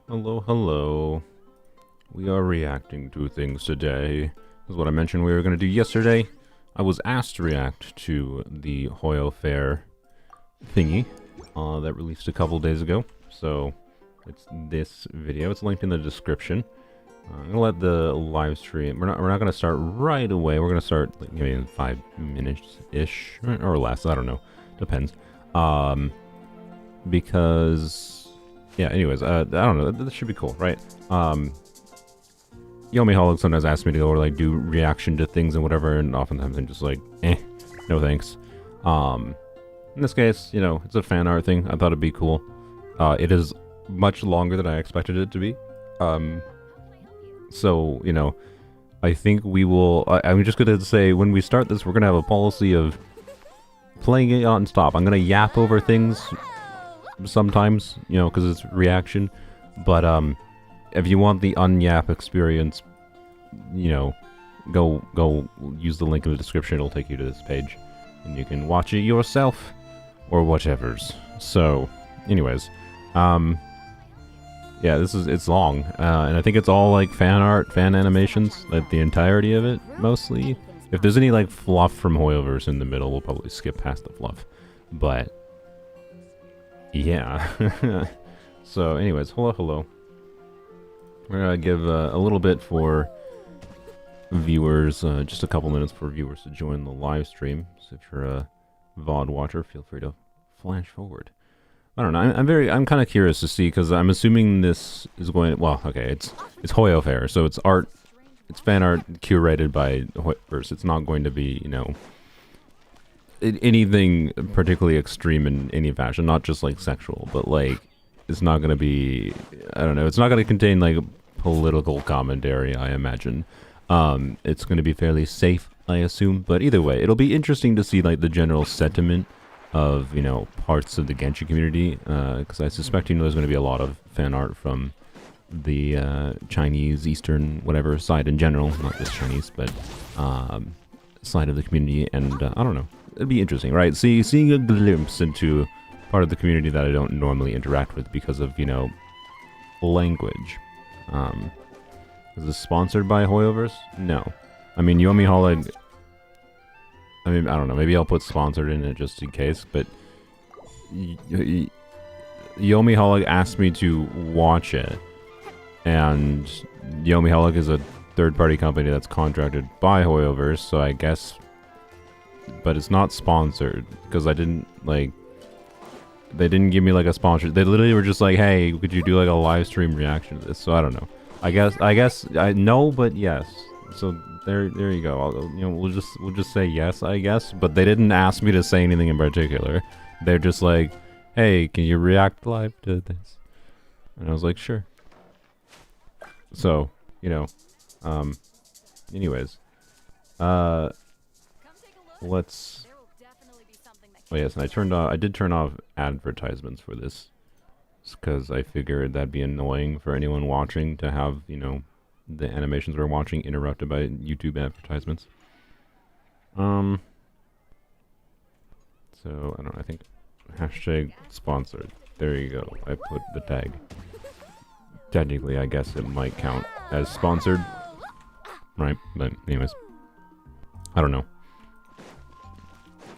Hello, hello. We are reacting to things today. This is what I mentioned we were going to do yesterday. I was asked to react to the HoyoFair thingy that released a couple days ago. So it's this video. It's linked in the description. I'm gonna let the live stream. We're not gonna start right away. We're gonna start like maybe in 5 minutes ish or less. I don't know. Depends. Because yeah. Anyways, I don't know. This should be cool, right? Yomi Holic sometimes asks me to go or like do reaction to things and whatever, and oftentimes I'm just like, no thanks. In this case, you know, it's a fan art thing. I thought it'd be cool. It is much longer than I expected it to be. So, you know, I think we will... I'm just going to say, when we start this, we're going to have a policy of playing it on stop. I'm going to yap over things sometimes, you know, because it's reaction. But, if you want the unyap experience, you know, go use the link in the description. It'll take you to this page. And you can watch it yourself. Or whatever's. So, anyways. Yeah, it's long, and I think it's all like fan art, fan animations, like the entirety of it, mostly. If there's any like fluff from Hoyoverse in the middle, we'll probably skip past the fluff. But, yeah. So, anyways, hello. We're gonna give a little bit for viewers, just a couple minutes for viewers to join the live stream. So if you're a VOD watcher, feel free to flash forward. I don't know. I'm kind of curious to see, because I'm assuming this is going. Well, okay, it's HoyoFair, so it's art, it's fan art curated by Hoyoverse. It's not going to be, you know, anything particularly extreme in any fashion. Not just like sexual, but like it's not going to be. I don't know. It's not going to contain like political commentary, I imagine. It's going to be fairly safe, I assume. But either way, it'll be interesting to see like the general sentiment of, you know, parts of the Genshin community, because I suspect, you know, there's going to be a lot of fan art from the Chinese, Eastern, whatever side in general, not just Chinese, but side of the community, and I don't know, it'd be interesting, right? Seeing a glimpse into part of the community that I don't normally interact with because of, you know, language. Is this sponsored by Hoyoverse? No. I mean, Yomi Holic, I mean, I don't know, maybe I'll put sponsored in it just in case, but Yomi Holic asked me to watch it, and Yomi Holic is a third-party company that's contracted by Hoyoverse, so I guess, but it's not sponsored, because I didn't, like, they didn't give me, like, a sponsor. They literally were just like, hey, could you do, like, a live stream reaction to this? So I don't know. I guess, no, but yes. So there you go. You know, we'll just say yes, I guess. But they didn't ask me to say anything in particular. They're just like, hey, can you react live to this? And I was like, sure. So, you know, anyways, let's. Oh yes, and I did turn off advertisements for this, because I figured that'd be annoying for anyone watching to have, you know, the animations we're watching interrupted by YouTube advertisements. So I don't know, I think hashtag sponsored. There you go. I put the tag. Technically, I guess it might count as sponsored, right? But anyways, I don't know.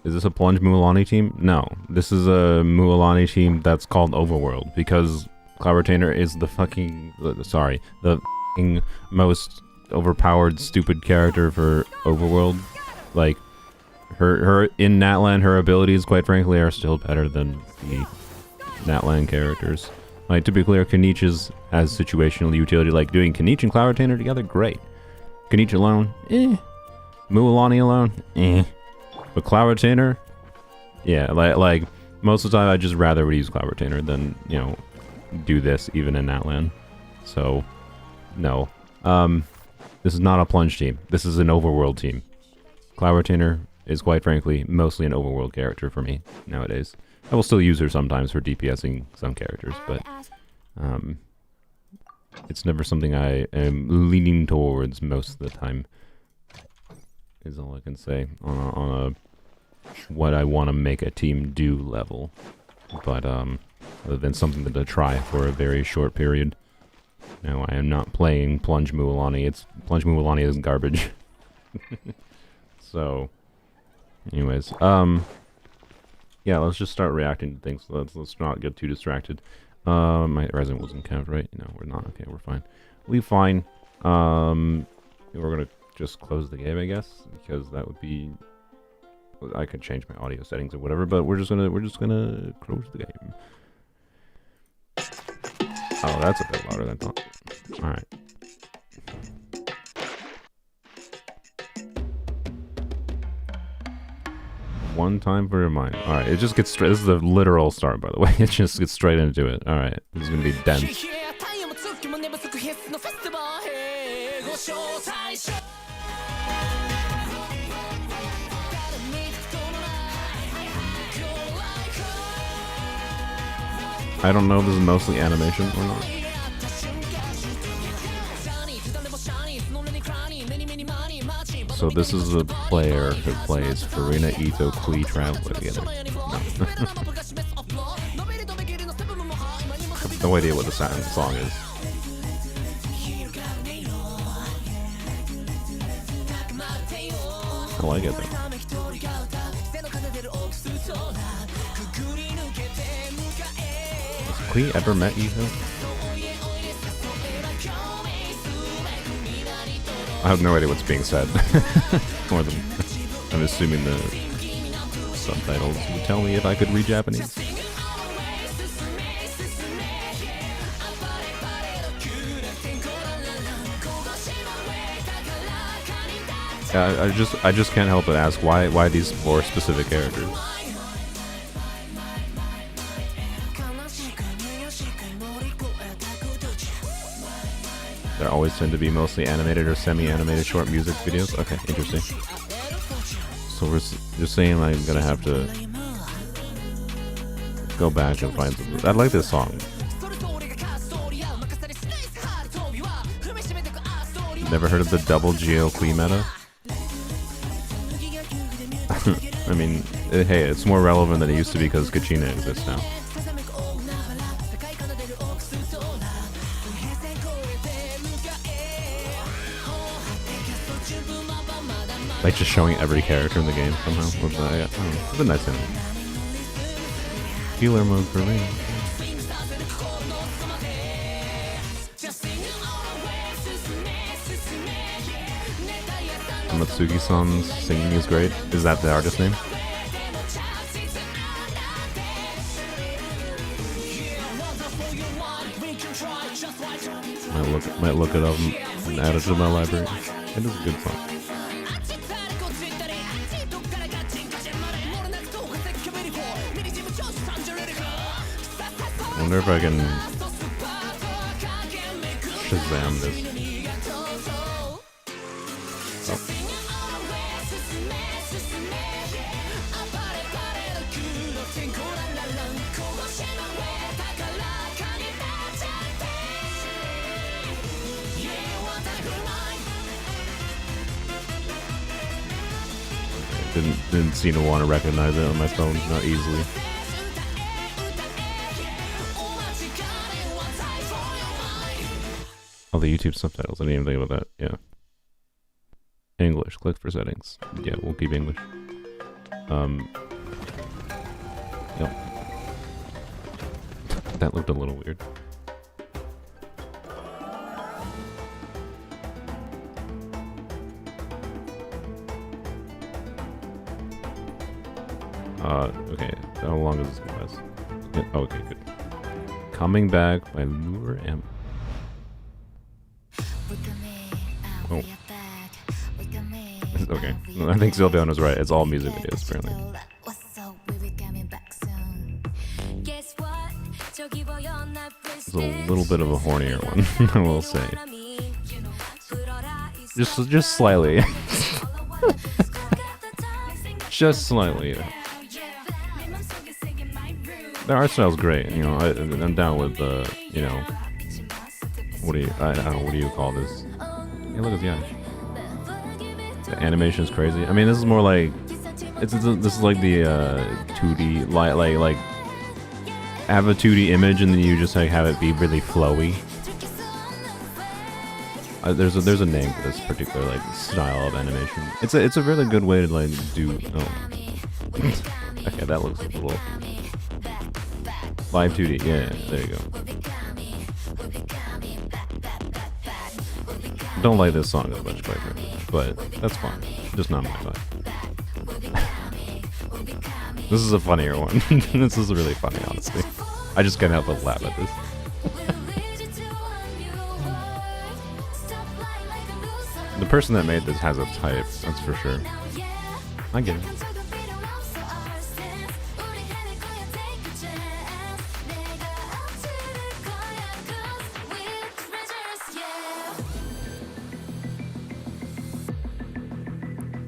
Is this a Plunge Mualani team? No, this is a Mualani team that's called Overworld, because Cloud Retainer is the fucking the most overpowered stupid character for Overworld. Like, her in Natlan, her abilities, quite frankly, are still better than the Natlan characters. Like, to be clear, Kanich's has situational utility, like doing Kanich and Cloud Retainer together, great. Kanich alone, Mualani alone, But Cloud Retainer, yeah, like most of the time I'd just rather would use Cloud Retainer than, you know, do this even in Natlan. So, no. This is not a Plunge team. This is an Overworld team. Cloud Retainer is, quite frankly, mostly an Overworld character for me nowadays. I will still use her sometimes for DPSing some characters, but it's never something I am leaning towards most of the time, is all I can say on a what I want to make a team do level. But other than something to try for a very short period. No, I am not playing Plunge Mualani. Plunge Mualani is garbage. So, anyways, yeah, let's just start reacting to things. Let's not get too distracted. My resident wasn't kept, right? No, we're not. Okay, we're fine. We're fine. We're gonna just close the game, I guess, because that would be. I could change my audio settings or whatever, but we're just gonna close the game. Oh, that's a bit louder than I thought. All right. One time for your mind. All right, it just gets straight. This is the literal start, by the way. It just gets straight into it. All right, this is gonna be dense. I don't know if this is mostly animation or not. So this is the player who plays Farina, Ito, Kui, Traveler together. No. No idea what the song is. I like it though. Has Kui ever met Ito? I have no idea what's being said. More than I'm assuming the subtitles would tell me if I could read Japanese. I just can't help but ask why these 4 specific characters. There always tend to be mostly animated or semi-animated short music videos. Okay, interesting. So we're just saying I'm gonna have to go back and find some. I like this song. Never heard of the double Geo Kui meta? I mean, hey, it's more relevant than it used to be because Kachina exists now. Like just showing every character in the game somehow. It's a nice thing. Healer mode for me. Matsugi-san's singing is great. Is that the artist name? Might look it up and add it to my library. It is a good song. I wonder if I can Shazam this. Didn't seem to want to recognize it on my phone, not easily. Oh, the YouTube subtitles. I didn't even think about that. Yeah. English. Click for settings. Yeah, we'll keep English. Yep. That looked a little weird. Okay, how long is this gonna last? Oh, okay, good. Coming Back by Lure M. Oh. Okay, I think Sylviana's right. It's all music videos, apparently. It's a little bit of a hornier one, I will say. Just slightly. Just slightly. The art style's great, you know. I'm down with the, you know, I don't know, what do you call this? Hey, look at the eye. The animation is crazy. I mean, this is more like this is like the 2D like have a 2D image and then you just like have it be really flowy. There's a name for this particular like style of animation. It's a really good way to like do. Oh. Okay, that looks a little live 2D. Yeah, there you go. Don't like this song as much, quite frankly, but that's fine. Just not my vibe. This is a funnier one. This is really funny, honestly. I just can't help but laugh at this. The person that made this has a type, that's for sure. I get it.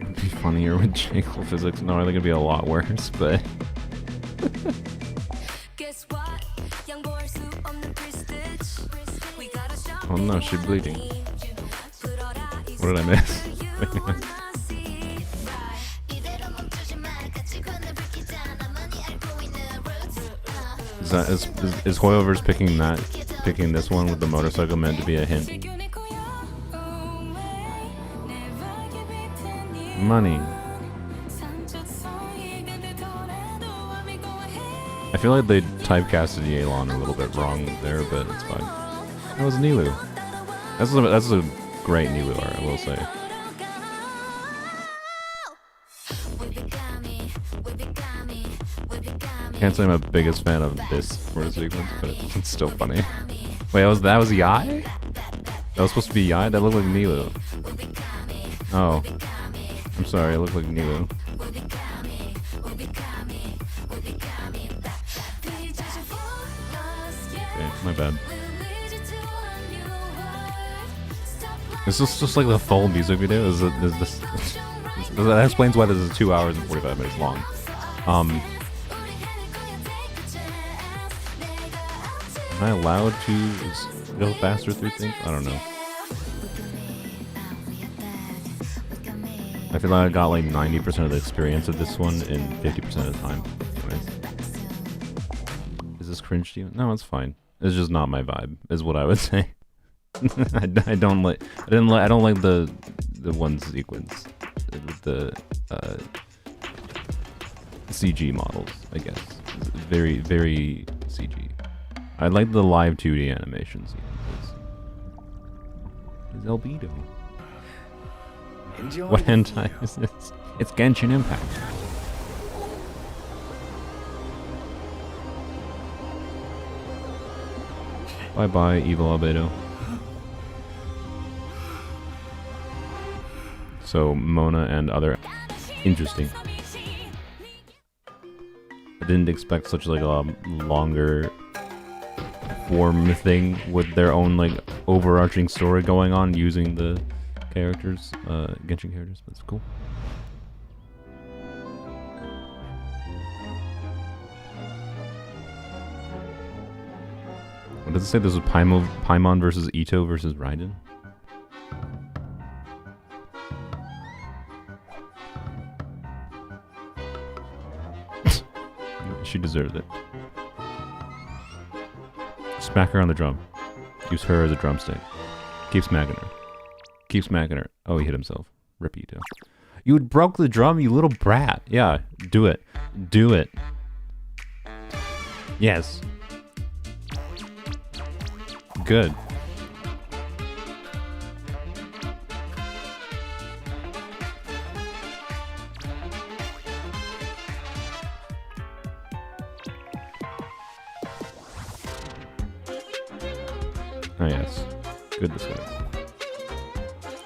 It'd be funnier with Jekyll physics. No, they're gonna be a lot worse, but. Oh no, she's bleeding. What did I miss? Is Hoyover's picking this one with the motorcycle meant to be a hint? Money. I feel like they typecasted Yelan a little bit wrong there, but it's fine. That was Nilu. That's a great Nilu art, I will say. Can't say I'm a biggest fan of this sort of sequence, but it's still funny. Wait, that was Yai? That was supposed to be Yai? That looked like Nilu. Oh. I'm sorry, it looked like Nilu. Okay, my bad. Is this just like the full music video? That explains why this is 2 hours and 45 minutes long. Am I allowed to go faster through things? I don't know. I feel like I got like 90% of the experience of this one in 50% of the time. Anyways. Is this cringe to you? No, it's fine. It's just not my vibe, is what I would say. I don't like the one sequence with the CG models, I guess. It's very, very CG. I like the live 2D animation sequences. It's Albedo. What hentai is this? It's Genshin Impact. Bye bye, evil Albedo. So Mona and other interesting. I didn't expect such like a longer form thing with their own like overarching story going on using the characters, Genshin characters, but it's cool. What does it say? This was Paimon versus Ito versus Raiden? She deserves it. Smack her on the drum. Use her as a drumstick. Keep smacking her. Keep smacking her. Oh, he hit himself. Rip Ito. You broke the drum, you little brat. Yeah, do it. Do it. Yes. Good. Oh yes. Good disguise.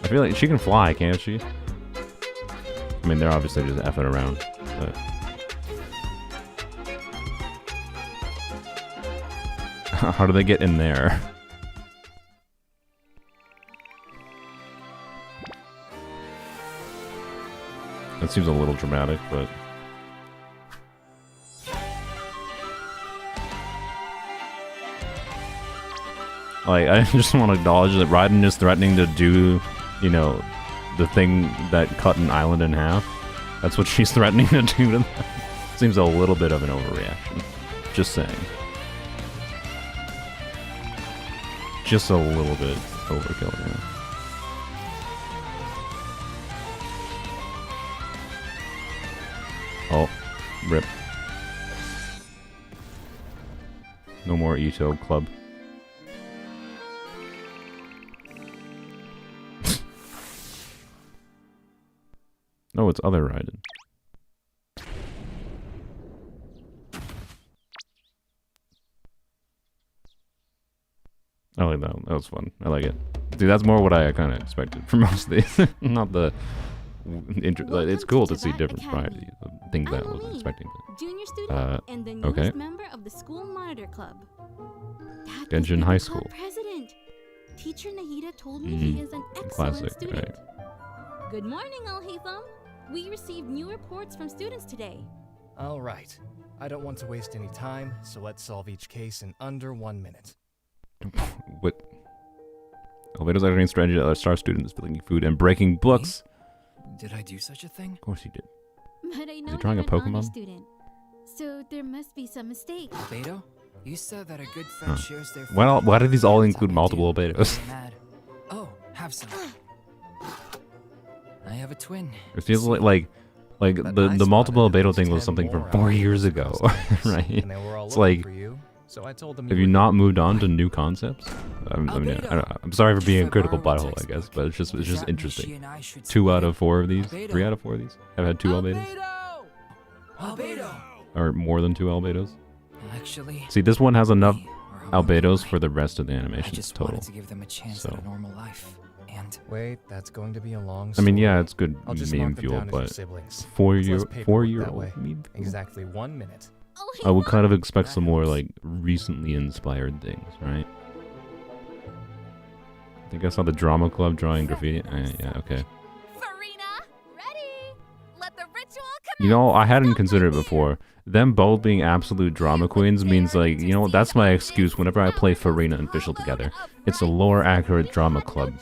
I feel like she can fly, can't she? I mean, they're obviously just effing around, but... How do they get in there? That seems a little dramatic, but... Like, I just want to acknowledge that Raiden is threatening to do, you know, the thing that cut an island in half. That's what she's threatening to do to them. Seems a little bit of an overreaction. Just saying. Just a little bit overkill, yeah. Rip. No more Ito Club. Oh, it's other Raiden. I like that one. That was fun. I like it. Dude, that's more what I kind of expected from most of these. Not the... it's cool to see different variety of things that I wasn't expecting. Junior student and the newest okay. member of the school monitor club. Genshin High School. President. Teacher Nahida told me he is an excellent student. Right. Good morning, Al-Haytham. We received new reports from students today. All right. I don't want to waste any time, so let's solve each case in under 1 minute. What? Elevators are strategy to other star students, building food and breaking books. Did I do such a thing? Of course he did. But I know Is he drawing a you're an honor Pokemon? student, so there must be some mistake. Albedo? You said that a good friend shares their... Why do these all That's include how I multiple do. albedos? I'm mad. Oh, have some. I have a twin. It feels like the multiple albedo thing was something from 4 years ago, right? And they were all It's looking like, for you, so I told them have you were not good. moved on to new concepts? I mean, I don't know. I'm sorry for being a critical butthole, I guess, but it's just interesting. 2 out of 4 of these, 3 out of 4 of these have had 2 albedos, Albedo! or more than 2 albedos. Actually, See, this one has enough me or Homo albedos Nikolai. for the rest of the I animations just total. wanted to give them a chance So. at a normal life. And Wait, that's going to be a long I story. mean, yeah, it's good I'll just meme mark them fuel, down as your but siblings. 4-year It's less paperwork that 4-year-old way. meme fuel. Exactly 1 minute. I would kind of expect some more like recently inspired things, right? I think I saw the drama club drawing graffiti. Yeah, okay. Farina, ready? Let the ritual come. You know, I hadn't considered it before. Them both being absolute drama queens means like, you know, that's my excuse whenever I play Farina and Fischl together. It's a lore accurate drama club.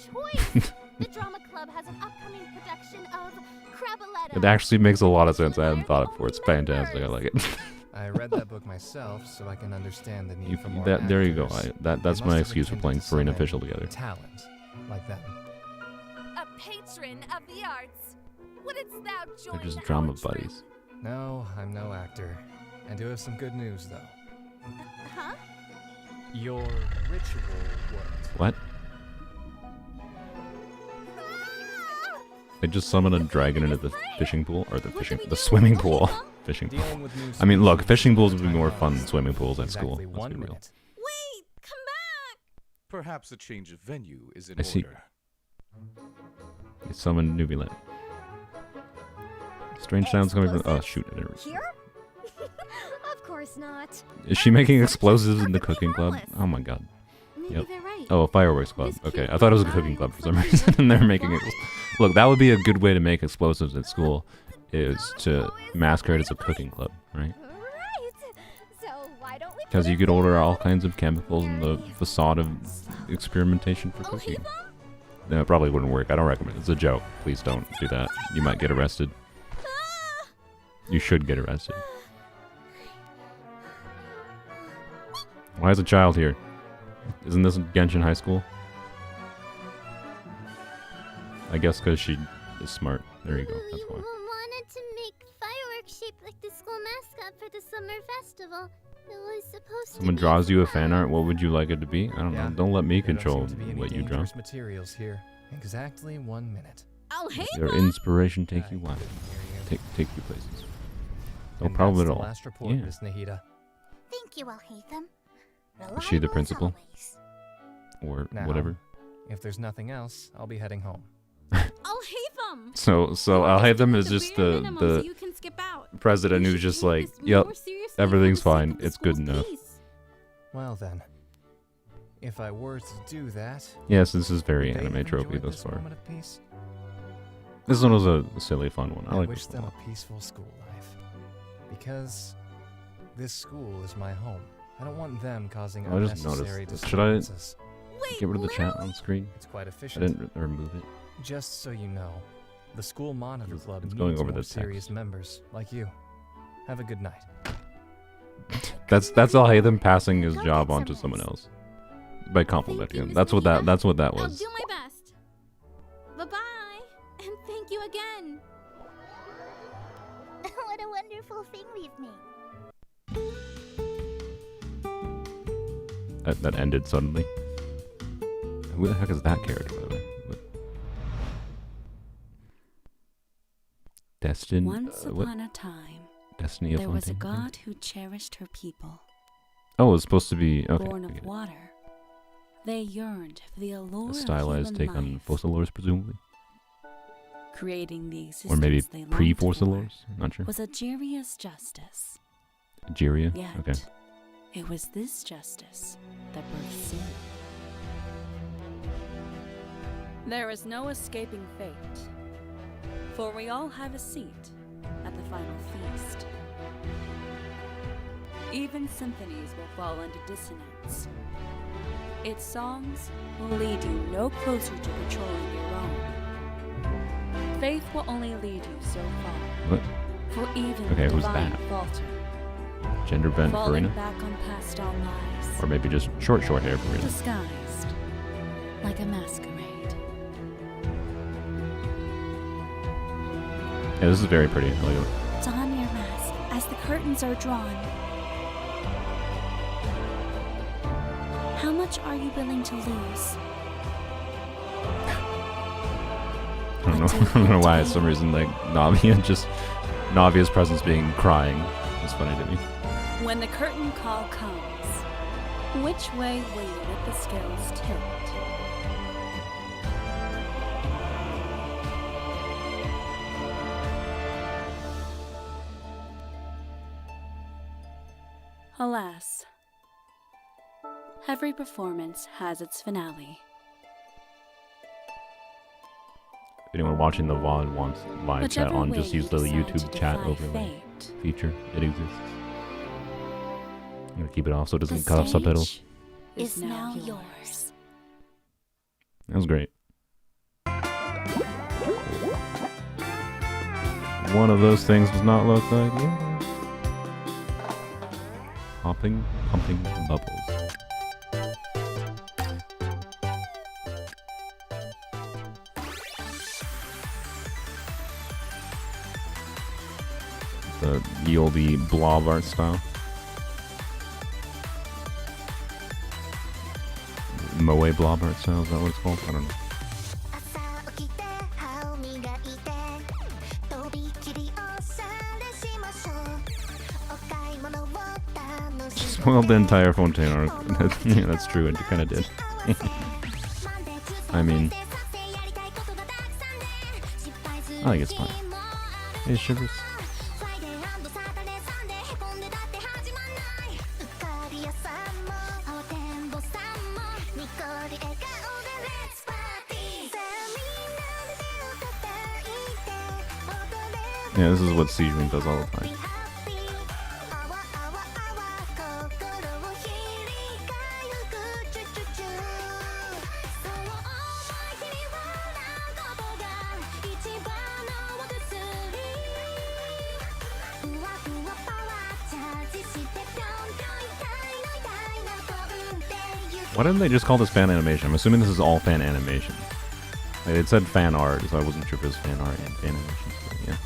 The drama club has an upcoming production of Crabaletta. It actually makes a lot of sense. I hadn't thought it before. It's fantastic. I like it. I read that book myself, so I can understand the need for more There you go. actors. That's They must my have excuse for rekindled playing so Farina many Fischl together. Talent, like them. A patron of the arts. Wouldst thou join They're just our drama troop? buddies. No, I'm no actor. I do have some good news, though. Huh? Your ritual worked. What? They just summoned a dragon into the fishing pool, or the swimming pool. Fishing pool. Dealing with new I mean, look, species fishing pools would be takes more time fun out. than swimming pools at Exactly school. Let's 1 be real. minute. Wait, come back. Perhaps a change of venue is in I see. order. They summoned Nubilet. Strange sounds coming from. Oh shoot! I didn't. Here? Of course not. Is she making explosives in the cooking club? Oh my god. Maybe Yep. they're right. Oh, a fireworks club. Okay, I thought it was a cooking club for some reason, and they're making it. Look, that would be a good way to make explosives at school, is to masquerade as a cooking club, right? Right. So why don't we? Because you could order all kinds of chemicals in the facade of experimentation for cooking. No, it probably wouldn't work. I don't recommend it. It's a joke. Please don't do that. You might get arrested. You should get arrested. Why is a child here? Isn't this Genshin High School? I guess because she is smart. There you go. That's why. wanted to make fireworks shaped like the school mascot for the summer festival. It was supposed Someone to be draws you a fun. fan art. What would you like it to be? I don't know. Don't let me There don't control seem to be any what you draw. dangerous materials here. Exactly 1 minute. Oh, hey, Your inspiration take I you can wild. hear you. Take you places. No And problem that's at the all. last report, Yeah. Miss Nahida. Thank you, Al-Haytham. Is she the Reliable as principal? always. Or Now, whatever. If there's nothing else, I'll be heading home. I'll hate them. So I'll hate them is just the you can skip out. president You who's should just take like, this yep, more seriously everything's for the sake fine. of the It's good school's enough. peace. Well then, if I were to do that, Yes, this is very would they anime have tropey enjoyed thus this far. moment of peace? This one was a silly, fun one. I I like wish this them one. a peaceful school life. Because this school is my home. I don't want them causing I just unnecessary noticed this. Should I disturbances. Wait, get rid of the chat literally? on screen? It's quite I efficient. didn't remove it. Just so you know, the school monitor It's- club it's needs going over more the serious text. members like you. Have a good night. That's all. Hey, them passing his Go job get on to some someone rest. else by Thank complimenting you, him. Miss That's what Nahida. that I'll was. do my best. Bye-bye. And thank you again. What a wonderful thing we've made. That ended suddenly. Who the heck is that character, by the way? Destin. Once What? upon a time, Destiny of there was a Fontaine? god who cherished her people. Oh, it's supposed to be okay. Born I get of it. water, they yearned for the allure A of stylized human take on life, Fossilores, presumably, creating the existence or maybe they longed pre-Fossilores. Not sure. for was Ageria's justice. Jiria. Yet, Okay. it was this justice that birthed sin. There is no escaping fate, for we all have a seat at the final feast. Even symphonies will fall into dissonance. Its songs will lead you no closer to controlling your own. Faith will only lead you so far, What? for even Okay, the who's divine that? falter, Gender bent falling Farina? back on past all lies, Or maybe just short hair Farina. disguised like a masquerade. Yeah, this is very pretty. I like it. Don your mask as the curtains are drawn. How much are you willing to lose? I don't know. I don't know why. For some reason, like Navia's presence being crying is funny to me. When the curtain call comes, which way will you let the scales tilt? Alas, every performance has its finale. If anyone watching the VOD wants live chat Whichever on, way just use you the decide YouTube to chat defy overlay fate, feature. It exists. I'm gonna keep it off so it the doesn't cut off subtitles. stage is now yours. That was great. One of those things does not look like yours. Pumping bubbles. The ye olde blob art style. Moe blob art style, is that what it's called? I don't know. Spoiled the entire Fontaine arc. Yeah, that's true, and you kinda did. I mean, I think it's fine. Hey, Shivers. Yeah, this is what Sieging does all the time. Why didn't they just call this fan animation? I'm assuming this is all fan animation. Like, it said fan art, so I wasn't sure if it was fan art and fan animation. But yeah.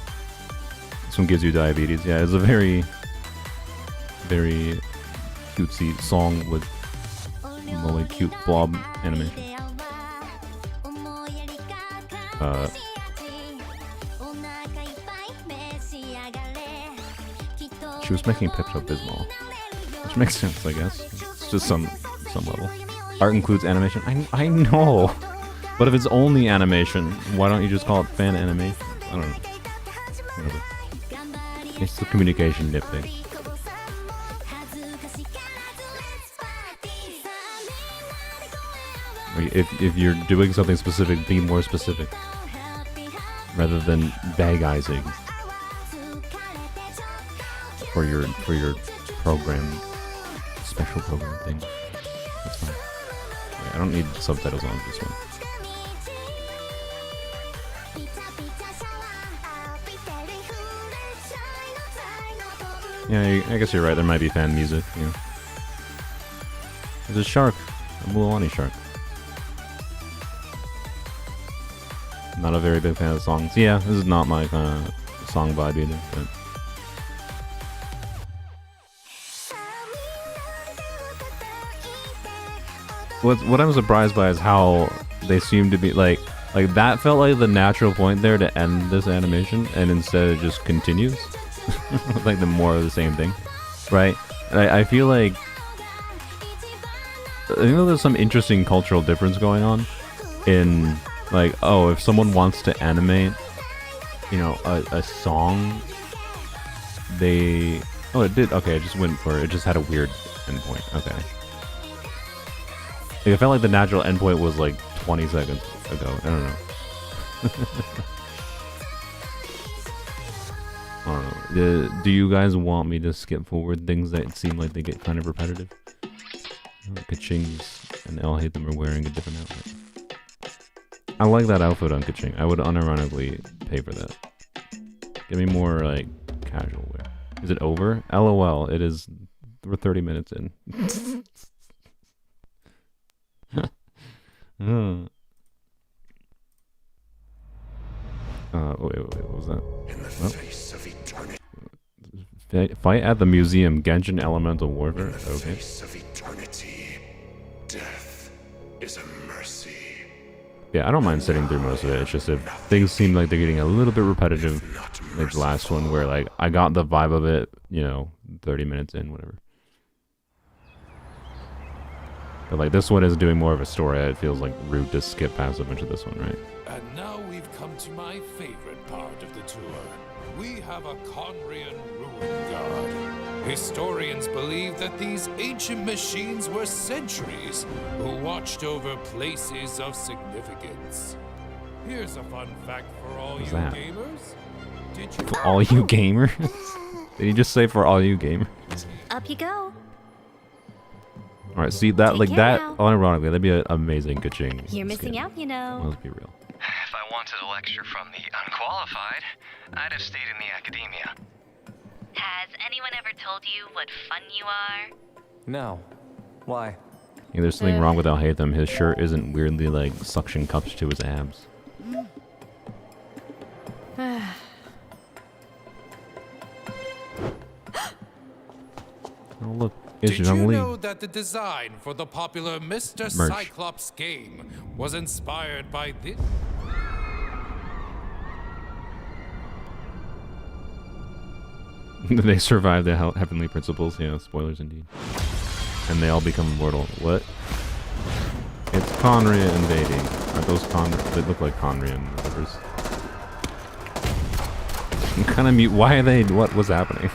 This one gives you diabetes. Yeah, it's a very, very cutesy song with really cute blob animation. She was making Pepto-Bismol, which makes sense, I guess. It's just some level. Art includes animation. I know, but if it's only animation, why don't you just call it fan animation? I don't know. Whatever. It's the communication nitpick. If you're doing something specific, be more specific, rather than vaguizing for your program, special program thing. That's fine. Wait, I don't need subtitles on this one. Yeah, I guess you're right. There might be fan music. You know, there's a shark, a Mulan shark. Not a very big fan of the songs. Yeah, this is not my kind of song vibe either. But what I'm surprised by is how they seem to be like that felt like the natural point there to end this animation, and instead it just continues. Like the more of the same thing, right? And I feel like there's some interesting cultural difference going on in like, oh, if someone wants to animate, you know, a song, it did, okay, it just went for it just had a weird endpoint. Okay, like, I felt like the natural endpoint was like 20 seconds ago. I don't know. I don't know. Do you guys want me to skip forward things that seem like they get kind of repetitive? Kachings and I'll hate them are wearing a different outfit. I like that outfit on Kaching. I would unironically pay for that. Give me more like casual wear. Is it over? LOL. It is. We're 30 minutes in. Wait, what was that? In the face of eternity. Fight at the museum, Genshin Elemental Warfare. In the Okay. face of eternity, death is a mercy. Yeah, I don't mind sitting through most of it. It's just if things seem like they're getting a little bit repetitive, like the last one where like I got the vibe of it, you know, 30 minutes in, whatever. But like this one is doing more of a story. It feels like rude to skip past a bunch of this one, right? And now we've come to my favorite part of the tour. We have a Conrian ruin guard. Historians believe that these ancient machines were sentries who watched over places of significance. Here's a fun fact for all What's you that? gamers. Did you For all you gamers? Did he just say for all you gamers? Up you go. Alright, see that, Take like care that, now. unironically, that'd be an amazing Kaching. You're missing skit. out, you know. Let's be real. If I wanted a lecture from the unqualified, I'd have stayed in the academia. Has anyone ever told you what fun you are? No. Why? Yeah, there's something wrong with Alhaitham. His shirt isn't weirdly like suction cups to his abs. Oh look, it's Did you Zhongli. know that the design for the popular Mr. Merch. Cyclops game was inspired by this? They survive the heavenly principles. Yeah, spoilers indeed. And they all become immortal. What? It's Conria invading. Are those They look like Conrian rivers. I'm kind of mute. Why are they? What was happening?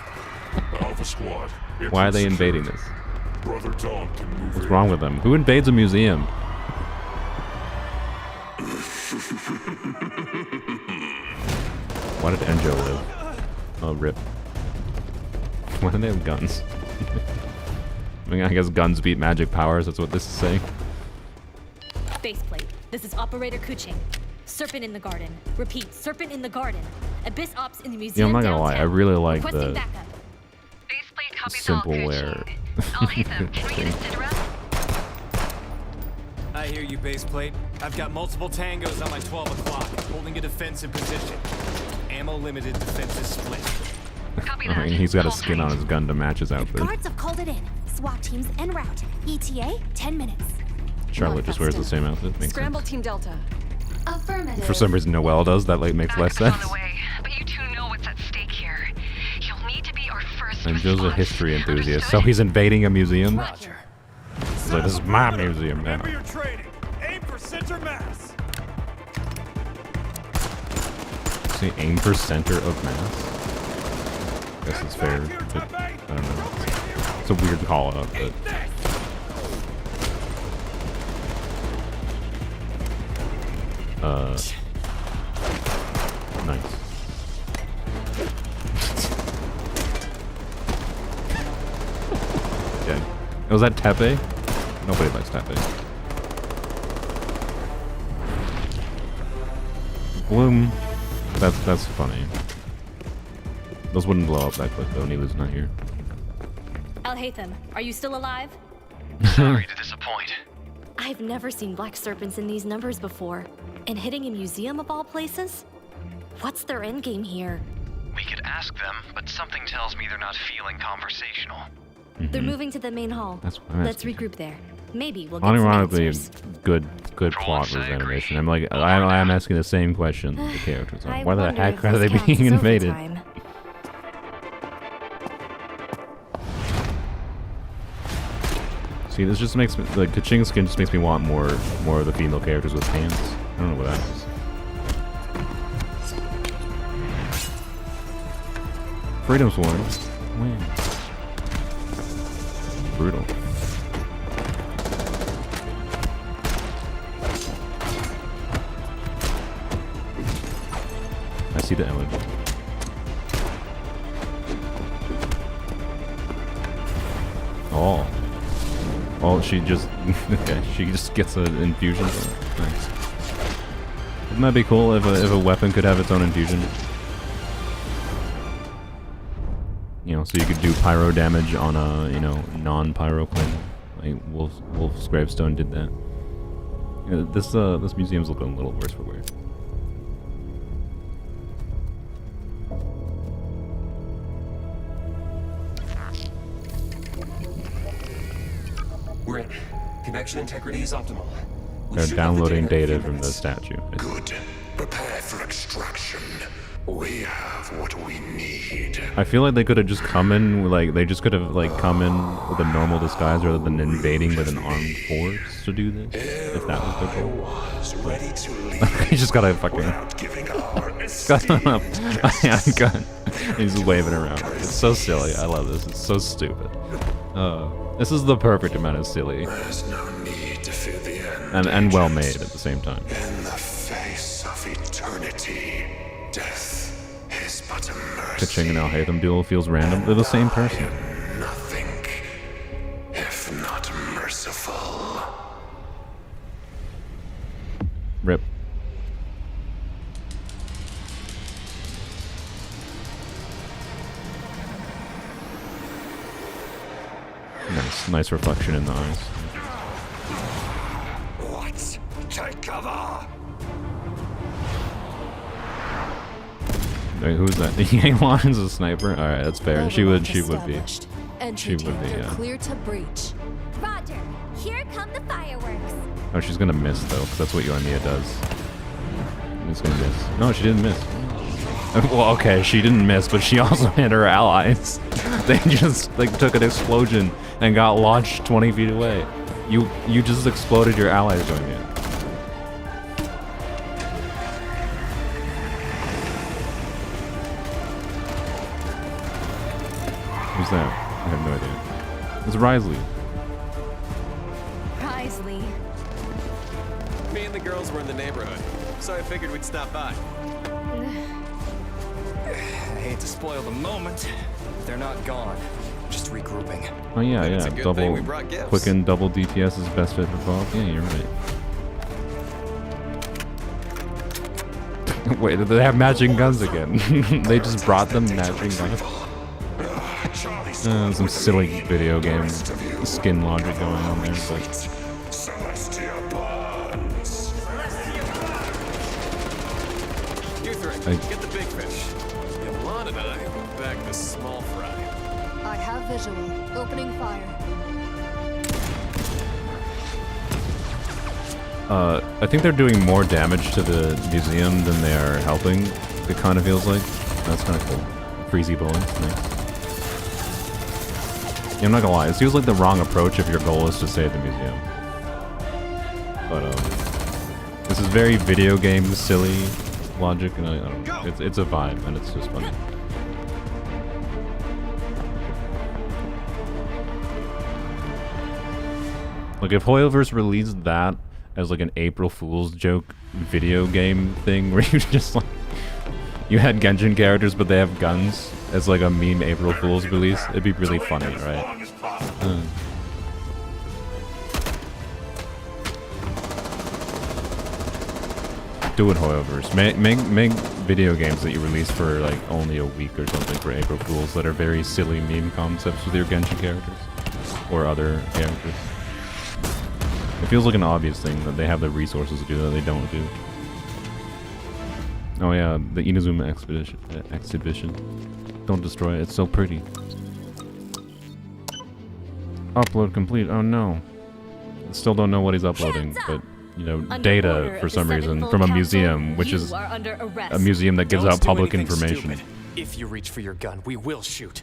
Alpha Squad. Why are they invading this? Brother Dawn can move What's in. wrong with them? Who invades a museum? Why did Enjo live? Oh, rip. Why do they have guns? I mean, I guess guns beat magic powers. That's what this is saying. Faceplate. This is Operator Kuching. Serpent in the garden. Repeat, serpent in the garden. Abyss ops in the Yeah, museum. I'm not gonna lie. I really like Requesting the backup. Faceplate copies simple all wear. Alhaitham, can we get a sit rep? I hear you, baseplate. I've got multiple tangos on my 12 o'clock, holding a defensive position. Ammo limited, defensive split. Copy I that. mean, he's got a Hold skin tight. on his gun to match his outfit. Guards have called it in. SWAT teams en route. ETA 10 minutes. Charlotte just wears the same outfit. Makes Scramble sense. Team Delta. Affirmative. For some reason, Noelle does. That like makes less Backup's sense. on the way, but you two know what's at stake here. You'll need to be our first And Joe's a response. history enthusiast, so Understood? he's invading a museum. Roger. He's like, this is my museum now. Remember your training. Aim for center mass. See, aim for center of mass. Guess it's fair. But, I don't know. It's a weird call out, but. Nice. Okay. Was that Tepe? Nobody likes Tepe. Bloom. That's funny. Those wouldn't blow up that quick though. Neela's not here. Alhaitham, are you still alive? Sorry to disappoint. I've never seen black serpents in these numbers before. And hitting a museum of all places? What's their endgame here? We could ask them, but something tells me they're not feeling conversational. They're moving to the main hall. That's what I'm Let's asking. regroup there. Maybe we'll get some Unironically, answers. good plot with animation. I'm like, I'm asking the same question that the characters are. I Why the wonder heck if are they this being counts as invaded? overtime. See, this just makes me, like, Kaching skin just makes me want more of the female characters with pants. I don't know what that is. Freedom Sword. Win. Brutal. I see the image. Oh. Oh, she just... okay, she just gets an infusion. Nice. Wouldn't that be cool if a weapon could have its own infusion? You know, so you could do pyro damage on a, you know, non-pyro claim. Like Wolf's Gravestone did that. Yeah, this museum's looking a little worse for wear. We're in. Connection integrity is optimal. They're downloading data from the statue. Good. Prepare for extraction. We have what we need. I feel like they could have just come in, like, they just could have, like, come in with a normal disguise rather than invading with an armed force to do this, if that was their goal. Ready to leave. He just gotta fucking... He's waving around. It's so silly. I love this. It's so stupid. This is the perfect amount of silly. There's no need to fear the end. And well made at the same time. In the face of eternity, death is but a mercy. Kaching and Alhaitham duel feels random. They're the same person. Nothing, if not merciful. Rip. Nice reflection in the eyes. What? Take cover! Wait, who's that? Yanglon's a sniper? Alright, that's fair. She would be. Entry tanker yeah. clear to breach. Roger. Here come the fireworks. Oh, she's gonna miss though, because that's what Yoimiya does. She's gonna miss. No, she didn't miss. Well, okay, she didn't miss, but she also hit her allies. They just, like, took an explosion and got launched 20 feet away. You just exploded your allies, Yoimiya. Who's that? I have no idea. It's Risley. Risley. Me and the girls were in the neighborhood, so I figured we'd stop by. I hate to spoil the moment. They're not gone. Just regrouping. Oh yeah, But it's yeah. a good Double thing we brought gifts. Quicken double DPS is best fit for Bob. Yeah, you're right. Wait, did they have matching guns again? They just brought them matching guns. Some silly video game skin logic going on there, but You three, get the big fish. Yolanda and I will back the small fry. I have visual. Opening fire. I think they're doing more damage to the museum than they are helping. It kind of feels like. That's kind of cool. Freezy bowling, nice. Yeah, I'm not gonna lie, it feels like the wrong approach if your goal is to save the museum. But this is very video game silly logic, and I don't know. It's a vibe, and it's just funny. Like if HoYoVerse released that as like an April Fool's joke video game thing where you just like you had Genshin characters but they have guns as like a meme April Fool's release, it'd be really funny, right? Do it, HoYoVerse. Make video games that you release for like only a week or something for April Fools that are very silly meme concepts with your Genshin characters or other characters. It feels like an obvious thing that they have the resources to do that they don't do. Oh yeah, the Inazuma exhibition. Don't destroy it, it's so pretty. Upload complete, oh no. Still don't know what he's uploading, but you know, data for some reason from a museum, which is a museum that gives out public information. Stupid. If you reach for your gun, we will shoot.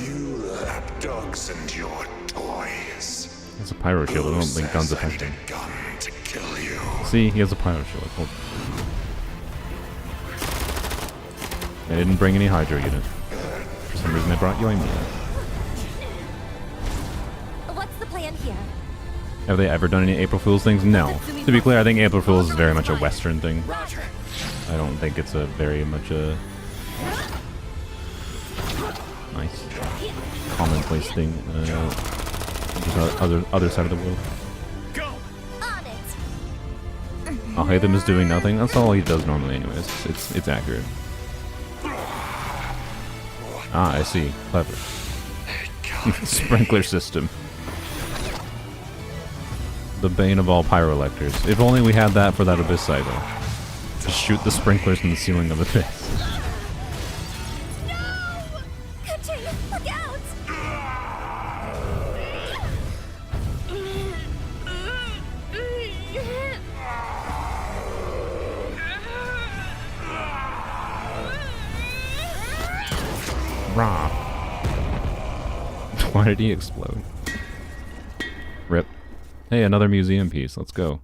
You lapdogs and your toys. It's a pyro shield. I don't think guns affect him. Gun to kill you. See, he has a pyro shield. Hold. They didn't bring any Hydro unit. For some reason, they brought Yoimiya. What's the plan here? Have they ever done any April Fool's things? No. To be clear, I think April Fool's is very much a Western thing. I don't think it's a very much a nice, commonplace thing. Just other side of the world. Al-Haytham is doing nothing. That's all he does normally, anyways. It's accurate. Ah, I see. Clever. Sprinkler system. The bane of all pyrolectors. If only we had that for that Abyss site, though. Just shoot the sprinklers from the ceiling of Abyss. Look out! Rob. Why did he explode? Rip. Hey, another museum piece. Let's go.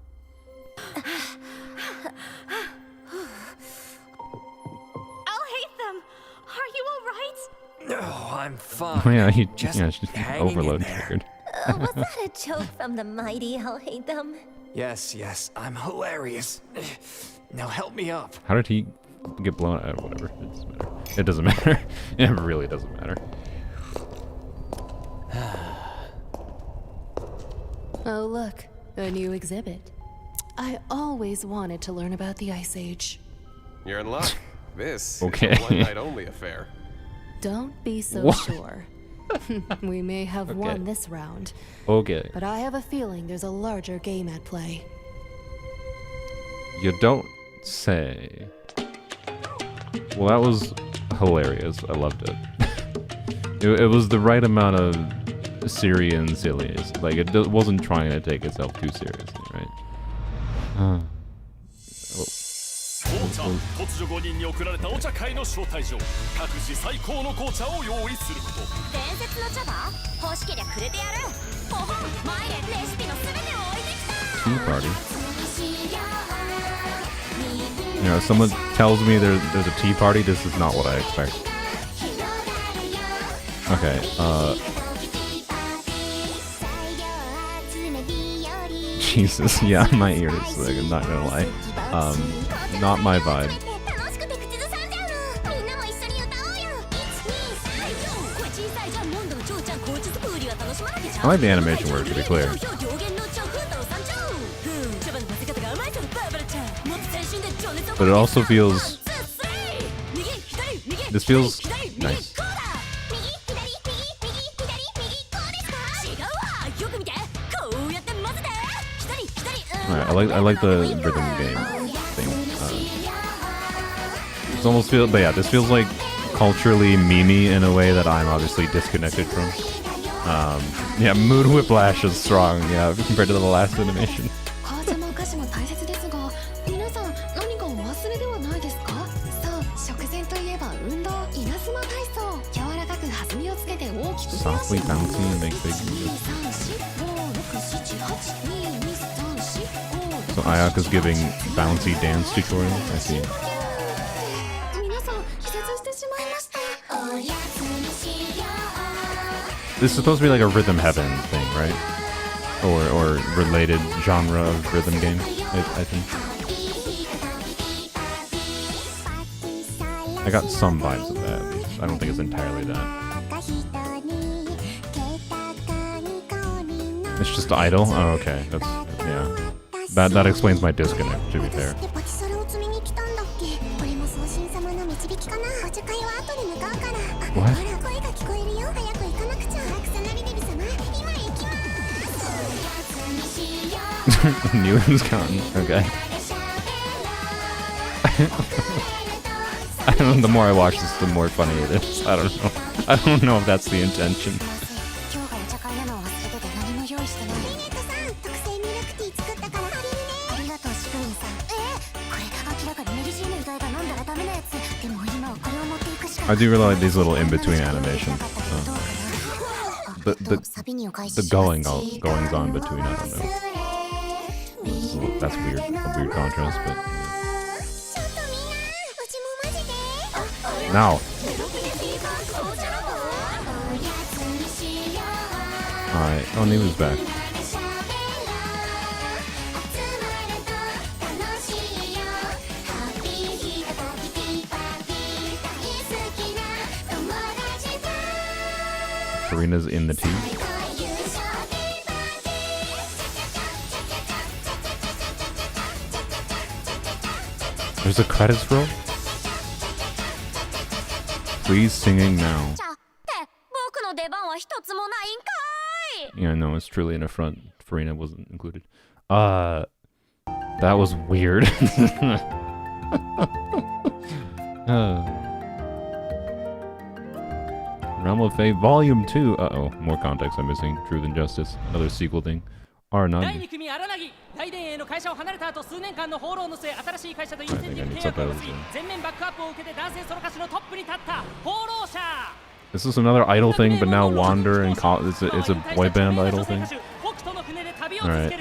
Al-Haytham, are you alright? No, I'm fine. Oh, yeah, just overload triggered. Was that a joke from the mighty Al-Haytham? Yes, I'm hilarious. Now help me up. How did he get blown out? Whatever. It doesn't matter. It really doesn't matter. Oh, look, a new exhibit. I always wanted to learn about the Ice Age. You're in luck. This Okay. is a one-night-only affair. Don't be so What? sure. We may have won this round. Okay. But I have a feeling there's a larger game at play. You don't say. Well, that was hilarious. I loved it. It was the right amount of Syrian silliness. Like, it wasn't trying to take itself too seriously, right? Oh. 突如5人に送られたお茶会の招待状各自最高の紅茶を用意すること伝説の茶葉欲しけりゃくれてやるお本前でレシピの全てを置いてきた Tea party. You know, if someone tells me there's a tea party, this is not what I expect. Okay, Jesus, yeah, my ears, like, I'm not gonna lie. Not my vibe. I like the animation work, to be clear. But it also feels... This feels nice. Alright, I like the rhythm game thing. It almost feels... But yeah, this feels like culturally memey in a way that I'm obviously disconnected from. Yeah, mood whiplash is strong, yeah, compared to the last animation. Softly bouncy and make big moves. So Ayaka's giving bouncy dance tutorials, I see. This is supposed to be like a Rhythm Heaven thing, right? Or related genre of rhythm game, I think. I got some vibes of that, at least. I don't think it's entirely that. It's just idle? Oh, okay. That's, yeah. That explains my disconnect, to be fair. What? Newton's gone. Okay. I don't know, the more I watch this, the more funny it is. I don't know. I don't know if that's the intention. I do really like these little in-between animations. The goings on between, I don't know. That's weird, a weird contrast, but now. Alright, oh, Nilu's back. Karina's in the team. There's a credits roll? Please singing now. Yeah, no, it's truly an affront. Farina wasn't included. That was weird. Realm of Fate Volume 2. Uh-oh, more context I'm missing. Truth and Justice. Another sequel thing. Aranagi. I think I need subtitles. This is another idol thing, but now Wander and it's a boy band idol thing. Alright.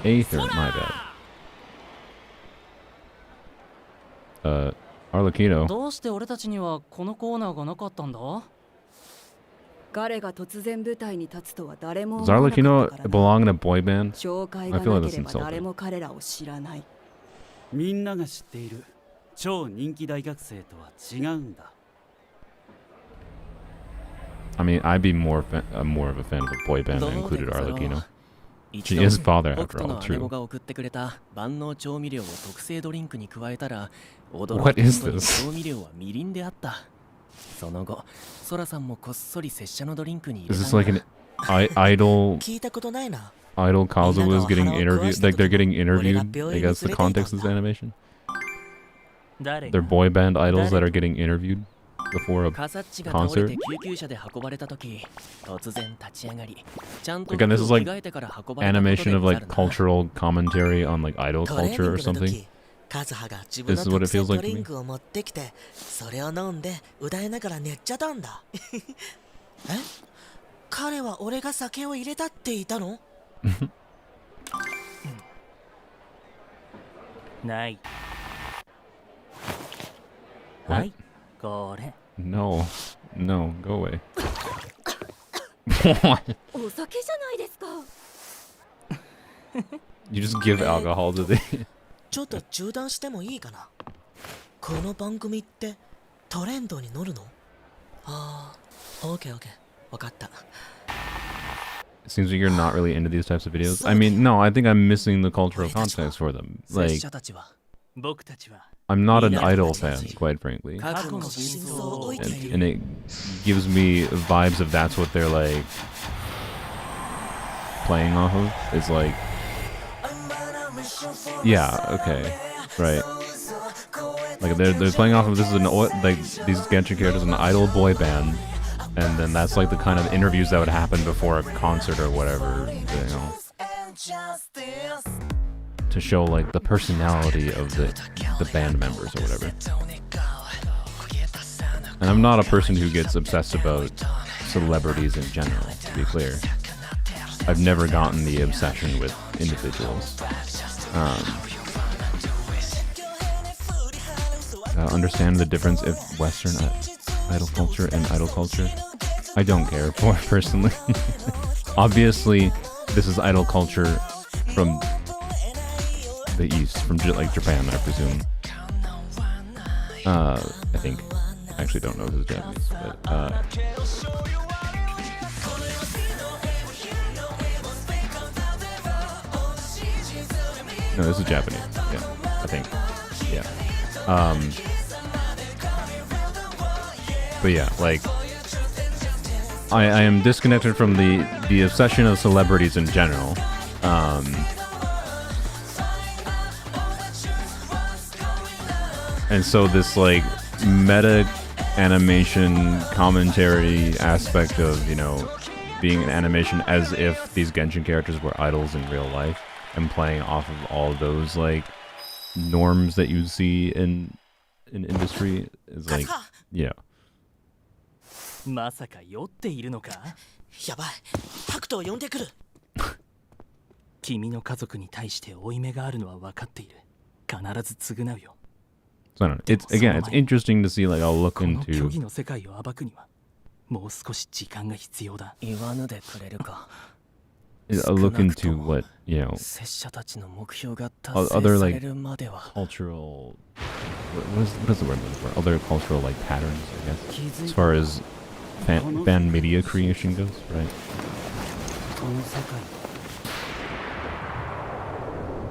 Aether, my bad. Arlecchino. Does Arlecchino belong in a boy band? I feel like that's insulting. I mean, I'd be more of a fan of a boy band that included Arlecchino. She is father after all, true. What is this? Is this like an idol Kazuha is getting interviewed? Like they're getting interviewed? I guess the context of this animation? They're boy band idols that are getting interviewed before a concert. Again, this is like animation of like cultural commentary on like idol culture or something. This is what it feels like to me. What? No, no, go away. What? You just give alcohol to the... It seems like you're not really into these types of videos. I mean, no, I think I'm missing the cultural context for them. Like, I'm not an idol fan, quite frankly. And it gives me vibes of that's what they're like playing off of. It's like, yeah, okay, right. Like they're playing off of this is like these Genshin characters an idol boy band, and then that's like the kind of interviews that would happen before a concert or whatever, you know, to show like the personality of the band members or whatever. And I'm not a person who gets obsessed about celebrities in general, to be clear. I've never gotten the obsession with individuals. Understand the difference if Western idol culture and idol culture? I don't care for personally. Obviously, this is idol culture from the East, from like Japan, I presume. I think. I actually don't know if it's Japanese, but no, this is Japanese. Yeah, I think. Yeah. But yeah, like I am disconnected from the obsession of celebrities in general. And so this like meta animation commentary aspect of, you know, being an animation as if these Genshin characters were idols in real life and playing off of all those like norms that you see in industry is like, yeah. まさか酔っているのか？やばい、ハクトを呼んでくる。君の家族に対して負い目があるのは分かっている。必ず償うよ。 So I don't know. It's again, it's interesting to see. Like I'll look into. 虚偽の世界を暴くにはもう少し時間が必要だ。言わぬでくれるか。 I'll look into what, you know, other like cultural, what is the word I'm looking for? Other cultural like patterns, I guess, as far as fan media creation goes, right?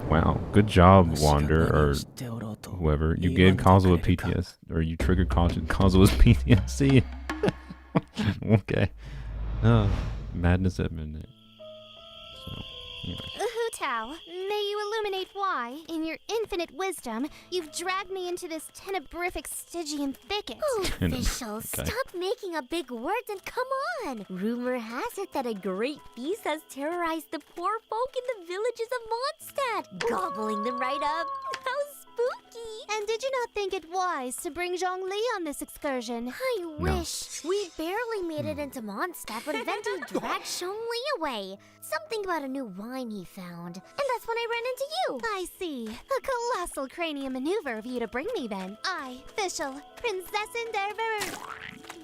Wow, good job, Wander, or whoever. You gave Kazuha PTSD, or you triggered Kazuha's PTSD. Okay. Oh, madness at midnight. So, anyway. Hu-Tao, may you illuminate why, in your infinite wisdom, you've dragged me into this tenebrific Stygian thicket. Oh, official, stop making a big word and come on! Rumor has it that a great beast has terrorized the poor folk in the villages of Mondstadt, gobbling them right up. How spooky! And did you not think it wise to bring Zhongli on this excursion? I wish. We barely made it into Mondstadt when Venti dragged Zhongli away. Something about a new wine he found. And that's when I ran into you. I see. A colossal cranium maneuver of you to bring me then. I, official Prinzessin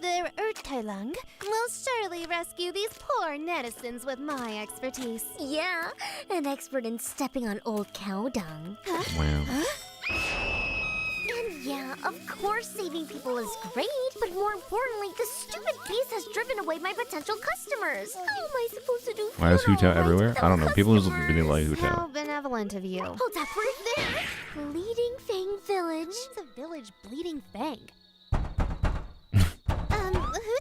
der Urteilung, will surely rescue these poor netizens with my expertise. Yeah, an expert in stepping on old cow dung. Wow. And yeah, of course saving people is great, but more importantly, the stupid beast has driven away my potential customers. How am I supposed to do? Why is Hu-Tao everywhere? I don't know. People just really like Hu-Tao. How benevolent of you. Hold up, right there. Bleeding Fang Village. It's a village Bleeding Fang.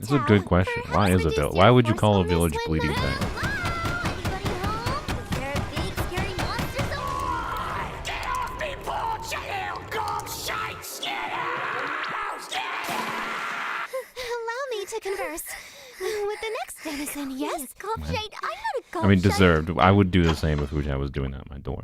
It's a good question. Why is it though? Why would you call a village Bleeding Fang? To converse with the next denizen, yes? I'm not a I mean, deserved. I would do the same if Hu-Tao was doing that at my door.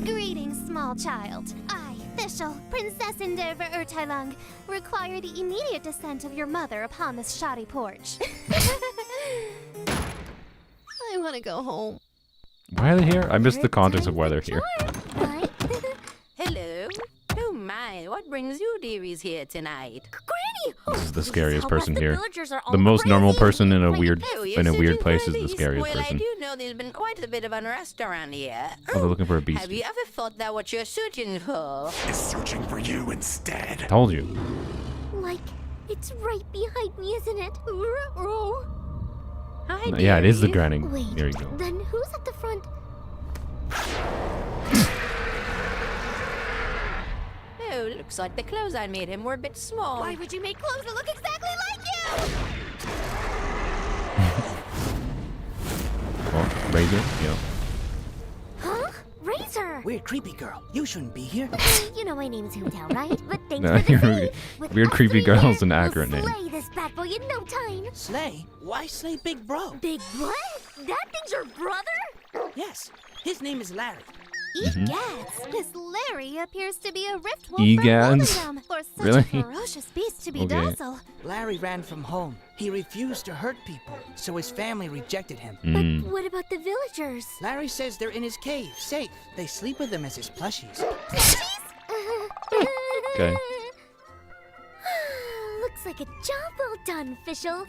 Greetings, small child. I, official Prinzessin der Verurteilung, require the immediate descent of your mother upon this shoddy porch. I want to go home. Why are they here? I missed the context of why they're here. Hello. Oh my, what brings you dearies here tonight? Granny! This is the scariest person the here. villagers are all The most normal crazy. person in a weird place is the Police. scariest Well, person. I do know there's been quite a bit of unrest around here. Oh, they're looking for a beast. Have you ever thought that what you're searching for is searching for you instead? Told you. Like, it's right behind me, isn't it? Hi, Yeah, it is the dearie. granning. Wait, There you go. then who's at the front? Oh, looks like the clothes I made him were a bit small. Why would you make clothes that look exactly like you? Well, Razor? Yeah. Huh? Razor! Weird creepy girl. You shouldn't be here. You know my name's Hu-Tao, right? But thanks No, for the you're fee. With weird us creepy three girl here, is an accurate we'll name. slay this bad boy in no time. Slay? Why slay Big Bro? Big what? That thing's your brother? Yes. His name is Larry. Egads! This Larry appears to be a rift wolf Egads? from Wolvendom. For such Really? a ferocious beast to be Okay. docile. Larry ran from home. He refused to hurt people, so his family rejected him. But what about the villagers? Larry says they're in his cave, safe. They sleep with him as his plushies. Okay. Looks like a job well done, official.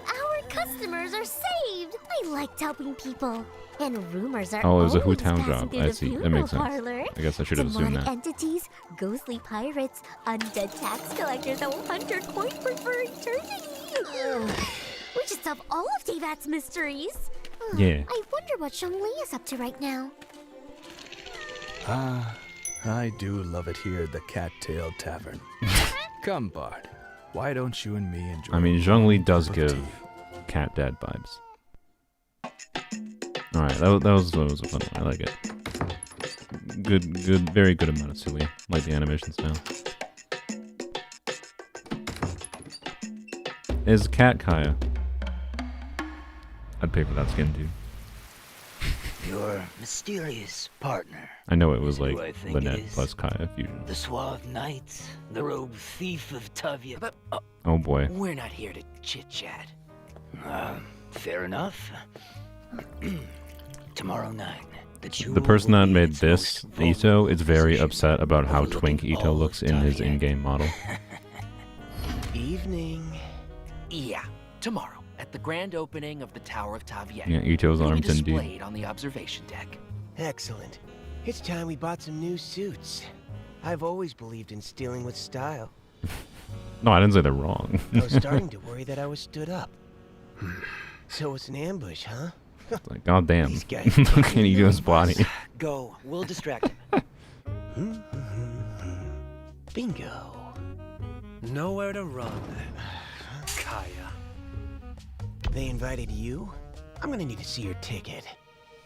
Our customers are saved. I liked helping people. And rumors are Oh, it was a always Hu-Tao passing job. through I the see. That funeral makes sense. parlor. I guess I should have assumed Demonic that. entities, ghostly pirates, undead tax collectors that will hunt your coin for eternity. We should solve all of Davat's mysteries. Yeah. I wonder what Zhongli is up to right now. Ah, I do love it here at the Cattail Tavern. Come, Bard. Why don't you and me enjoy? I mean, Zhongli does give cat dad vibes. Alright, that was a fun one. I like it. Good, very good amount of silly. Like the animation style. Is Cat Kaya? I'd pay for that skin too. Your mysterious partner. I know it was like Who I think Lynette it is. plus Kaya fusion. The suave knight, the robed thief of Tavia. But Oh boy. we're not here to chit-chat. Fair enough. Tomorrow night, The person that made this, Ito, is very upset about how twink Ito looks in his in-game model. Evening. Yeah, tomorrow at the grand opening of the Tower of Tavia. Yeah, Ito's It'll be arms indeed. displayed on the observation deck. Excellent. It's time we bought some new suits. I've always believed in stealing with style. No, I didn't say they're wrong. I was starting to worry that I was stood up. So it's an ambush, huh? Like, god damn. These guys Look at Ito's body. Go. We'll distract him. Bingo. Nowhere to run. Kaya. They invited you? I'm gonna need to see your ticket.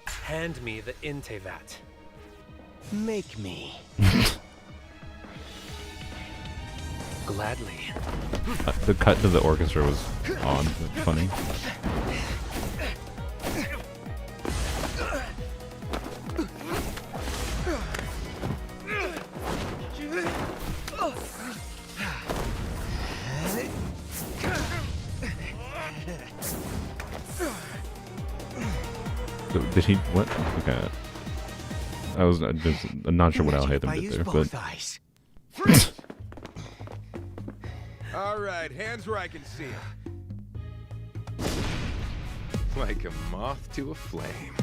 Hand me the Intevat. Make me. Gladly. The cut to the orchestra was odd, but funny. So did he? What? Okay. I'm not sure what Al Haytham did there, but. All right, hands where I can see them. Like a moth to a flame.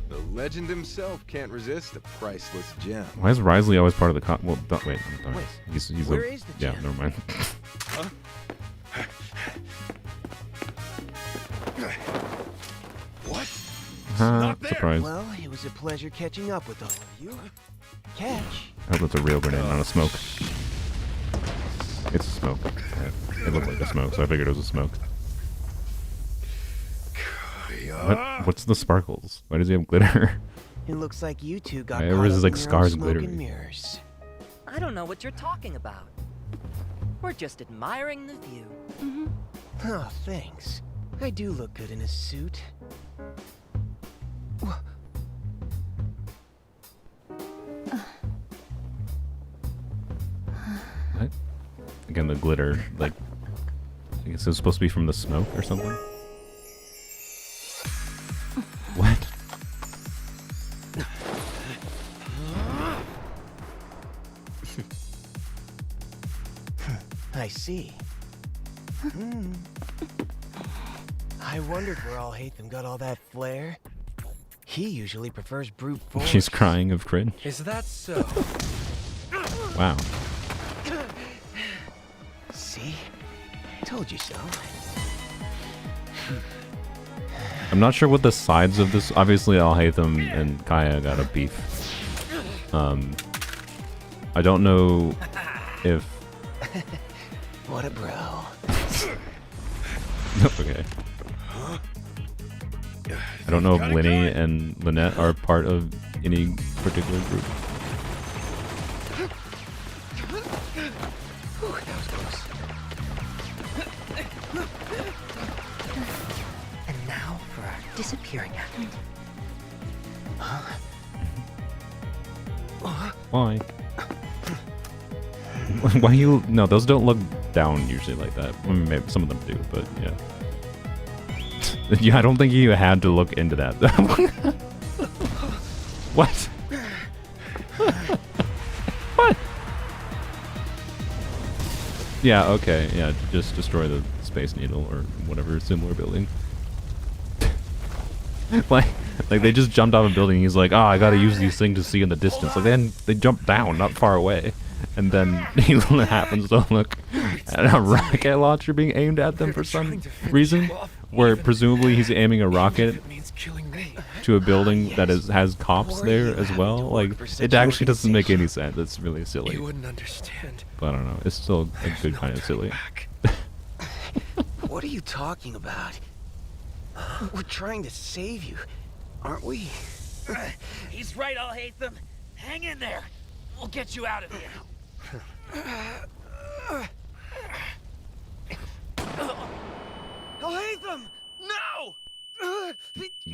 The legend himself can't resist a priceless gem. Why is Risley always part of the Well, wait. I'm Wait, he's where a, is the yeah, gem? never mind. Huh? What? Surprise. Well, it was a pleasure catching up with all of you. Catch. I hope that's a real grenade, not a smoke. It's a smoke. It looked like a smoke, so I figured it was a smoke. What's the sparkles? Why does he have glitter? It looks like you two got It caught was up like in your own Scar's smoke glitter. and mirrors. I don't know what you're talking about. We're just admiring the view. Oh, thanks. I do look good in a suit. What? Again, the glitter, like, I guess it was supposed to be from the smoke or something? What? I see. I wondered where all Haytham got all that flair. He usually prefers brute force. She's crying of cringe. Is that so? Wow. See? Told you so. I'm not sure what the sides of this. Obviously, Al Haytham and Kaya got a beef. I don't know if. What a bro. Okay. I don't know if Linny and Lynette are part of any particular group. Whew, that was close. And now for our disappearing act. Why? Why you? No, those don't look down usually like that. I mean, maybe some of them do, but yeah. Yeah, I don't think you had to look into that. What? What? Yeah, okay, yeah, just destroy the Space Needle or whatever similar building. like they just jumped off a building. He's like, I gotta use these things to see in the distance. Like then they jump down, not far away, and then he happens to look at a rocket launcher being aimed at them for some reason, where presumably he's aiming a rocket to a building that has cops there as well. Like it actually doesn't make any sense. It's really silly. You wouldn't understand. But I don't know. It's still a good kind of silly. What are you talking about? We're trying to save you, aren't we? He's right, I'll hate them. Hang in there. We'll get you out of here. I'll hate them! No!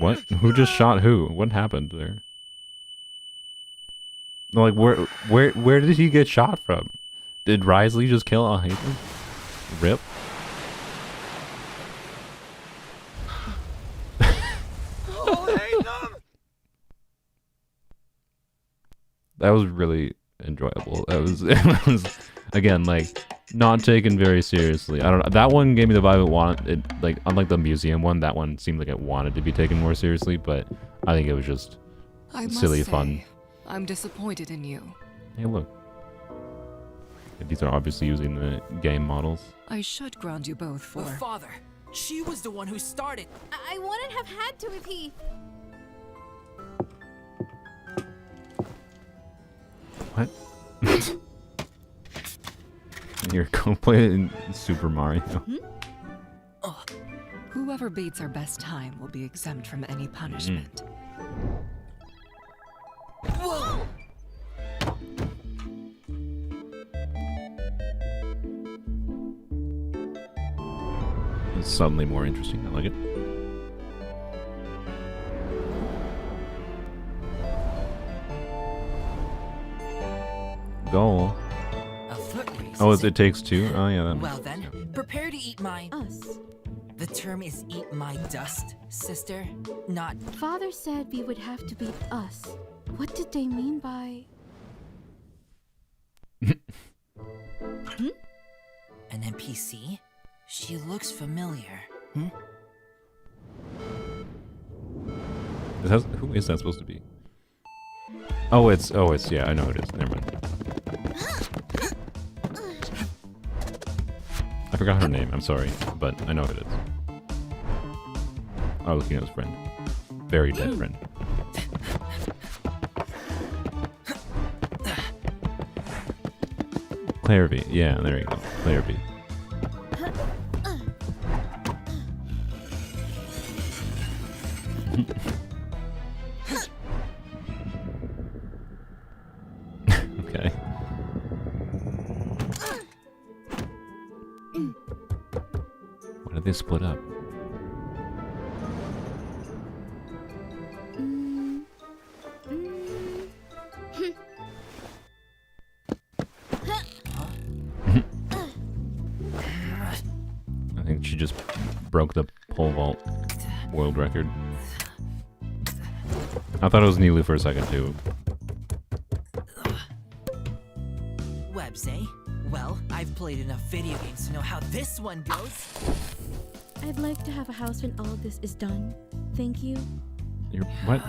What? Who just shot who? What happened there? Like, where did he get shot from? Did Risley just kill Al-Haytham? Rip. That was really enjoyable. That was, it was, again, like, not taken very seriously. I don't know. That one gave me the vibe it wanted. It, like, unlike the museum one, that one seemed like it wanted to be taken more seriously, but I think it was just silly fun. I'm disappointed in you. Hey, look. These are obviously using the game models. I should ground you both for... Father, she was the one who started. I wouldn't have had to if he... What? You're playing Super Mario. Whoever beats our best time will be exempt from any punishment. Whoa! It's suddenly more interesting. I like it. Goal. A foot race. Oh, it takes two? Oh, yeah. That Well then, prepare to eat my... Us. The term is eat my dust, sister, not... Father said we would have to beat us. What did they mean by... An NPC? She looks familiar. Who is that supposed to be? Oh, it's, yeah, I know it is. Never mind. I forgot her name, I'm sorry, but I know it is. Arlecchino's friend. Very dead friend. Claire V. Yeah, there you go. Claire V. Okay. Why did they split up? I think she just broke the pole vault world record. I thought it was Nilu for a second too. Webs, eh? Well, I've played enough video games to know how this one goes. I'd like to have a house when all of this is done. Thank you. You're what?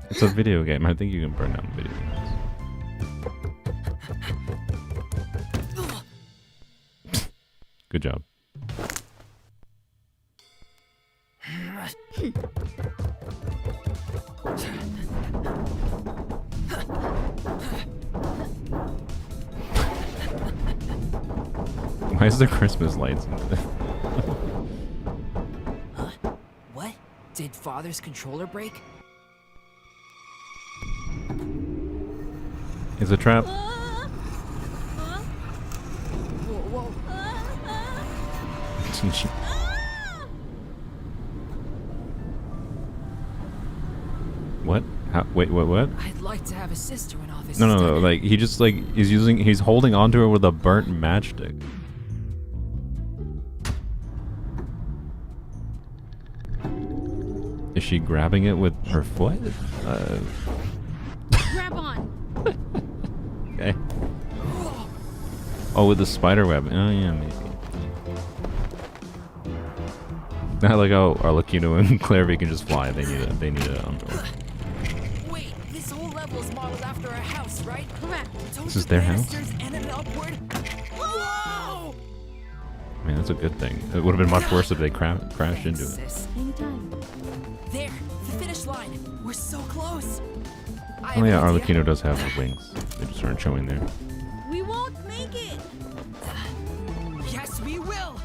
It's a video game. I think you can burn down the video games. Good job. Why is there Christmas lights in there? What? Did Father's controller break? It's a trap. Whoa. What? Wait, what? I'd like to have a sister when all this No, is done. like, he just, like, he's holding onto her with a burnt matchstick. Is she grabbing it with her foot? Grab on. Okay. Oh, with the spider web. Oh, yeah, maybe. Not like how Arlecchino and Claire V can just fly. They need a umbrella. Wait, this whole level's modeled after a house, right? Correct. This is their house? And an upward. Whoa! I mean, that's a good thing. It would have been much worse if they crashed into it. Anytime. There, the finish line. We're so close. Oh yeah, Arlecchino does have wings. They just aren't showing there. We won't make it. Yes, we will.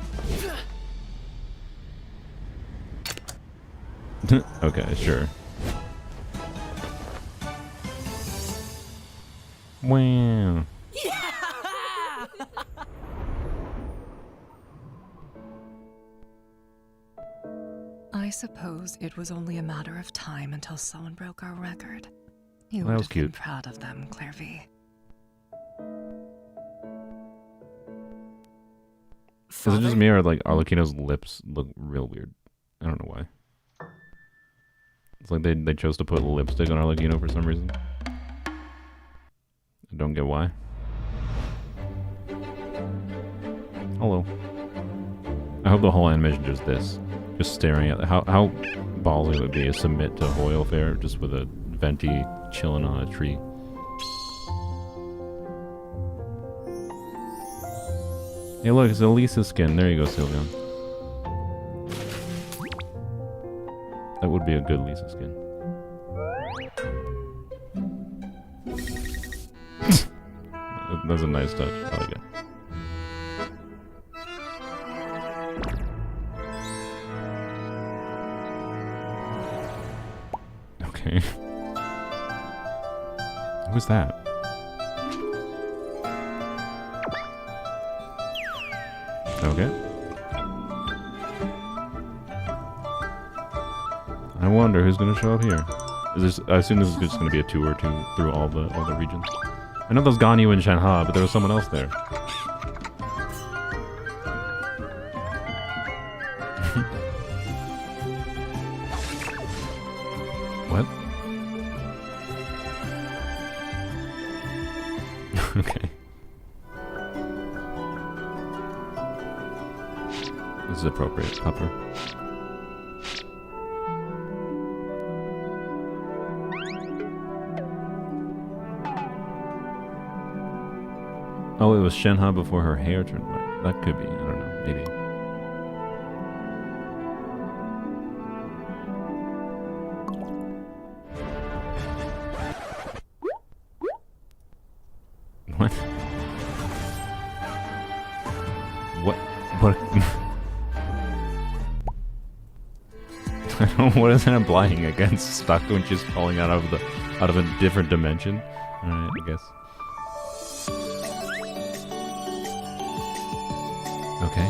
Okay, sure. Wow. I suppose it was only a matter of time until someone broke our record. You That would was have been cute. proud of them, Claire V. Is it just me or like Arlecchino's lips look real weird? I don't know why. It's like they chose to put lipstick on Arlecchino for some reason. I don't get why. Hello. I hope the whole animation just this. Just staring at how ballsy it would be to submit to HoyoFair just with a venti chilling on a tree. Hey look, it's Elisa's skin. There you go, Sylveon. That would be a good Lisa skin. That's a nice touch. I like it. Okay. Who's that? Okay. I wonder who's gonna show up here. Is this? I assume this is just gonna be a tour through all the regions. I know there's Ganyu and Shanha, but there was someone else there. What? Okay. This is appropriate, Pupper. Oh, it was Shenhe before her hair turned white. That could be. I don't know. Maybe. What? What? What? I don't know. What is that implying against Stuck when she's falling out of a different dimension? Alright, I guess. Okay.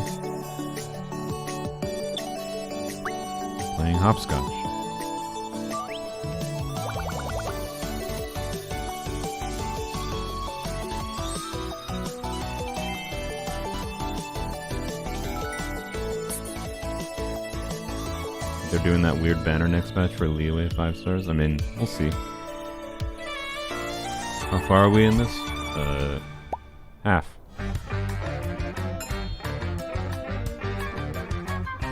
Playing hopscotch. They're doing that weird banner next match for Leeway 5 stars. I mean, we'll see. How far are we in this? Half.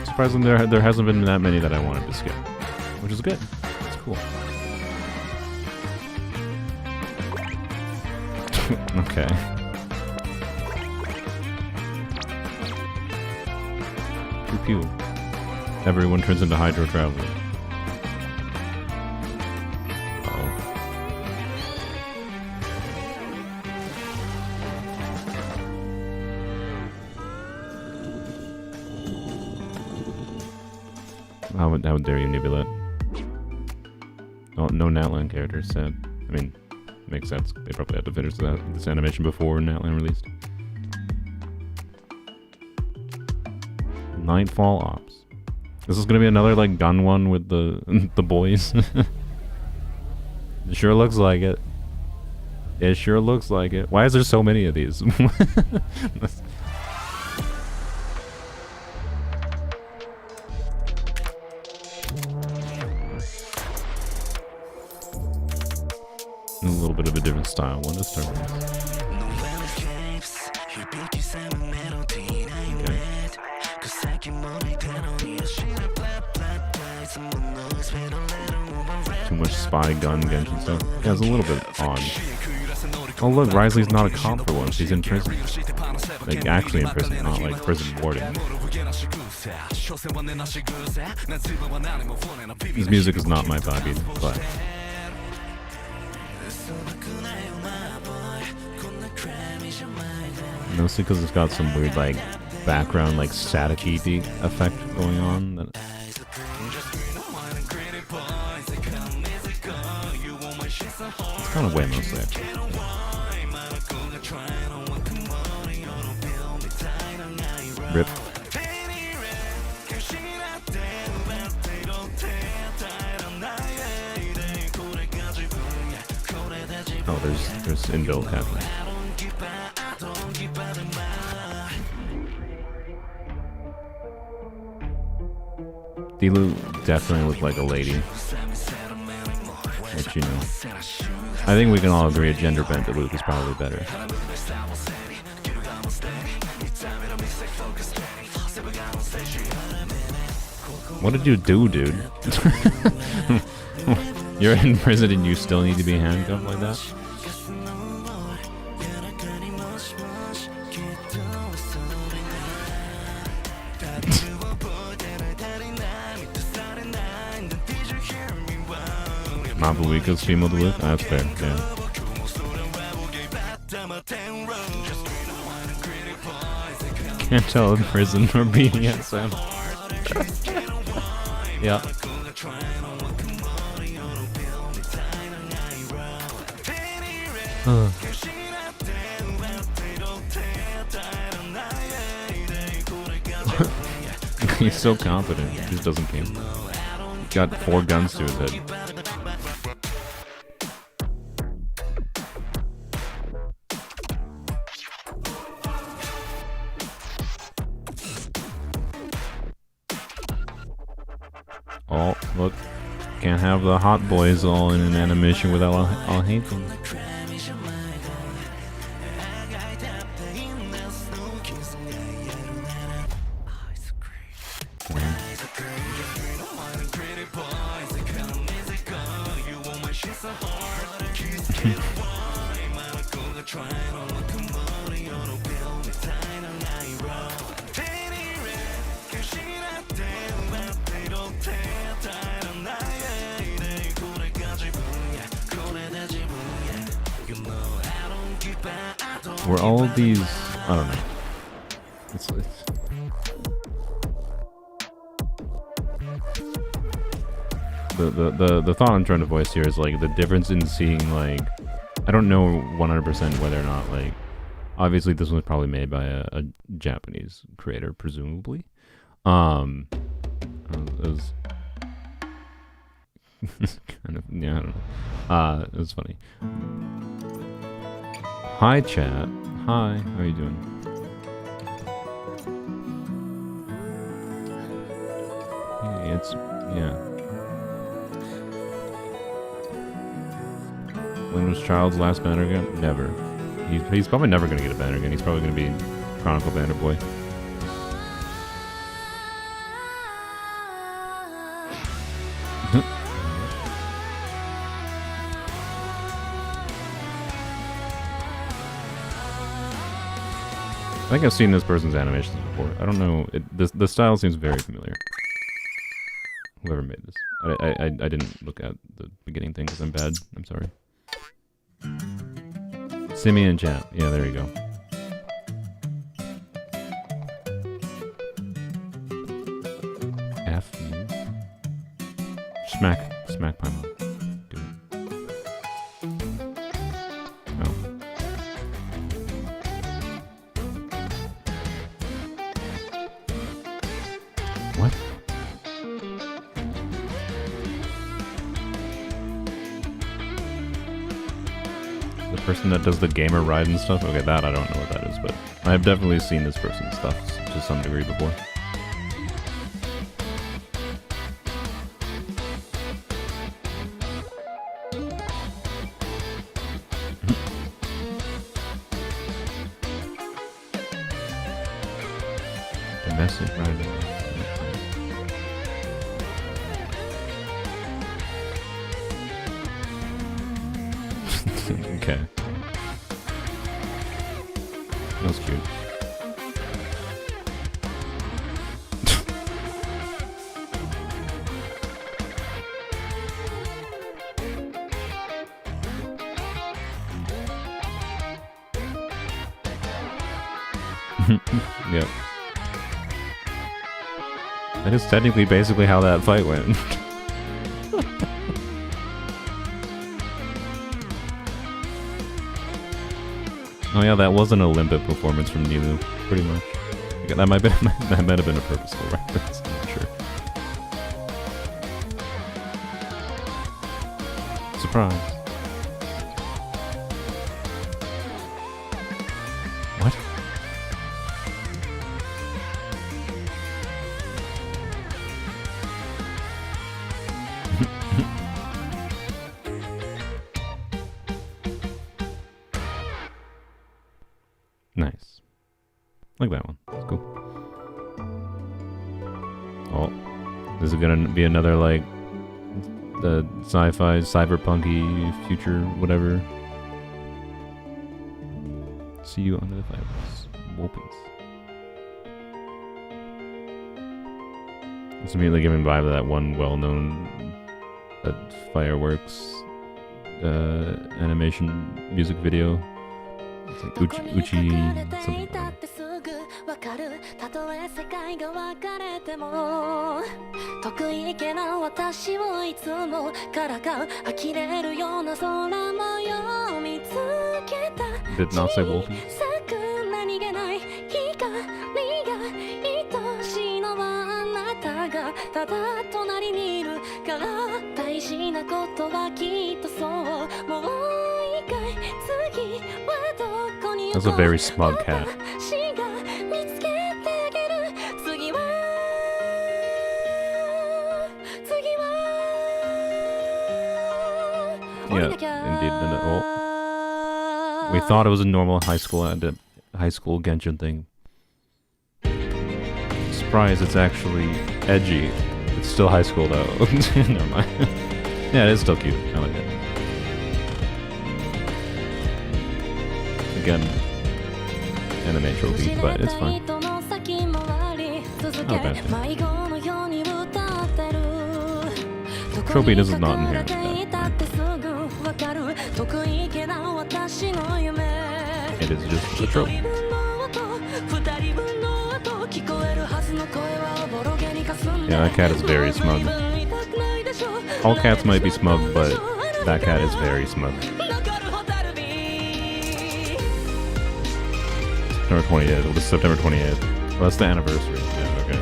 Surprisingly, there hasn't been that many that I wanted to skip, which is good. It's cool. Okay. Pew pew. Everyone turns into Hydro Traveler. How dare you, Nebula? Oh, no Natlan characters, sad. I mean, makes sense. They probably had to finish this animation before Natlan released. Nightfall Ops. This is gonna be another like gun one with the the boys. It sure looks like it. It sure looks like it. Why is there so many of these? A little bit of a different style one to start with. Too much spy gun Genshin stuff. Yeah, it's a little bit odd. Oh look, Risley's not a cop for once. He's in prison. Like actually in prison, not like prison warden. His music is not my vibe either, but mostly because it's got some weird like background like static-y beat effect going on. That it's kind of way mostly actually. There's inbuilt captions. Dilu definitely looked like a lady. Let you know. I think we can all agree a gender bent to Luke is probably better. What did you do, dude? You're in prison and you still need to be handcuffed like that? Mabuika's female to Luke? That's fair, yeah. Can't tell in prison or BDSM. Yeah. He's so confident, he just doesn't care. Got 4 guns to his head. Oh, look. Can't have the hot boys all in an animation without I'll hate them. Were all of these, I don't know. The thought I'm trying to voice here is like the difference in seeing, like, I don't know 100% whether or not, like, obviously this was probably made by a Japanese creator, presumably. It was kind of, yeah, I don't know. It was funny. Hi, chat. Hi, how are you doing? Hey, it's, yeah. When was Child's last banner again? Never. He's probably never going to get a banner again. He's probably going to be Chronicle Banner Boy. I think I've seen this person's animations before. I don't know. The style seems very familiar. Whoever made this. I didn't look at the beginning thing because I'm bad. I'm sorry. Simi in chat. Yeah, there you go. F you. Smack my mouth. Do it. Oh. What? The person that does the gamer ride and stuff? Okay, that I don't know what that is, but I've definitely seen this person's stuff to some degree before. Domestic riding. Okay. That was cute. Yep. That is technically basically how that fight went. Oh yeah, that was an Olympic performance from Nilu, pretty much. That might have been a purposeful reference, I'm not sure. Surprise. Like that one. That's cool. Oh, is it gonna be another like the sci-fi, cyberpunky future, whatever? See you under the fireworks. Whoopings. It's immediately giving vibe of that one well-known fireworks animation music video. It's like Uchi something. Did not say Wolfie. That's a very smug cat. Yeah, indeed. Oh. We thought it was a normal high school Genshin thing. Surprise! It's actually edgy. It's still high school though. Never mind. Yeah, it is still cute. I like it. Again, anime trophy, but it's fine. Not bad. Trophy is not inherently bad. It is just a trope. Yeah, that cat is very smug. All cats might be smug, but that cat is very smug. September 28th. It was September 28th. Well, that's the anniversary. Yeah, okay.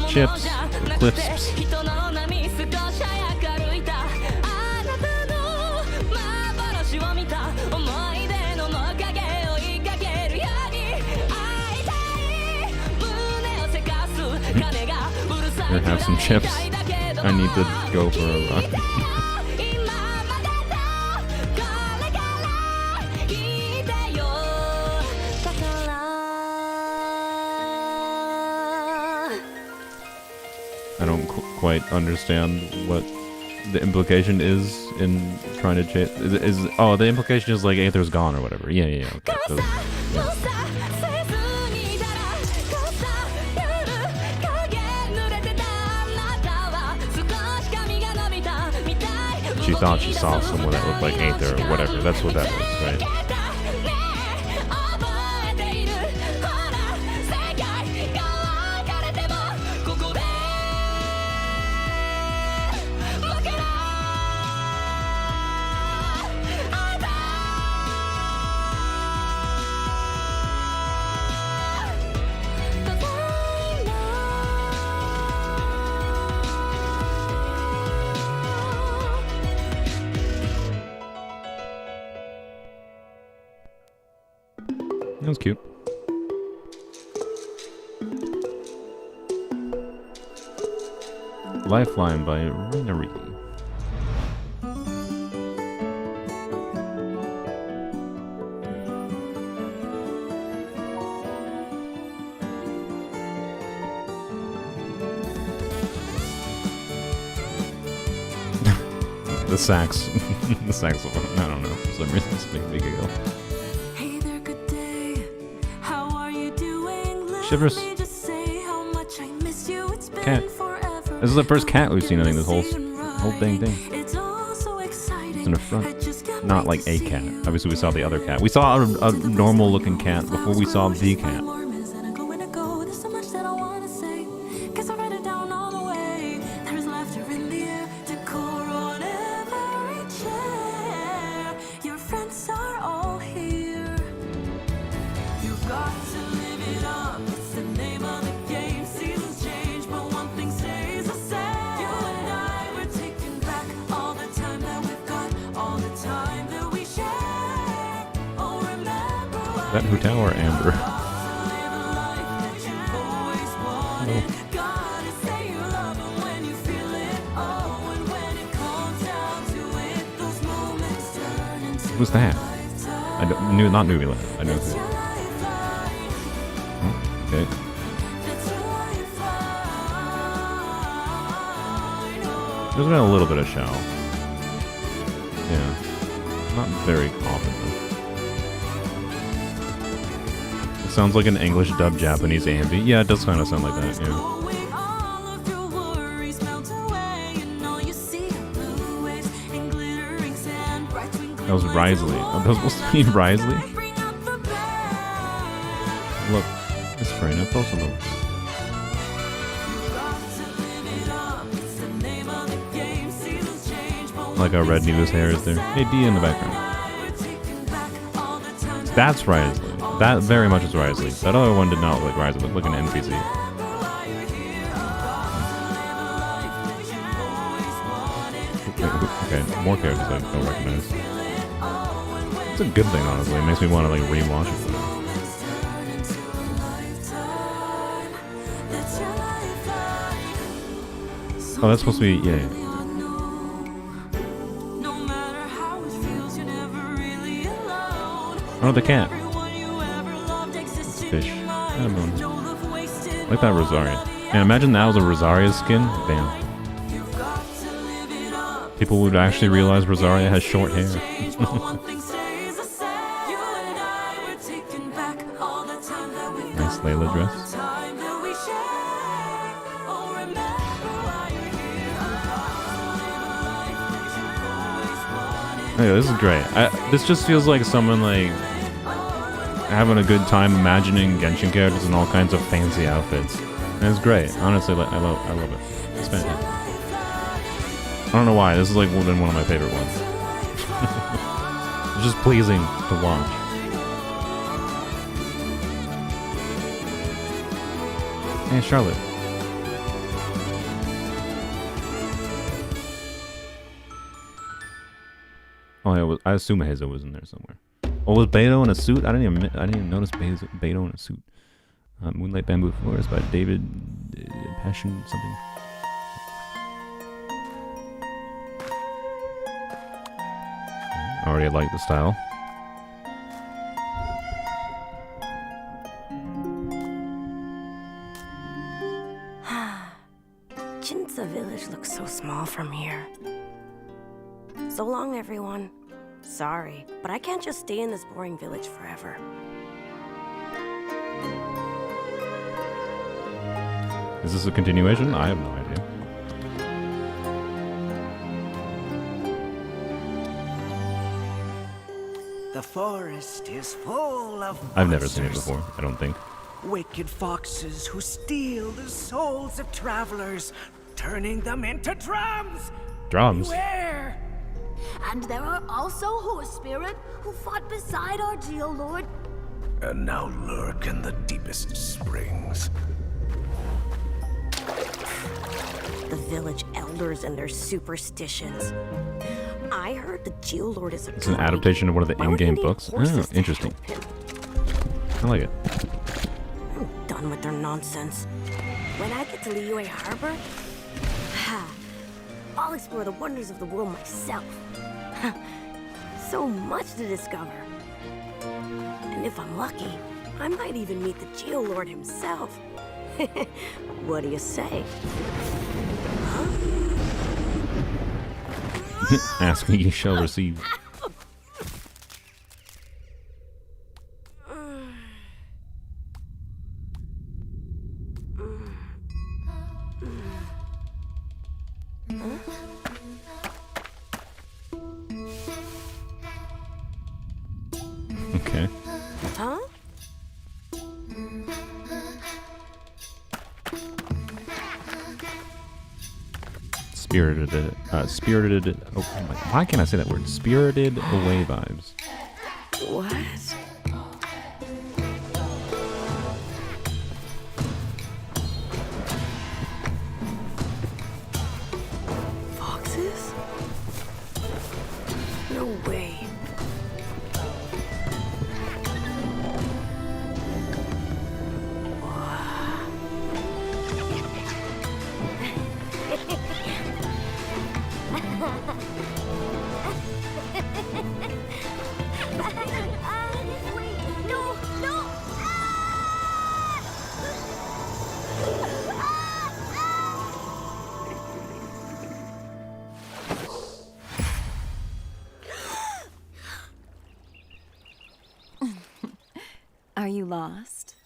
Chips, crisps. Here, have some chips. I need to go for a run. I don't quite understand what the implication is in trying to chase. Oh, the implication is like Aether's gone or whatever. Yeah. Okay. So, yeah. She thought she saw someone that looked like Aether or whatever. That's what that was, right? That was cute. Lifeline by Rinari. The sax. The saxophone. I don't know. For some reason, it's making me giggle. Shivers. Cat. This is the first cat we've seen, I think, this whole dang thing. It's in the front. Not like a cat. Obviously, we saw the other cat. We saw a normal looking cat before we saw the cat. Is that Hutao or Amber? Oh. Who's that? I knew, not Nubila. I know who. Oh, okay. There's been a little bit of Shao. Yeah. Not very often, though. It sounds like an English dubbed Japanese ambi. Yeah, it does kind of sound like that, yeah. That was Risley. Oh, that was supposed to be Risley? Look, it's Freyna. Post a little. Like how red Neva's hair is there. Hey, D in the background. That's Risley. That very much is Risley. That other one did not look like Risley. It looked like an NPC. Okay, more characters I don't recognize. It's a good thing, honestly. It makes me want to like rewatch it. Oh, that's supposed to be yeah. Oh, the cat. It's fish. I don't know. I like that Rosaria. Man, imagine that was a Rosaria skin. Damn. People would actually realize Rosaria has short hair. Nice Layla dress. Oh, yeah, this is great. This just feels like someone like having a good time imagining Genshin characters in all kinds of fancy outfits. And it's great. Honestly, I love it. It's fantastic. I don't know why. This is like been one of my favorite ones. It's just pleasing to watch. Hey, Charlotte. Oh, yeah, I assume Hazel was in there somewhere. Oh, was Beto in a suit? I didn't even notice Beto in a suit. Moonlight Bamboo Forest by David Passion something. Already like the style. Jinza village looks so small from here. So long, everyone. Sorry, but I can't just stay in this boring village forever. Is this a continuation? I have no idea. The forest is full of monsters. I've never seen it before, I don't think. Wicked foxes who steal the souls of travelers, turning them into drums. Drums? Beware! And there are also horse spirit who fought beside our Geolord. And now lurk in the deepest springs. The village elders and their superstitions. I heard the Geolord is a It's an adaptation of one of the in-game books. Oh, interesting. I like it. I'm done with their nonsense. When I get to Liyue Harbor, I'll explore the wonders of the world myself. So much to discover. And if I'm lucky, I might even meet the Geolord himself. What do you say? Ask me, you shall receive. Okay. Huh? Spirited. Oh my! Why can't I say that word? Spirited Away vibes. What? Foxes? No way. Are you lost?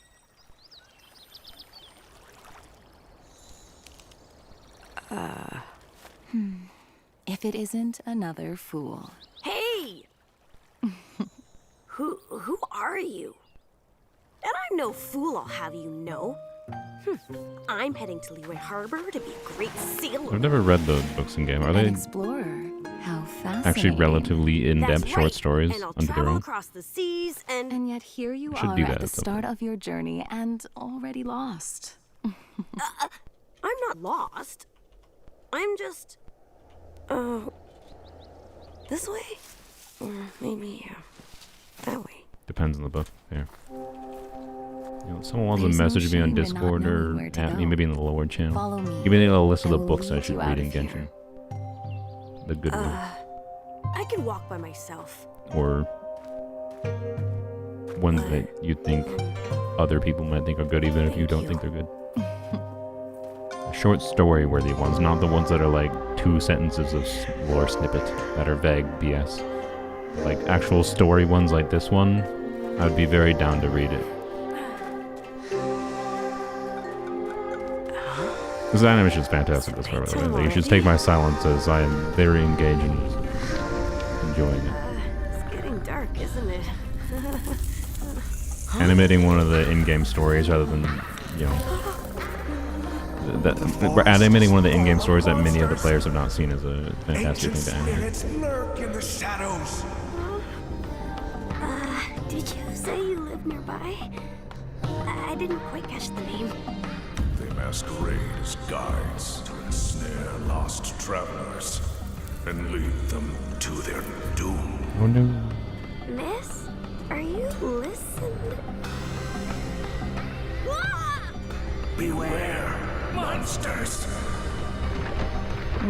If it isn't another fool. Hey! Who are you? And I'm no fool, I'll have you know. I'm heading to Leeway Harbor to be a great sailor. I've never read the books in game. Are they explorer? How fascinating. actually relatively in-depth That's short right. stories And I'll under their travel own? across the seas and yet here you Should are do at that the at some start of your journey and already lost. I'm not lost. I'm just this way? Or maybe that way. Depends on the book. There. You know, someone wants to There's no message me on shame in not Discord knowing or where to at me, go. maybe in the lower channel. Follow me. Give me a list of I the will books I lead should you out read in of here. Genshin. The good ones. I can walk by myself. Or ones that you think other people might think are good, even if you don't think they're good. Short story worthy ones, not the ones that are like 2 sentences of lore snippet that are vague BS. Like actual story ones like this one, I'd be very down to read it. This animation is fantastic this far, by the way. You should take my silence as I am very engaged and enjoying it. It's getting dark, isn't it? Animating one of the in-game stories rather than, you know, we're animating one of the in-game stories that many other players have not seen is a fantastic thing to animate. Spirits lurk in the shadows. Did you say you live nearby? I didn't quite catch the name. They masquerade as guides to ensnare lost travelers and lead them to their doom. Oh no. Miss, are you listening? Beware, monsters.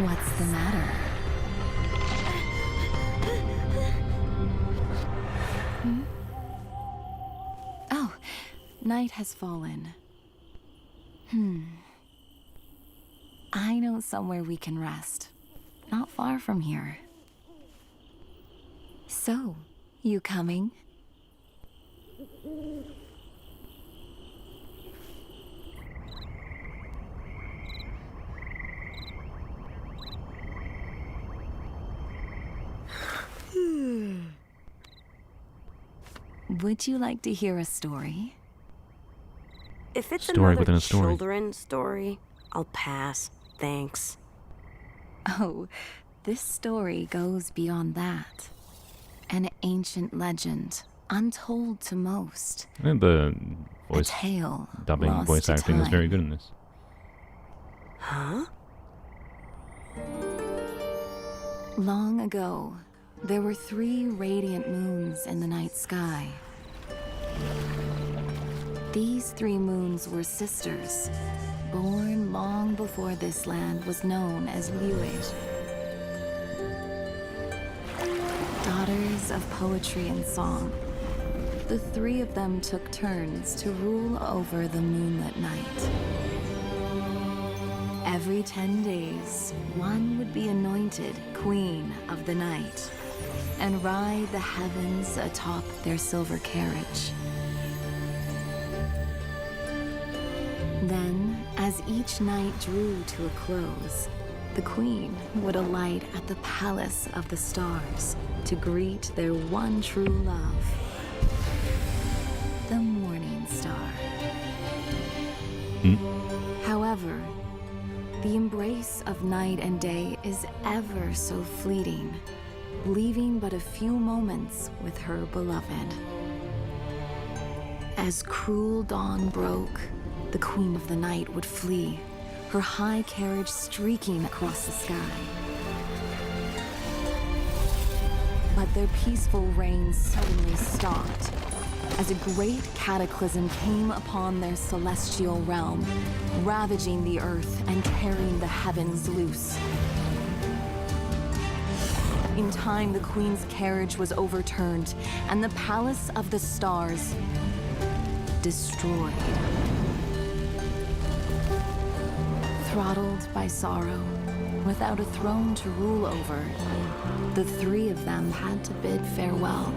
What's the matter? Oh, night has fallen. I know somewhere we can rest. Not far from here. So, you coming? Would you like to hear a story? If it's Story another within a story. children's story, I'll pass. Thanks. Oh, this story goes beyond that. An ancient legend, untold to most. I think the voice tale dubbing, lost voice to acting is time. very good in this. Huh? Long ago, there were 3 radiant moons in the night sky. These 3 moons were sisters, born long before this land was known as Liyue. Daughters of poetry and song, the 3 of them took turns to rule over the moonlit night. Every 10 days, one would be anointed queen of the night and ride the heavens atop their silver carriage. Then, as each night drew to a close, the queen would alight at the palace of the stars to greet their one true love, the morning star. However, the embrace of night and day is ever so fleeting, leaving but a few moments with her beloved. As cruel dawn broke, the queen of the night would flee, her high carriage streaking across the sky. But their peaceful reign suddenly stopped, as a great cataclysm came upon their celestial realm, ravaging the earth and tearing the heavens loose. In time, the queen's carriage was overturned, and the palace of the stars destroyed. Throttled by sorrow, without a throne to rule over, the 3 of them had to bid farewell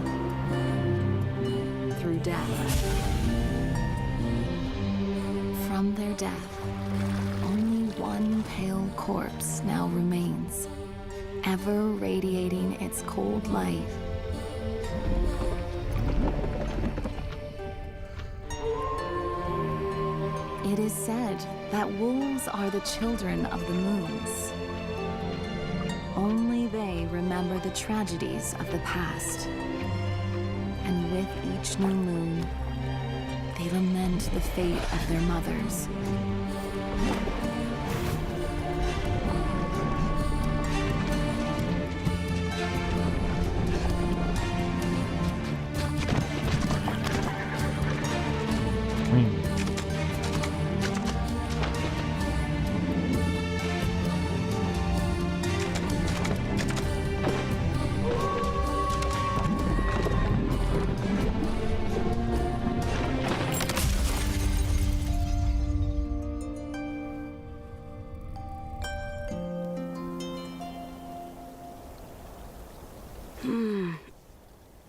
through death. From their death, only one pale corpse now remains, ever radiating its cold light. It is said that wolves are the children of the moons. Only they remember the tragedies of the past. And with each new moon, they lament the fate of their mothers.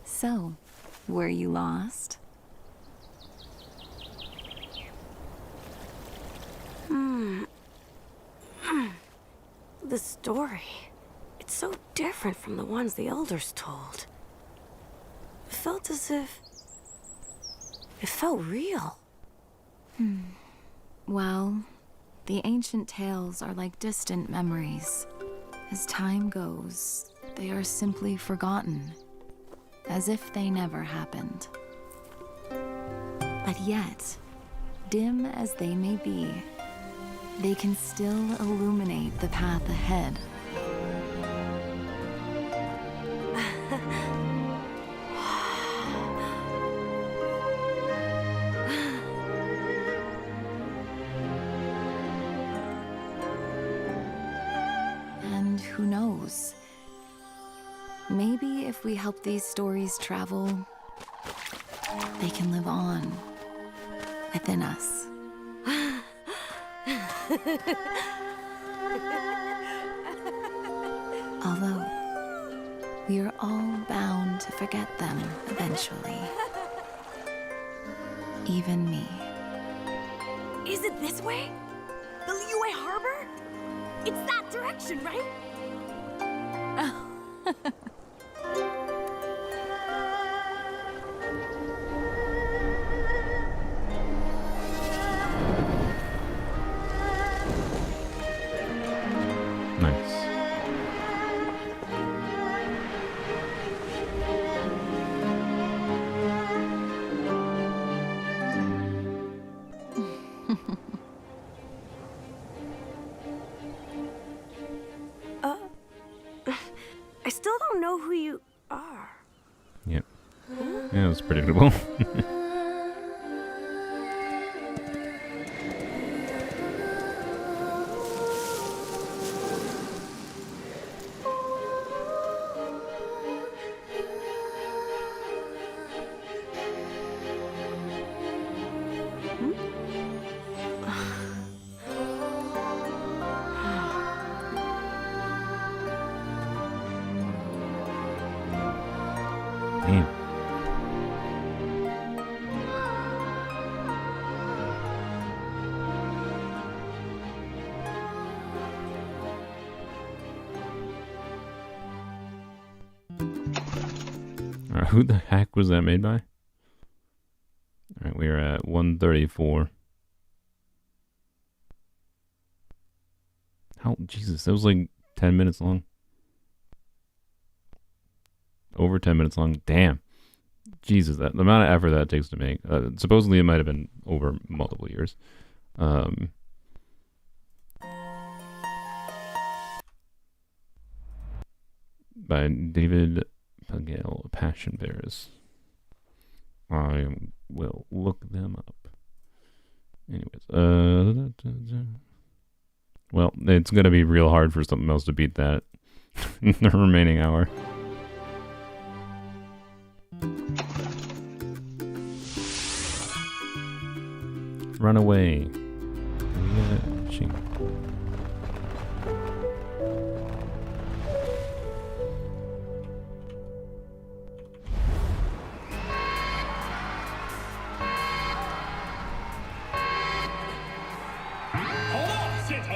So, were you lost? The story. It's so different from the ones the elders told. It felt as if... it felt real. Well, the ancient tales are like distant memories. As time goes, they are simply forgotten, as if they never happened. But yet, dim as they may be, they can still illuminate the path ahead. And who knows? Maybe if we help these stories travel, they can live on within us. Although, we are all bound to forget them eventually. Even me. Is it this way? The Liyue Harbor? It's that direction, right? Nice. I still don't know who you are. Yep. Yeah, it was predictable. Damn. Alright, who the heck was that made by? Alright, we are at 134. How? Jesus, that was like 10 minutes long. Over 10 minutes long. Damn. Jesus, that the amount of effort that takes to make. Supposedly it might have been over multiple years. By David Pagel, Passion Bears. I will look them up. Anyways, well, it's gonna be real hard for something else to beat that in the remaining hour. Run away.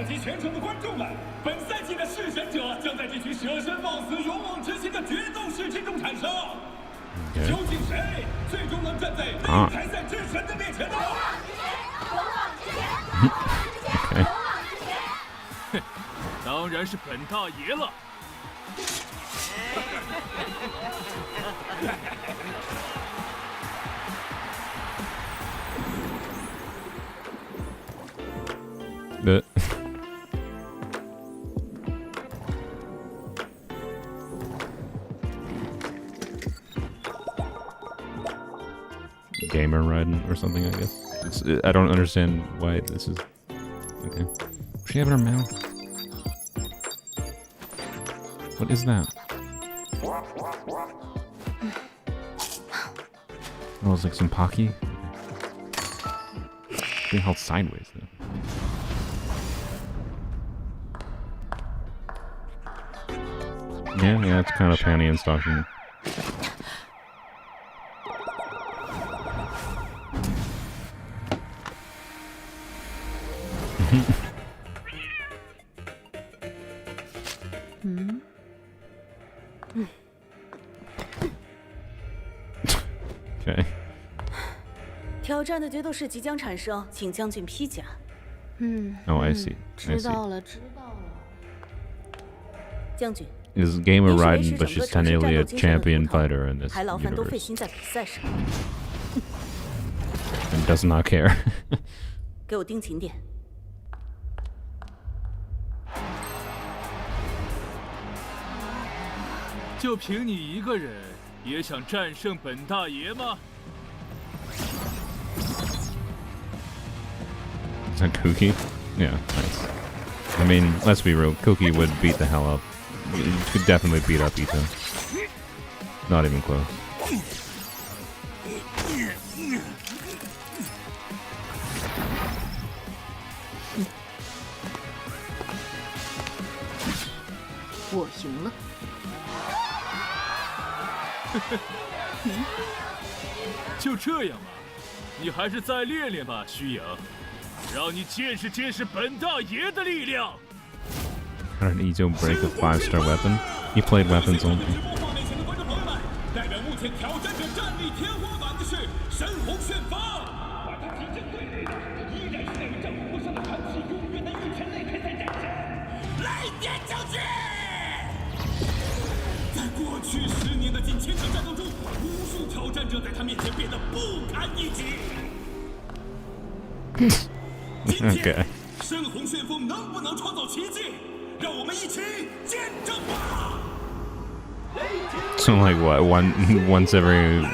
及全场的观众们，本赛季的弑神者将在这群舍身忘死、勇往直前的决斗士之中产生。究竟谁最终能站在擂台赛之神的面前呢？当然是本大爷了。Gamer riding or something, I guess. I don't understand why this is. Okay. What's she have in her mouth? What is that? Oh, it's like some Pocky? Being held sideways, though. Yeah, it's kind of panty and stocking. Okay. 挑战的决斗士即将产生，请将军披甲。Oh, I see. I 知 see. 道了。将军。 Is Gamer riding, but she's technically a champion fighter in this 还劳烦都费 universe. 心在比赛上。And does not care. 给我盯紧点。就凭你一个人，也想战胜本大爷吗？ Is that Kooky? Yeah, nice. I mean, let's be real. Kooky would beat the hell up. He could definitely beat up Ito. Not even close. I 就这样吧，你还是再练练吧，虚影，让你见识见识本大爷的力量。 How did Ito break a 5-star weapon? He played weapons only. 代表目前挑战者战力天花板的是深红旋风，把他踢进队内的依然是那位战火上的传奇，永远的一拳擂台赛战神雷电将军。在过去10年的近1000场战斗中，无数挑战者在他面前变得不堪一击。今天，深红旋风能不能创造奇迹？让我们一起见证吧！ So like what? Once every,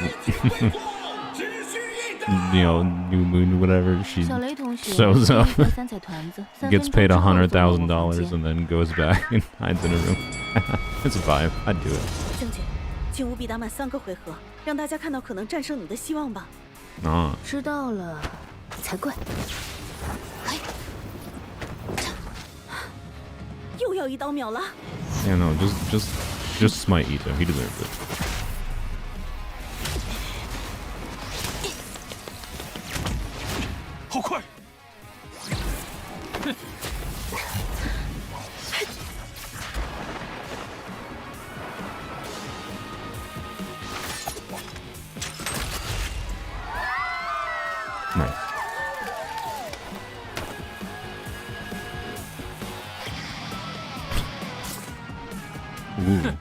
you know, new moon, whatever, she shows up, gets paid $100,000, and then goes back and hides in a room. It's a vibe. I'd do it. 将军，请务必打满3个回合，让大家看到可能战胜你的希望吧。知道了，才怪。又要1刀秒了。 Yeah, no, just smite Ito. He deserves it. Nice. Ooh.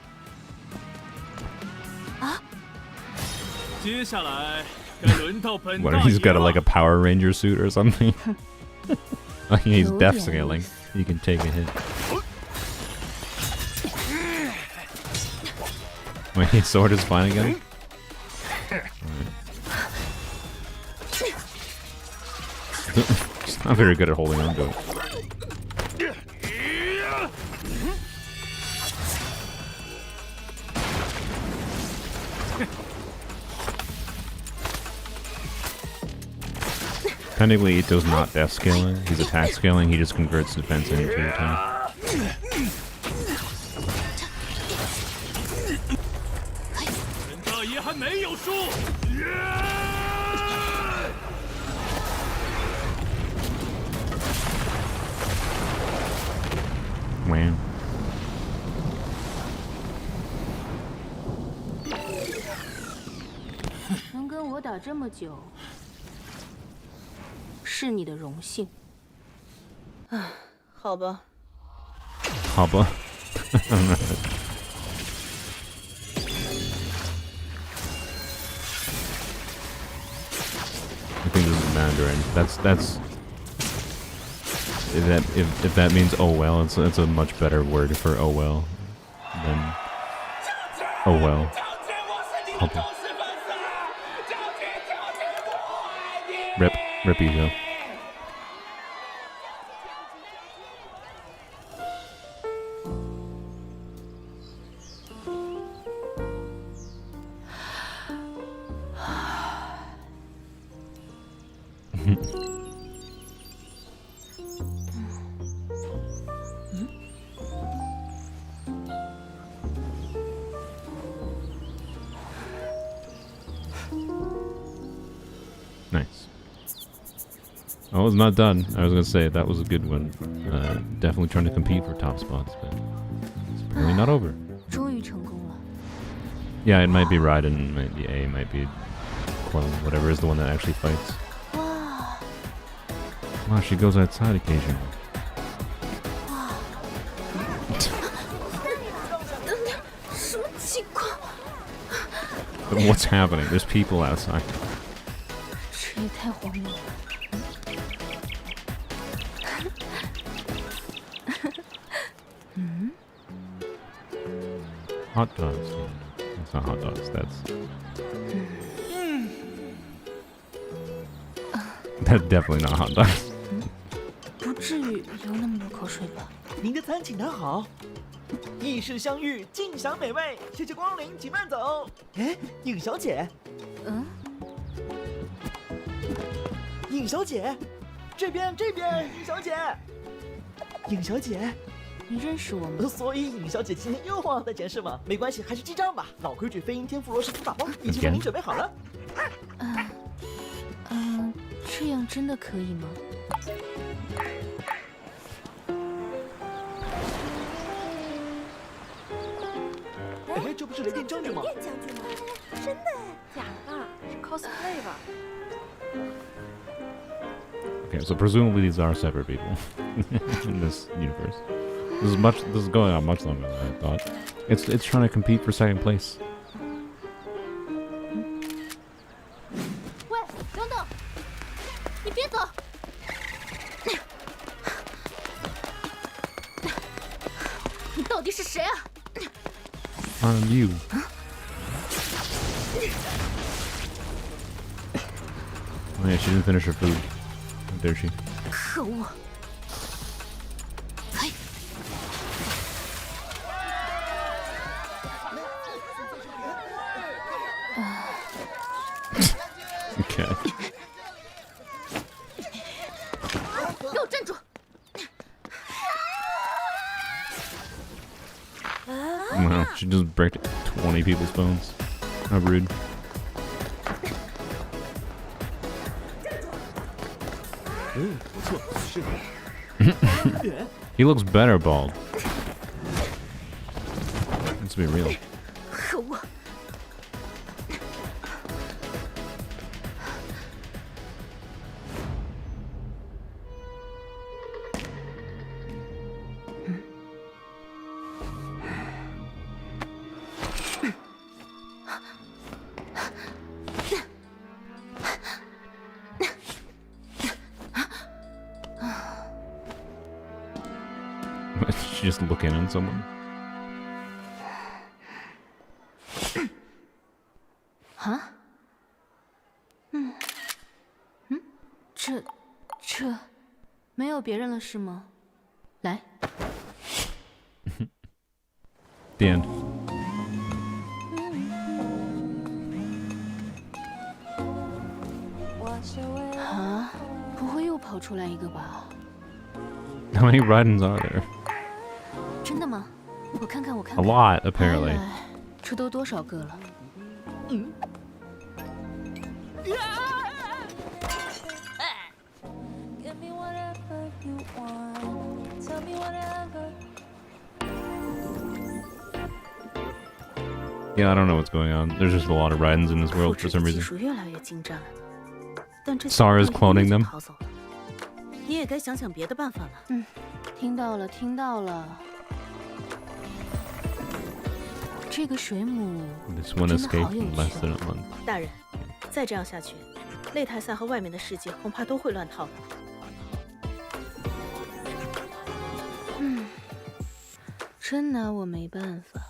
接下来该轮到本大 What? 爷 He's got 了 like a Power Ranger suit or something. Like he's death scaling. He can take a hit. Wait, his sword is fine again? He's not very good at holding on to it. Technically, Ito's not death scaling. He's attack scaling. He just converts defense into attack. 本大爷还没有输。我打这么久，是你的荣幸。唉，好吧。好吧。I think this is Mandarin. That's if that means oh well, it's a much better word for oh well than oh well. Okay. Rip ego. Nice. I was not done. I was gonna say that was a good one. Definitely trying to compete for top spots, but it's apparently not over. 终于成功了。 Yeah, it might be Raiden, might be A, might be clone, whatever is the one that actually fights. Wow, she goes outside occasionally. But what's happening? There's people outside. 这也太荒谬了。Hot dogs. That's not hot dogs. That's definitely not hot dogs. 不至于流那么多口水吧？您的餐请拿好。意式相遇，尽享美味，谢谢光临，请慢走。哎，尹小姐。嗯。尹小姐，这边，尹小姐。尹小姐。 你认识我吗？所以尹小姐今天又忘了带钱是吗？没关系，还是记账吧。老规矩，飞鹰天妇罗是主打包，已经为您准备好了。这样真的可以吗？哎，这不是雷电将军吗？雷电将军吗？真的？假的？是 cosplay 吧？ Okay, so presumably these are separate people in this universe. This is going on much longer than I thought. It's trying to compete for second place. 喂，等等，你别走！你到底是谁啊 I'm you. Oh yeah, she didn't finish her food. How dare she? 可恶！ Okay. 给我站住！ Wow, she just bricked 20 people's phones. How rude. He looks better bald. Let's be real. 可恶！ She just look in on someone. 啊？这没有别人了是吗？来。The end. 啊？不会又跑出来一个吧？ How many Raidens are there? 真的吗？我看看。 A lot, apparently. 这都多少个了？嗯。Yeah, I don't know what's going on. There's just a lot of Raidens in this world for some reason. Sara's cloning them. 你也该想想别的办法了。听到了，听到了。这个水母 This one escaped in less than a month. 大人，再这样下去，擂台赛和外面的世界恐怕都会乱套的。真拿我没办法。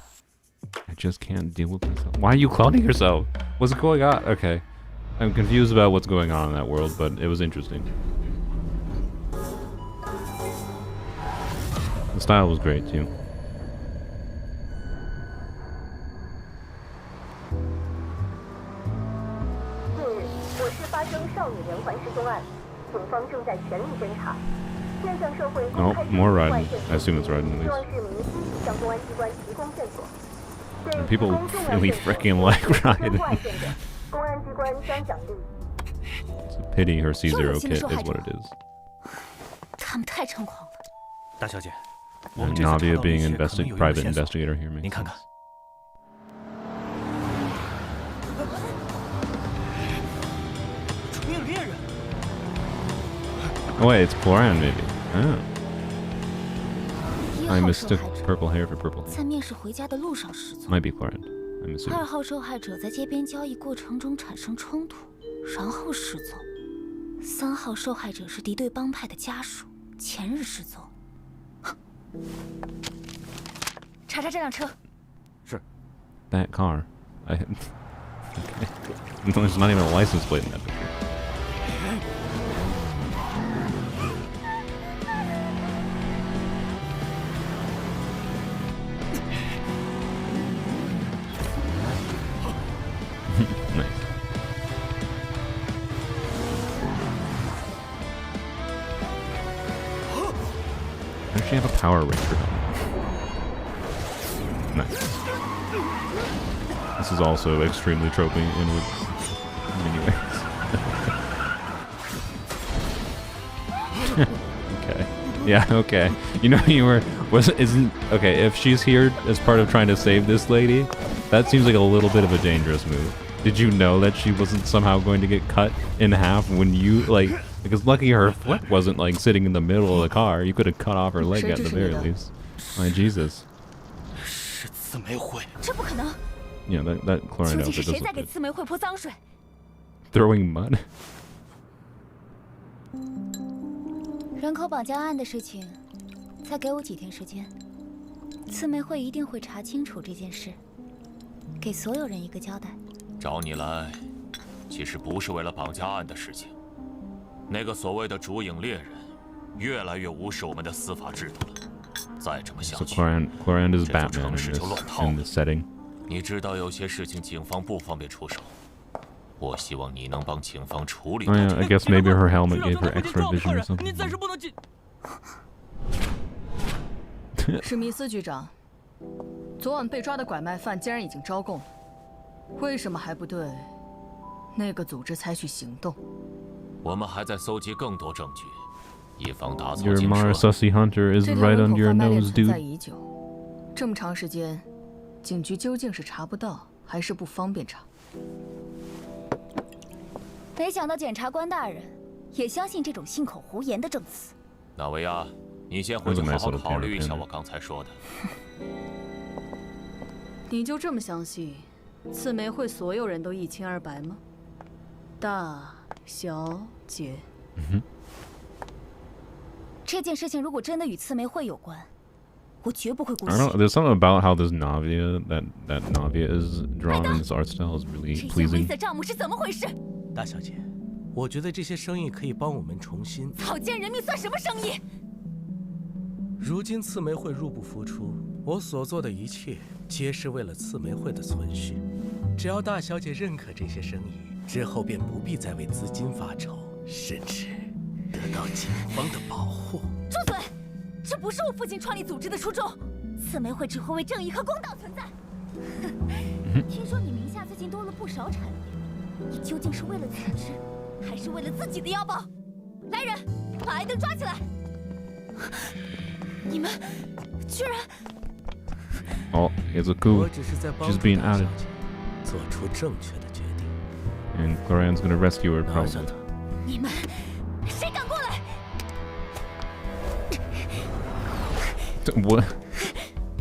I just can't deal with myself. Why are you cloning yourself? What's going on? Okay. I'm confused about what's going on in that world, but it was interesting. The style was great, too. Oh, more riding. I assume it's riding at least. And people really freaking like riding. It's a pity her C0 kit is what it is. 他们太猖狂了。大小姐， And Navia being private investigator here makes sense. Oh wait, it's Cloran maybe. Oh. I mistook purple hair for purple hair. 在面试回家的路上失踪。 Might be Cloran. I'm assuming. 2号受害者在街边交易过程中产生冲突，然后失踪。3号受害者是敌对帮派的家属，前日失踪。查查这辆车。是。 That car. Okay. There's not even a license plate in that picture. Nice. I actually have a Power Ranger helmet. Nice. This is also extremely tropey in many ways. Okay. Yeah, okay. You know, okay, if she's here as part of trying to save this lady, that seems like a little bit of a dangerous move. Did you know that she wasn't somehow going to get cut in half when you, because lucky her foot wasn't, sitting in the middle of the car. You could have cut off her leg at the very least. My Jesus. Yeah, that chlorine outfit does look good. Throwing mud? 人口绑架案的事情，再给我几天时间，刺梅会一定会查清楚这件事，给所有人一个交代。找你来，其实不是为了绑架案的事情。那个所谓的烛影猎人，越来越无视我们的司法制度了。再这么下去， Chlorine is Batman in this setting. 你知道有些事情警方不方便出手，我希望你能帮警方处理。Oh yeah, I guess maybe her helmet gave her extra vision or something. 史密斯局长，昨晚被抓的拐卖犯竟然已经招供了，为什么还不对那个组织采取行动？我们还在搜集更多证据，以防打草 Your 惊蛇。 Marasussy Hunter is right under your nose, 存在 dude. 已久，这么长时间，警局究竟是查不到，还是不方便查？没想到检察官大人也相信这种信口胡言的证词。纳维亚，你先回去好好考虑一下我刚才说的。你就这么相信刺梅会所有人都一清二白吗？大小姐，这件事情如果真的与刺梅会有关，我绝不会姑 I 息。 don't know. There's something about how this Navia, that Navia is drawn in this art style is really 这些 pleasing. 灰色账目是怎么回事？大小姐，我觉得这些生意可以帮我们重新。草菅人命算什么生意？如今刺梅会入不敷出，我所做的一切皆是为了刺梅会的存续。只要大小姐认可这些生意，之后便不必再为资金发愁，甚至得到警方的保护。住嘴！这不是我父亲创立组织的初衷。刺梅会只会为正义和公道存在。听说你名下最近多了不少产业，你究竟是为了组织，还是为了自己的腰包？来人，把艾登抓起来！你们居然…… Oh, it's a coup. She's being outed. 做出正确的决定。 And Cloran's gonna rescue her, probably. 你们谁敢过来？ What?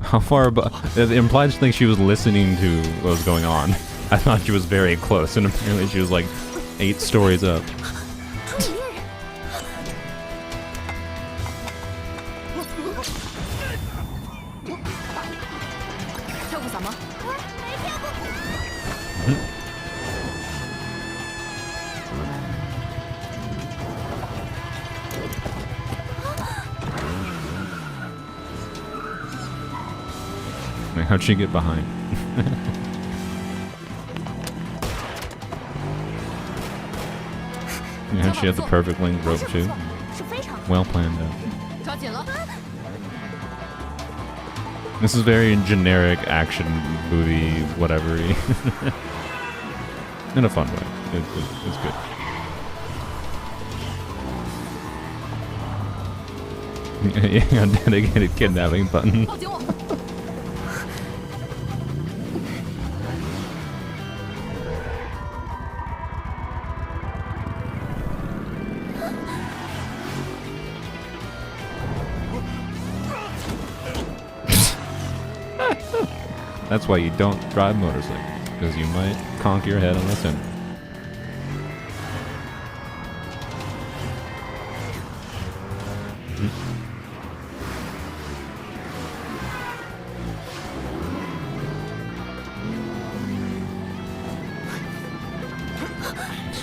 How far above? It implies to think she was listening to what was going on. I thought she was very close, and apparently she was like 8 stories up. 跳过伞吗？ Like, how'd she get behind? Yeah, she had the perfect length rope too. Well planned out. 抓紧了。 This is very generic action movie, whatever. In a fun way. It's good. Yeah, dedicated kidnapping button. That's why you don't drive motorcycles, because you might conk your head on the center.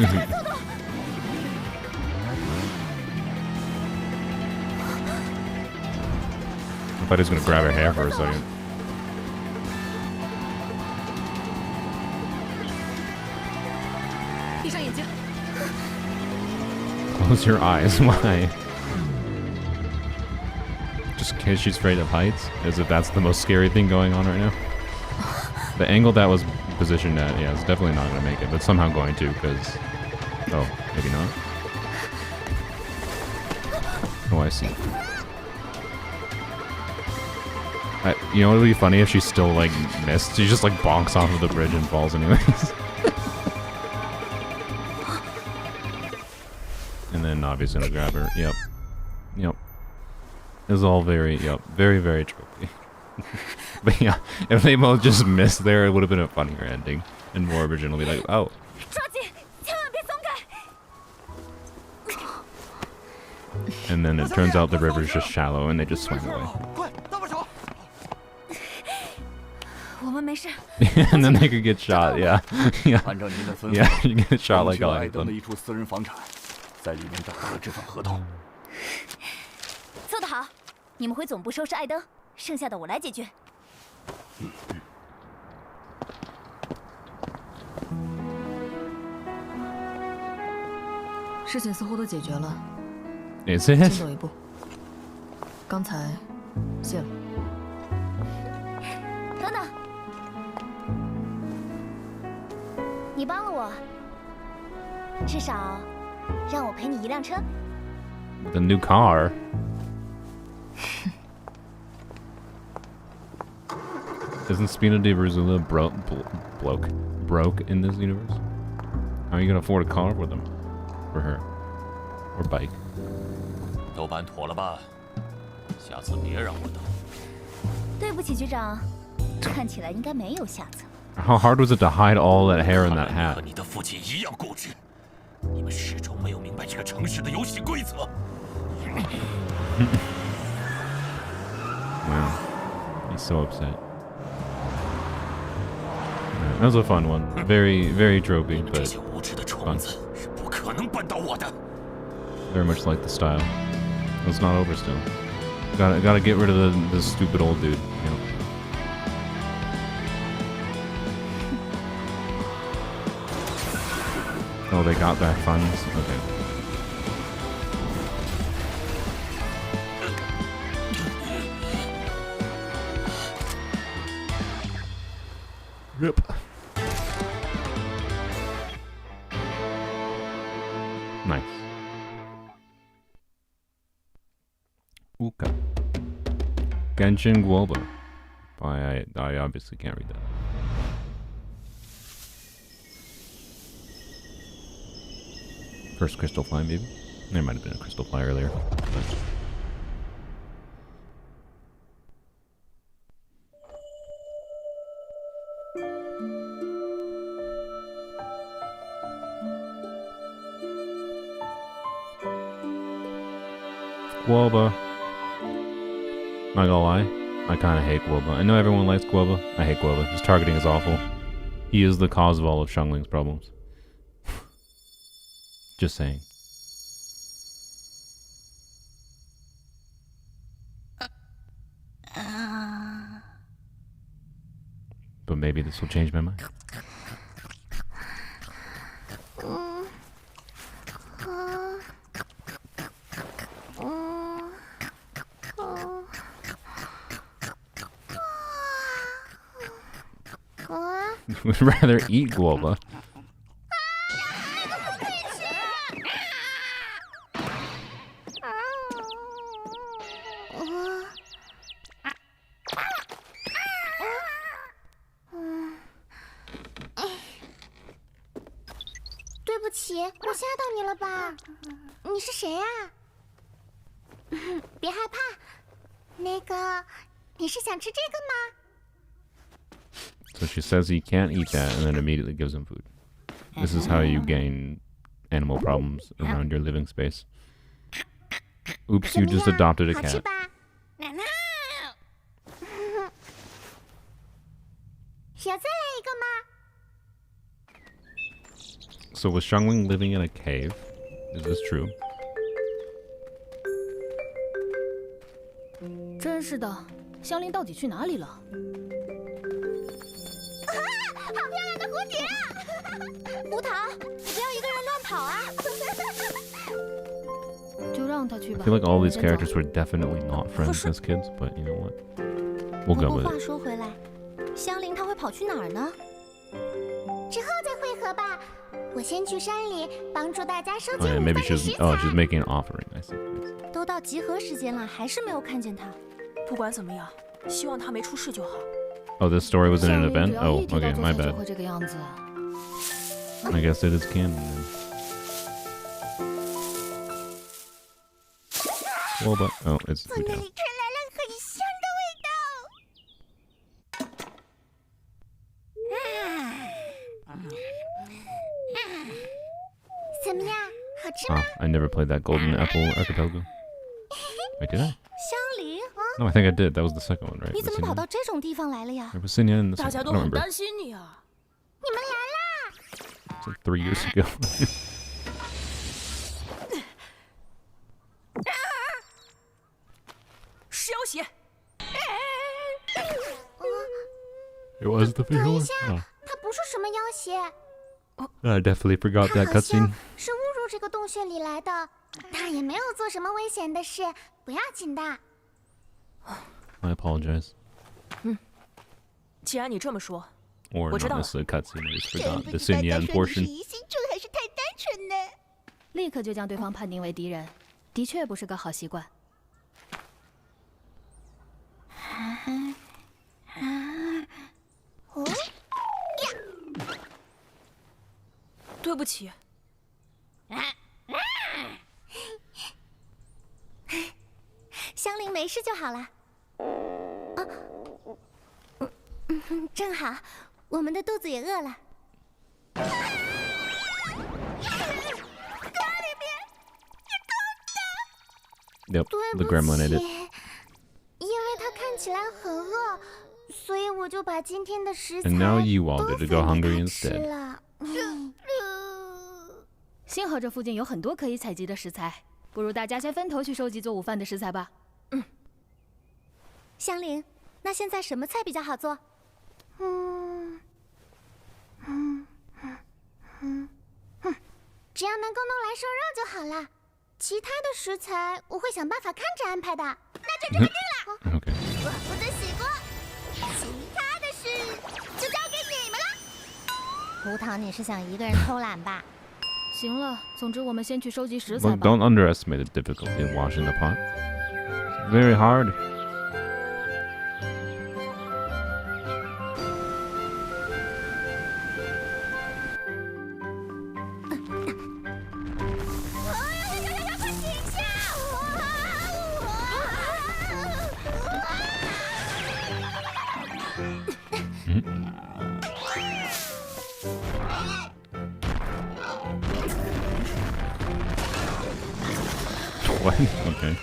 I thought he was gonna grab her hair for a second. Close your eyes. Why? Just in case she's afraid of heights? As if that's the most scary thing going on right now? The angle that was positioned at, yeah, it's definitely not going to make it, but somehow going to, because... Oh, maybe not? Oh, I see. You know what would be funny if she still, like, missed? She just, like, bonks off of the bridge and falls anyways. And then obviously gonna grab her. Yep. Yep. It was all very, yep, very, very tropey. But yeah, if they both just missed there, it would have been a funnier ending and more original. Be like, oh. And then it turns out the river's just shallow and they just swam away. And then they could get shot, yeah. Yeah. Yeah, you get shot like all of them. 做得好，你们回总部收拾艾登，剩下的我来解决。事情似乎都解决了。Is it? 先走一步。刚才谢了。等等，你帮了我，至少让我赔你一辆车。 With a new car. Isn't Spina de Verzula broke in this universe? How are you gonna afford a car for them? For her? Or bike? 都办妥了吧？下次别让我等。对不起，局长，看起来应该没有下策。 How hard was it to hide all that hair in that hat? 和你的父亲一样固执，你们始终没有明白这个城市的游戏规则。 Wow. He's so upset. That was a fun one. Very, very tropey, but fun. Very much like the style. It's not over still. Gotta get rid of the stupid old dude. You know. Oh, they got back funds? Okay. Rip. Nice. Uka. Genshin Guoba. I obviously can't read that. First crystal fly, maybe? There might have been a crystal fly earlier. Guoba. Not gonna lie, I kinda hate Guoba. I know everyone likes Guoba. I hate Guoba. His targeting is awful. He is the cause of all of Xiangling's problems. Just saying. But maybe this will change my mind. Would rather eat Guoba. So she says he can't eat that and then immediately gives him food. This is how you gain animal problems around your living space. Oops, you just adopted a cat. So was Xiangling living in a cave? Is this true? 真是的，香菱到底去哪里了？好漂亮的蝴蝶啊！胡桃，你不要一个人乱跑啊！就让他去吧。 I feel like all these characters were definitely not friends as kids, but you know what? We'll go with 话 it. 说回来，香菱她会跑去哪儿呢？之后再会合吧。我先去山里帮助大家收集 Oh, yeah, 午饭 maybe 的 she's 食材。she's making an offering. I see. 都到集合时间了，还是没有看见他。不管怎么样，希望他没出事就好。 Oh, this story was in an event? Oh, 只要 okay, 一提到 my 做菜就 bad. 会这个样子。 I guess it is canon then. Well, but oh, it's 从那里传来了很香的味道。怎么样，好吃吗？ I never played that Golden Apple Archipelago. Wait, did I? 香菱， No, I think I did. That was the second one, right? 你怎么 Vasenia? 跑到这种地方来了呀？ Or Vasenia in the 大 second? 家 I 都 don't 很 remember. 担心你啊。你们来啦！ It's like 3 years ago. 是妖邪。 It was the 等 big 一 one. 下， Oh. 他不是什么妖邪， I definitely forgot 他 that 好 cutscene. 像是误入这个洞穴里来的。他也没有做什么危险的事，不要紧的。 I apologize. 既然你这么说， Or 我知 not 道了。 necessarily cutscene. I just 真 forgot 不 the 知道大 Sinyan 帅你是 portion. 疑心重还是太单纯呢？立刻就将对方判定为敌人，的确不是个好习惯。哦，对不起。香菱没事就好了。正好，我们的肚子也饿了。 Yep, the gremlin ate it. 因为它看起来很饿，所以我就把今天的食材 And now you wanted to go hungry 吃 instead. 了。幸好这附近有很多可以采集的食材，不如大家先分头去收集做午饭的食材吧。香菱，那现在什么菜比较好做？只要能够弄来瘦肉就好了。其他的食材我会想办法看着安排的。那就这么定了。 Okay. 我负责洗锅，其他的事就交给你们了。胡桃，你是想一个人偷懒吧？行了，总之我们先去收集食材 Look, 吧。 don't underestimate the difficulty in washing the pot. It's very hard. What? Okay.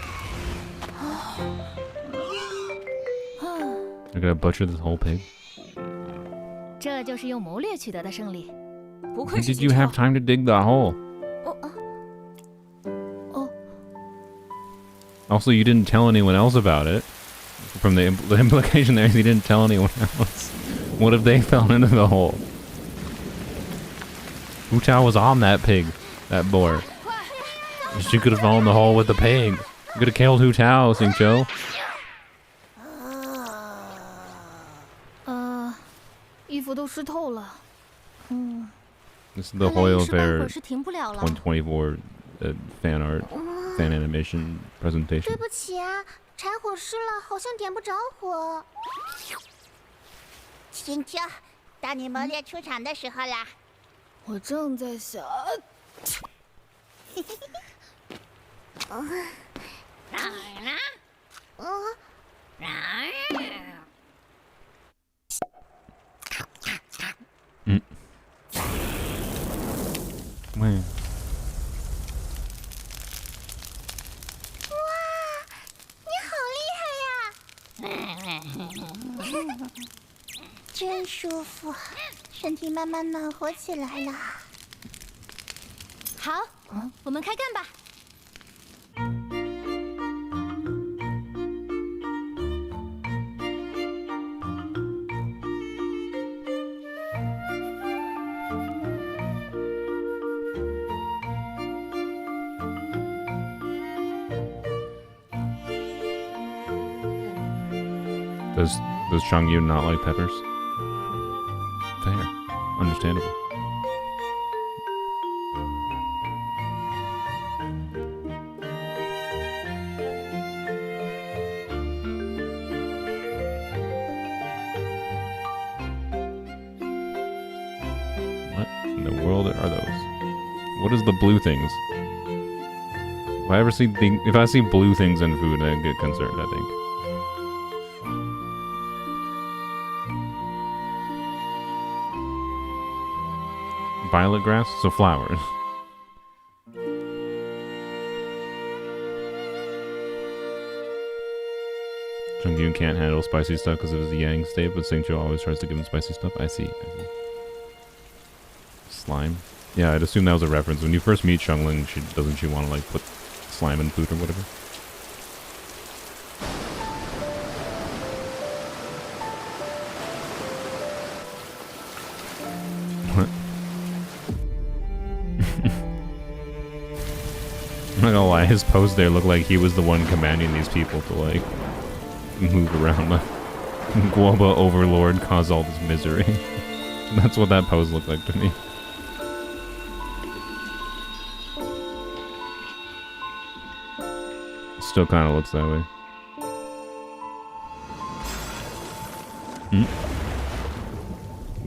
They're gonna butcher this whole pig. 这就是用谋略取得的胜利。不 When did you have time to dig that hole? Also, you didn't tell anyone else about it. From the implication there is you didn't tell anyone else. What if they fell into the hole? Hu Tao was on that pig, that boar. She could have fallen in the hole with the pig. You could have killed Hu Tao, Xingqiu. 衣服都湿透了。This is the HoyoFair2024 fan art, fan animation presentation. 对不起啊，柴火湿了，好像点不着火。青秋，到你谋略出场的时候啦。我正在想。Man. 你好厉害呀！真舒服，身体慢慢暖和起来了。好，我们开干吧。Does Changyu not like peppers? Fair. Understandable. What in the world are those? What is the blue things? If I see blue things in food, I get concerned, I think. Violet grass? So flowers. Chungyun can't handle spicy stuff because of his yang state, but Xingqiu always tries to give him spicy stuff. I see. Slime? Yeah, I'd assume that was a reference. When you first meet Xiangling, doesn't she want to like put slime in food or whatever? What? I'm not gonna lie, his pose there looked like he was the one commanding these people to like move around. The Guoba overlord caused all this misery. That's what that pose looked like to me. Still kind of looks that way.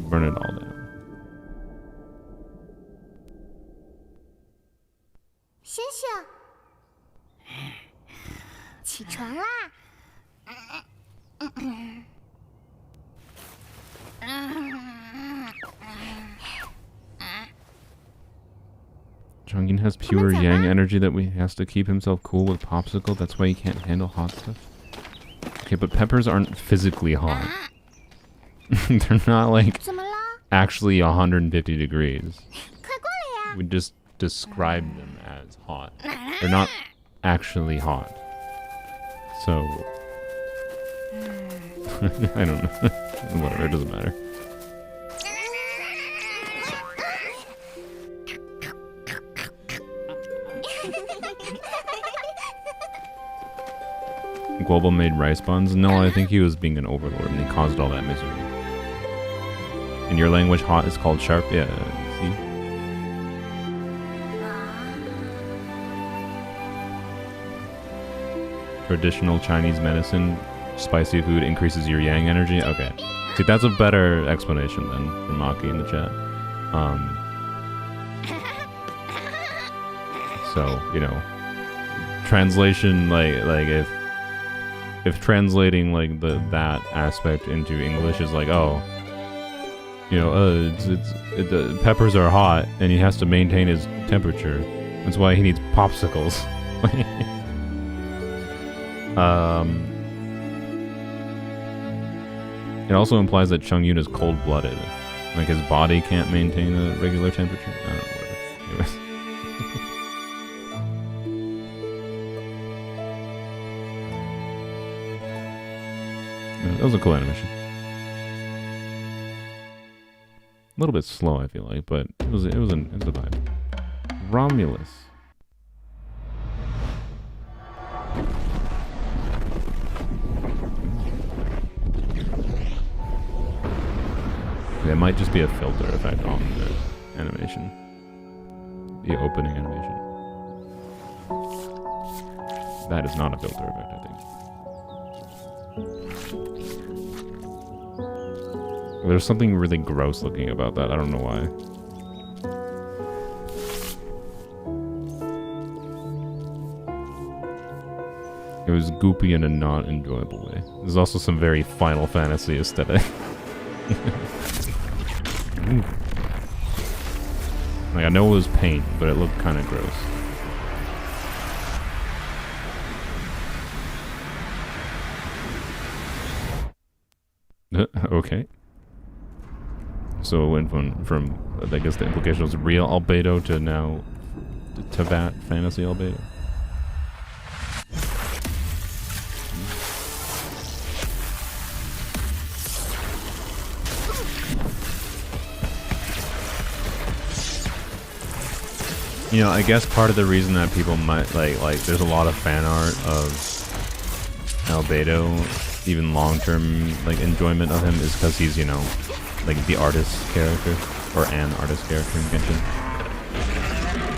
Burn it all down. 星星，起床啦！ Changyin has pure yang energy that he has to keep himself cool with popsicle. That's why he can't handle hot stuff. Okay, but peppers aren't physically hot. They're not like actually 150 degrees. We just describe them as hot. They're not actually hot. So I don't know. Whatever, it doesn't matter. Global made rice buns? No, I think he was being an overlord and he caused all that misery. In your language, hot is called sharp? Yeah, see? Traditional Chinese medicine, spicy food increases your yang energy? Okay. See, that's a better explanation than from Maki in the chat. So, you know, translation, like if translating like that aspect into English is like, oh, You know, the peppers are hot, and he has to maintain his temperature. That's why he needs popsicles. It also implies that Chung-Yun is cold-blooded. Like, his body can't maintain a regular temperature. I don't know, whatever. Anyways. That was a cool animation. A little bit slow, I feel like, but it was a vibe. Romulus. It might just be a filter effect on the animation. The opening animation. That is not a filter effect, I think. There's something really gross looking about that. I don't know why. It was goopy in a not enjoyable way. There's also some very Final Fantasy aesthetic. Like, I know it was paint, but it looked kind of gross. Okay. So it went from I guess the implication was real albedo to now Tavat fantasy albedo. You know, I guess part of the reason that people might like there's a lot of fan art of albedo, even long-term like enjoyment of him, is because he's, you know, like the artist character or an artist character in Genshin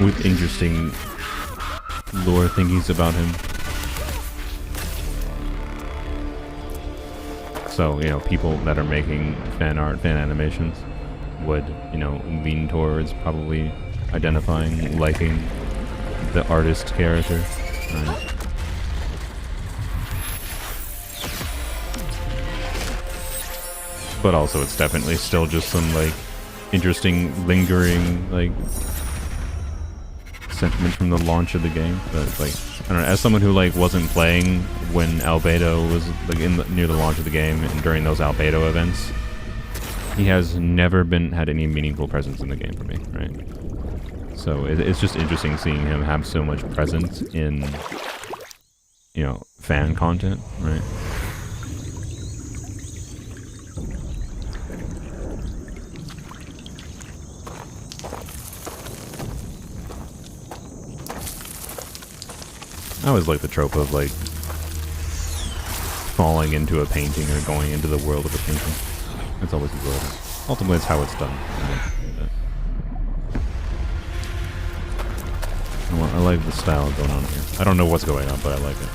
with interesting lore thingies about him. So, you know, people that are making fan art, fan animations would, you know, lean towards probably identifying, liking the artist character. Right? But also it's definitely still just some like interesting lingering like sentiment from the launch of the game. But like, I don't know, as someone who like wasn't playing when albedo was like near the launch of the game and during those albedo events, he has never had any meaningful presence in the game for me, right? So it's just interesting seeing him have so much presence in, you know, fan content, right? I always like the trope of like falling into a painting or going into the world of a painting. It's always enjoyable. Ultimately, it's how it's done. Right? I like the style going on here. I don't know what's going on, but I like it.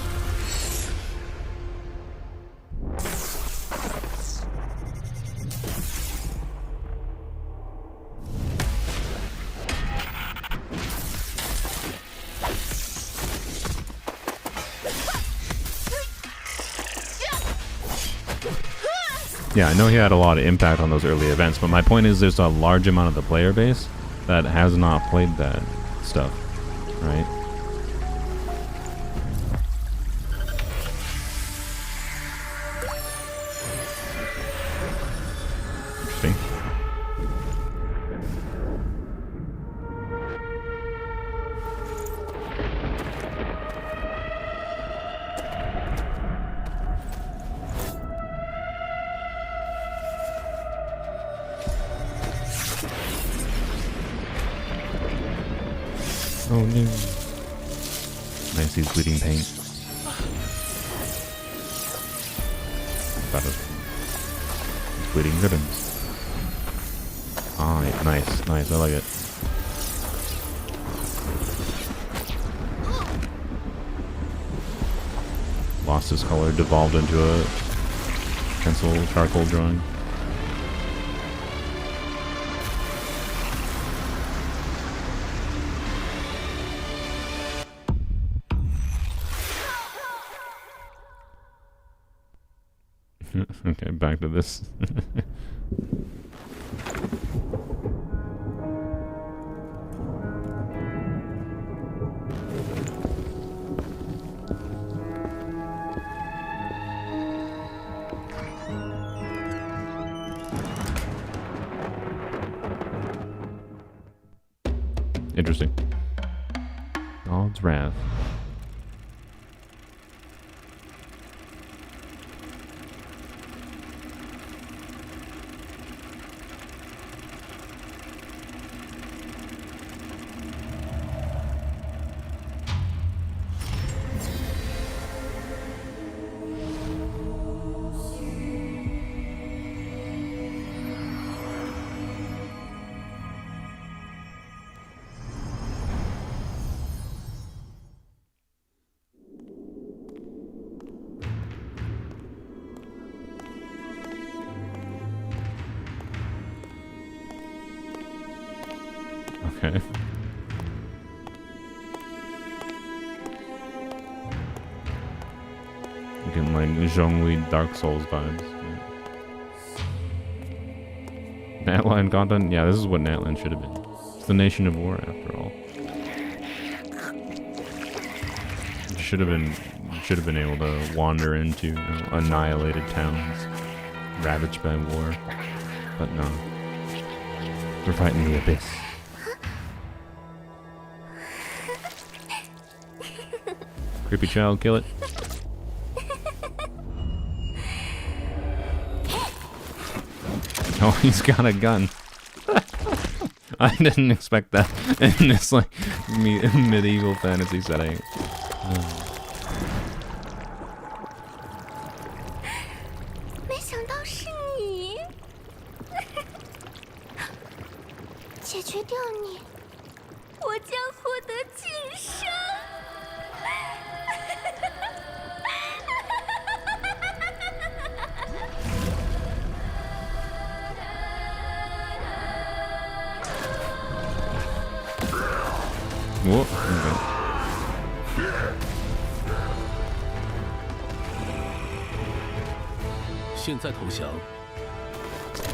Yeah, I know he had a lot of impact on those early events, but my point is there's a large amount of the player base that has not played that stuff, right? Interesting. Oh no. Nice, he's bleeding paint. That is bleeding ribbons. Ah, yeah, nice, nice, I like it. Lost his color, devolved into a pencil charcoal drawing. Okay, back to this. Interesting. God's wrath. Okay. Getting like Zhongli Dark Souls vibes. Yeah. Natline content? Yeah, this is what Natline should have been. It's the nation of war after all. You should have been able to wander into, you know, annihilated towns, ravaged by war. But no. We're fighting the abyss. Creepy child, kill it. Oh, he's got a gun. I didn't expect that in this like medieval fantasy setting. 没想到是你，解决掉你，我将获得晋升。Whoa, okay. 现在投降，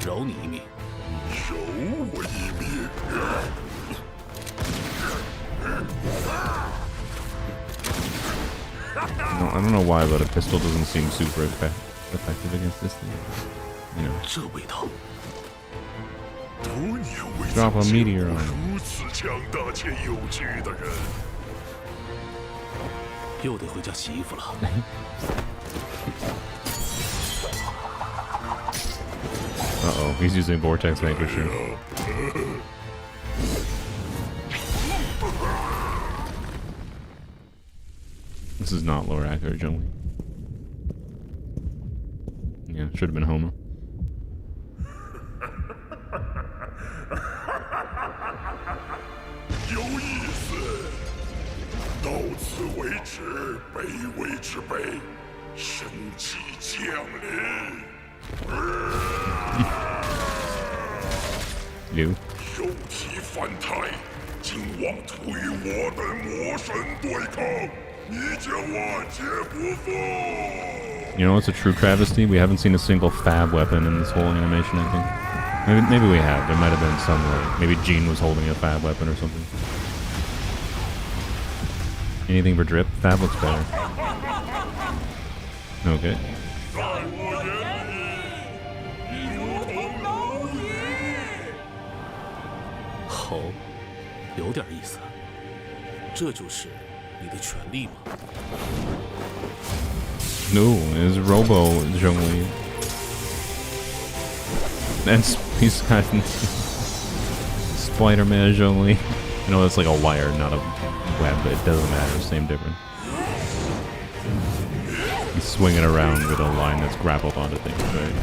饶你一命。饶我一命。I don't know why, but a pistol doesn't seem super effective against this thing. You know. 这味道。 Drop a meteor on him. 如此强大且有趣的人，又得回家洗衣服了。Uh-oh, he's using vortex vanquisher. This is not Lorak or Jungli. Yeah, should have been Homa. 有意思。到此为止，卑微之辈，神迹降临。You. 肉体凡胎，竟妄图与我等魔神对抗，你将万劫不复。 You know what's a true travesty? We haven't seen a single fab weapon in this whole animation, I think. Maybe we have. There might have been some, like, maybe Jean was holding a fab weapon or something. Anything for drip? Fab looks better. Okay. 好，有点意思。这就是你的权利吗？ No, it's Robo Zhongli. That's he's got Spider-Man Zhongli. I know it's like a wire, not a web, but it doesn't matter. Same difference. He's swinging around with a line that's grappled onto things, right?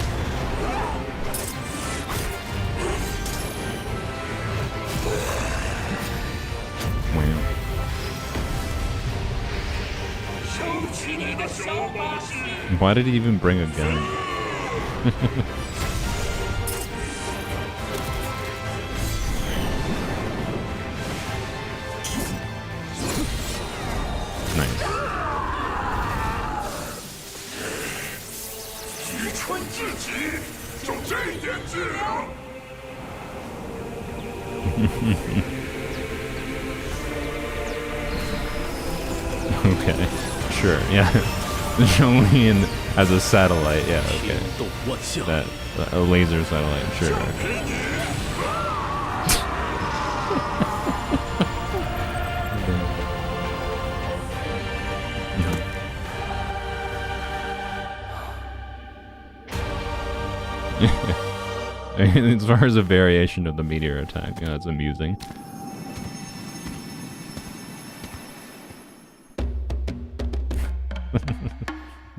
Wow. Why did he even bring a gun? Nice. 愚蠢至极，就这一点质量。Okay, sure, yeah. Zhongli as a satellite, yeah, okay. That a laser satellite, sure. as far as a variation of the meteor attack, yeah, it's amusing.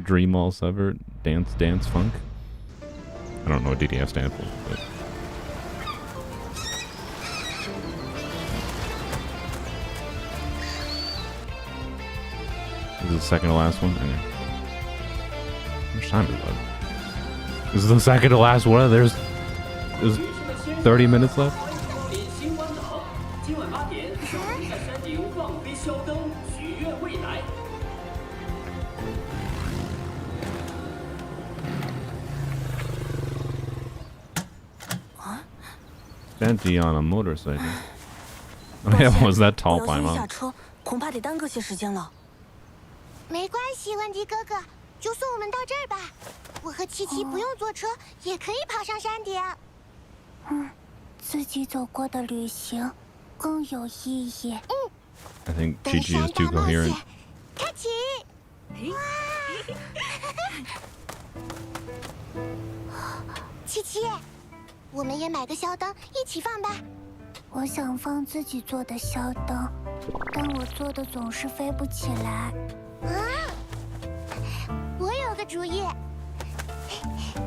Dream all severed, dance funk. I don't know what DDF stands for, but this is the second to last one. Okay. How much time is left? This is the second to last one. There's 30 minutes left. Benji on a motorcycle. Oh yeah, was that tall Paimon? 恐怕得耽搁些时间了。没关系，温迪哥哥，就送我们到这儿吧。我和琪琪不用坐车，也可以爬上山顶。自己走过的旅行更有意义。I think Gigi is too coherent. 开启。琪琪，我们也买个小灯一起放吧。我想放自己做的小灯，但我做的总是飞不起来。我有个主意。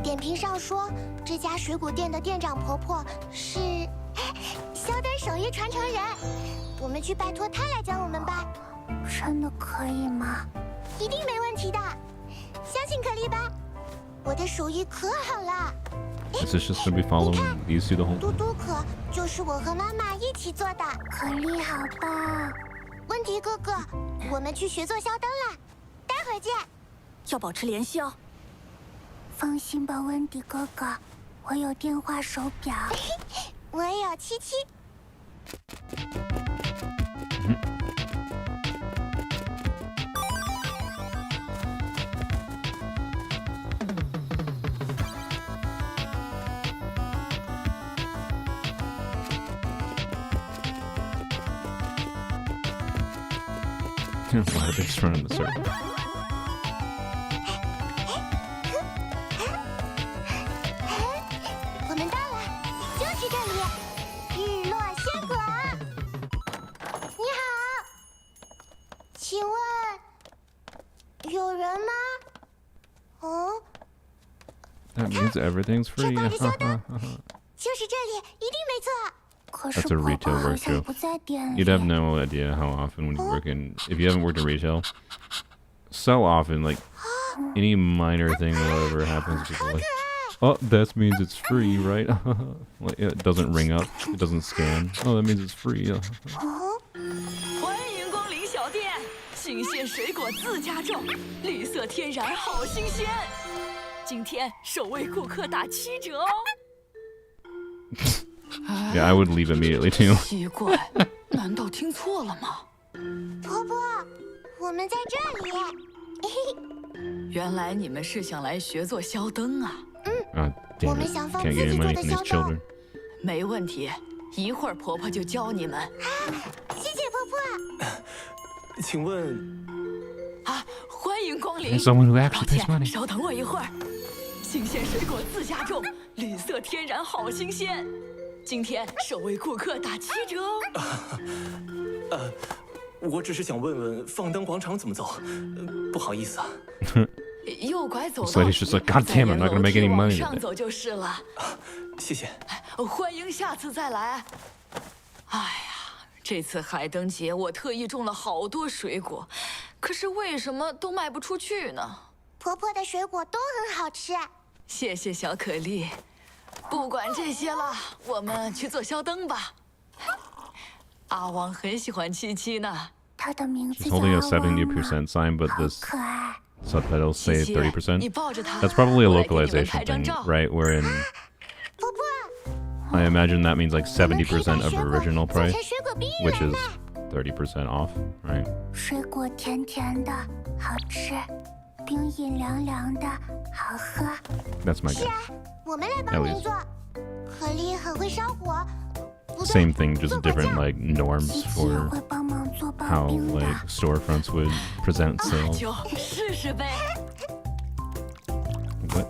点评上说，这家水果店的店长婆婆是小灯手艺传承人，我们去拜托她来教我们吧。真的可以吗？一定没问题的，相信可丽吧。我的手艺可好了。Is this just gonna be following these two the whole 嘟嘟可就是我和妈妈一起做的，可丽好棒。温迪哥哥，我们去学做小灯了，待会儿见。要保持联系哦。放心吧，温迪哥哥，我有电话手表，我也有七七。Why are they just running the circle? 我们到了，就是这里，日落仙果。你好，请问有人吗？哦， That means everything's free. 就是这里，一定没错。 That's a retail work joke. You'd have no idea how often when you work in, if you haven't worked in retail, so often, like, any minor thing that ever happens, people are like, oh, that means it's free, right? Like, it doesn't ring up, it doesn't scan. Oh, that means it's free. 欢迎光临小店，新鲜水果自家种，绿色天然好新鲜。今天首位顾客打7折哦。Yeah, I would leave immediately too. 奇怪，难道听错了吗？婆婆，我们在这里。原来你们是想来学做小灯啊？Damn it! Can't get any money from these children. 没问题，一会儿婆婆就教你们。谢谢婆婆。请问，欢迎光临。 Someone who actually pays money. 稍等我一会儿。新鲜水果自家种，绿色天然好新鲜。 今天首位顾客打7折哦。我只是想问问放灯广场怎么走，不好意思啊。右拐走道。So he's just like, God damn, I'm not gonna make any money. 上走就是了。谢谢。欢迎下次再来。哎呀，这次海灯节我特意种了好多水果，可是为什么都卖不出去呢？婆婆的水果都很好吃。谢谢小可丽。 不管这些了，我们去做小灯吧。阿王很喜欢七七呢。他的名字 She's holding a 70% sign, but the subtitles say 30%. That's probably a localization thing, right? We're in. I imagine that means like 70% of original price, which is 30% off, right? 水果甜甜的，好吃；冰饮凉凉的，好喝。 That's my guess. 是啊，我们来帮您做。可丽很会烧火。 Same thing, just different like norms for how like storefronts would present sales. What?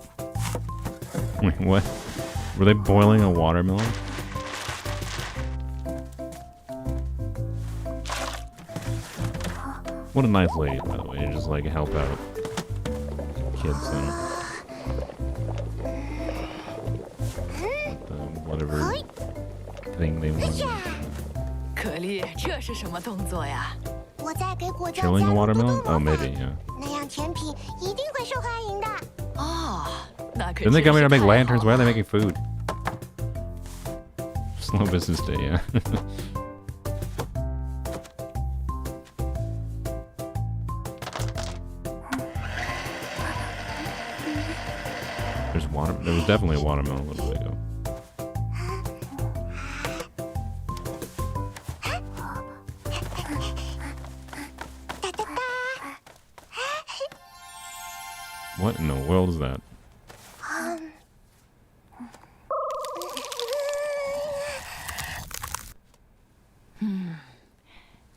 Wait, what? Were they boiling a watermelon? What a nice lady, by the way. Just like help out kids and whatever thing they want. 可丽，这是什么动作呀？我在给果酱 Chilling 加 the 入 watermelon? 嘟嘟 Oh, 魔法 maybe, yeah. 那样甜品一定会受欢迎的。哦，那可 Didn't they come here to make 真是太 lanterns? 好 Why are 了 they making food? Slow business day, yeah. There was definitely a watermelon a little bit ago. What in the world is that?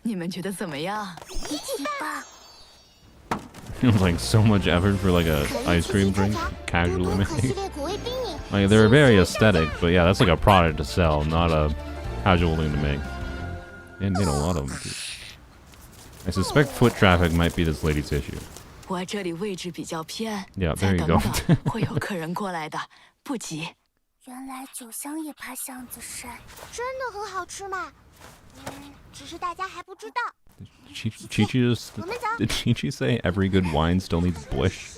你们觉得怎么样？一起吧。 It was like so much effort for like a ice cream drink, casually made. Like they're very aesthetic, but yeah, that's like a product to sell, not a casual thing to make. And made a lot of them. Too. I suspect foot traffic might be this lady's issue. 我这里位置比较偏， Yeah, 再 there you 等 go. 等会有客人过来的，不急。原来酒香也怕巷子深，真的很好吃嘛。只是大家还不知道。 Did Chi-Chi say every good wine still needs bush?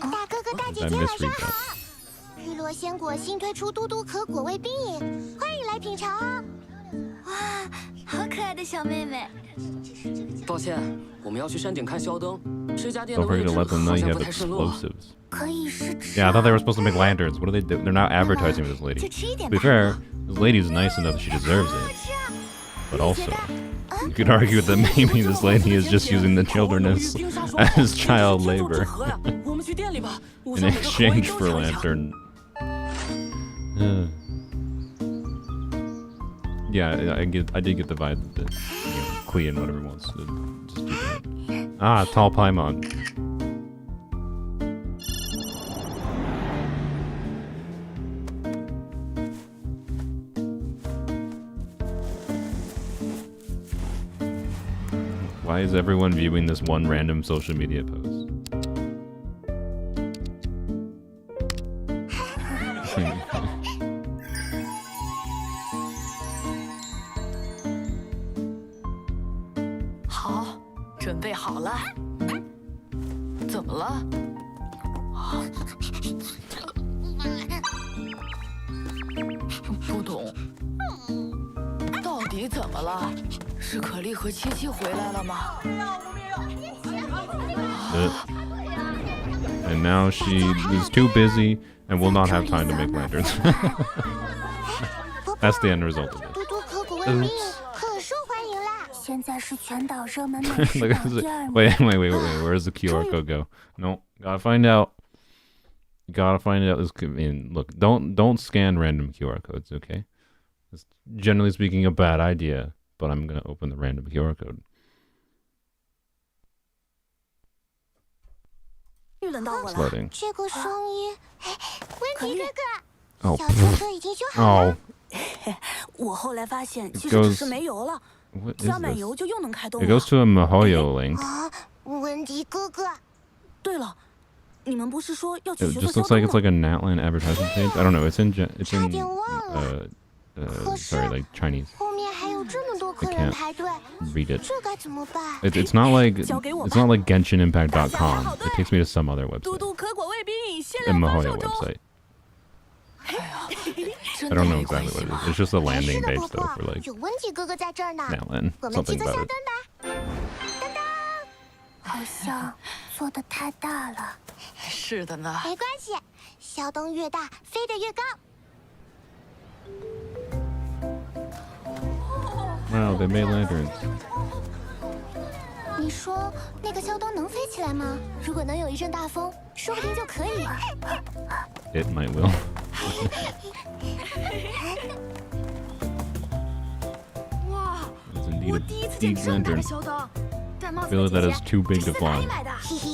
大哥哥大姐 I 姐晚上 misread 好 that.。日落鲜果新推出嘟嘟可果味冰饮，欢迎来品尝哦。哇，好可爱的小妹妹。抱歉，我们要去山顶看肖灯。这家店 Don't 的位 forget 置 to let them know 好 you 像 have 不太顺路。 explosives. 可以试吃。 Yeah, I thought they were supposed to make lanterns. What do they do? They're now advertising with this lady. To be fair, this lady is nice enough that she deserves it. But also, you could argue that maybe this lady is just using the children as child labor in exchange for lantern. Yeah, I did get the vibe that Queen whatever wants to just do that. Ah, tall Paimon. Why is everyone viewing this one random social media post? 好，准备好了。怎么了？不懂，到底怎么了？是可丽和七七回来了吗？ And now she is too busy and will not have time to make lanterns. That's the end result of it. 嘟嘟可果味冰饮可受欢迎啦！现在是全岛热门美食 Look 榜 at 第 it. 二名。 Wait. Where's the QR code go? No, gotta find out. Gotta find out. This could mean. Look, don't scan random QR codes. Okay, it's generally speaking a bad idea. But I'm gonna open the random QR code. 轮到我 It's 了。 loading. 这个声音，温迪哥哥， Oh. 小车车已经修好了。 Oh. 我后来发现， It 其实只是 goes- 没油了， What is 加满 this? 油就又能开动 It 了。 goes to a Mihoyo link. 啊，温迪哥哥，对了，你们不是说要去 It 学 just 做 looks 肖 like 灯 it's 吗？ like a Natlan advertisement page. I don't know. It's in Kose- sorry, like Chinese. 后面还有这么多客 I 人 can't 排队， read it. 这该怎么办？ It's not like 交给我吧。 it's not like GenshinImpact.com. It takes me to some other 嘟 website, 嘟可果味冰饮限 a 量发 Mihoyo 售中。 website. 真 I 的 don't know 没关 exactly 系 what it 吧 is. It's just a 没 landing 事的， page 婆 though 婆 for，like 有温迪哥哥在这儿呢。 Natlan, 我们急 something 着 about 肖 it. 灯吧。当当，好像做的太大了。是的呢。没关系，肖灯越大，飞得越高。 Wow, they made lanterns. 你说那个肖灯能飞起来吗？如果能有一阵大风，说不定就可以。 It might will. 哇， It's indeed 我 a 第一次见 big 这么大的 lantern. 肖灯，戴帽 I 子 feel 的 that 姐 is 姐 too big 这 to 是在哪 fly. 里买的？嘿嘿，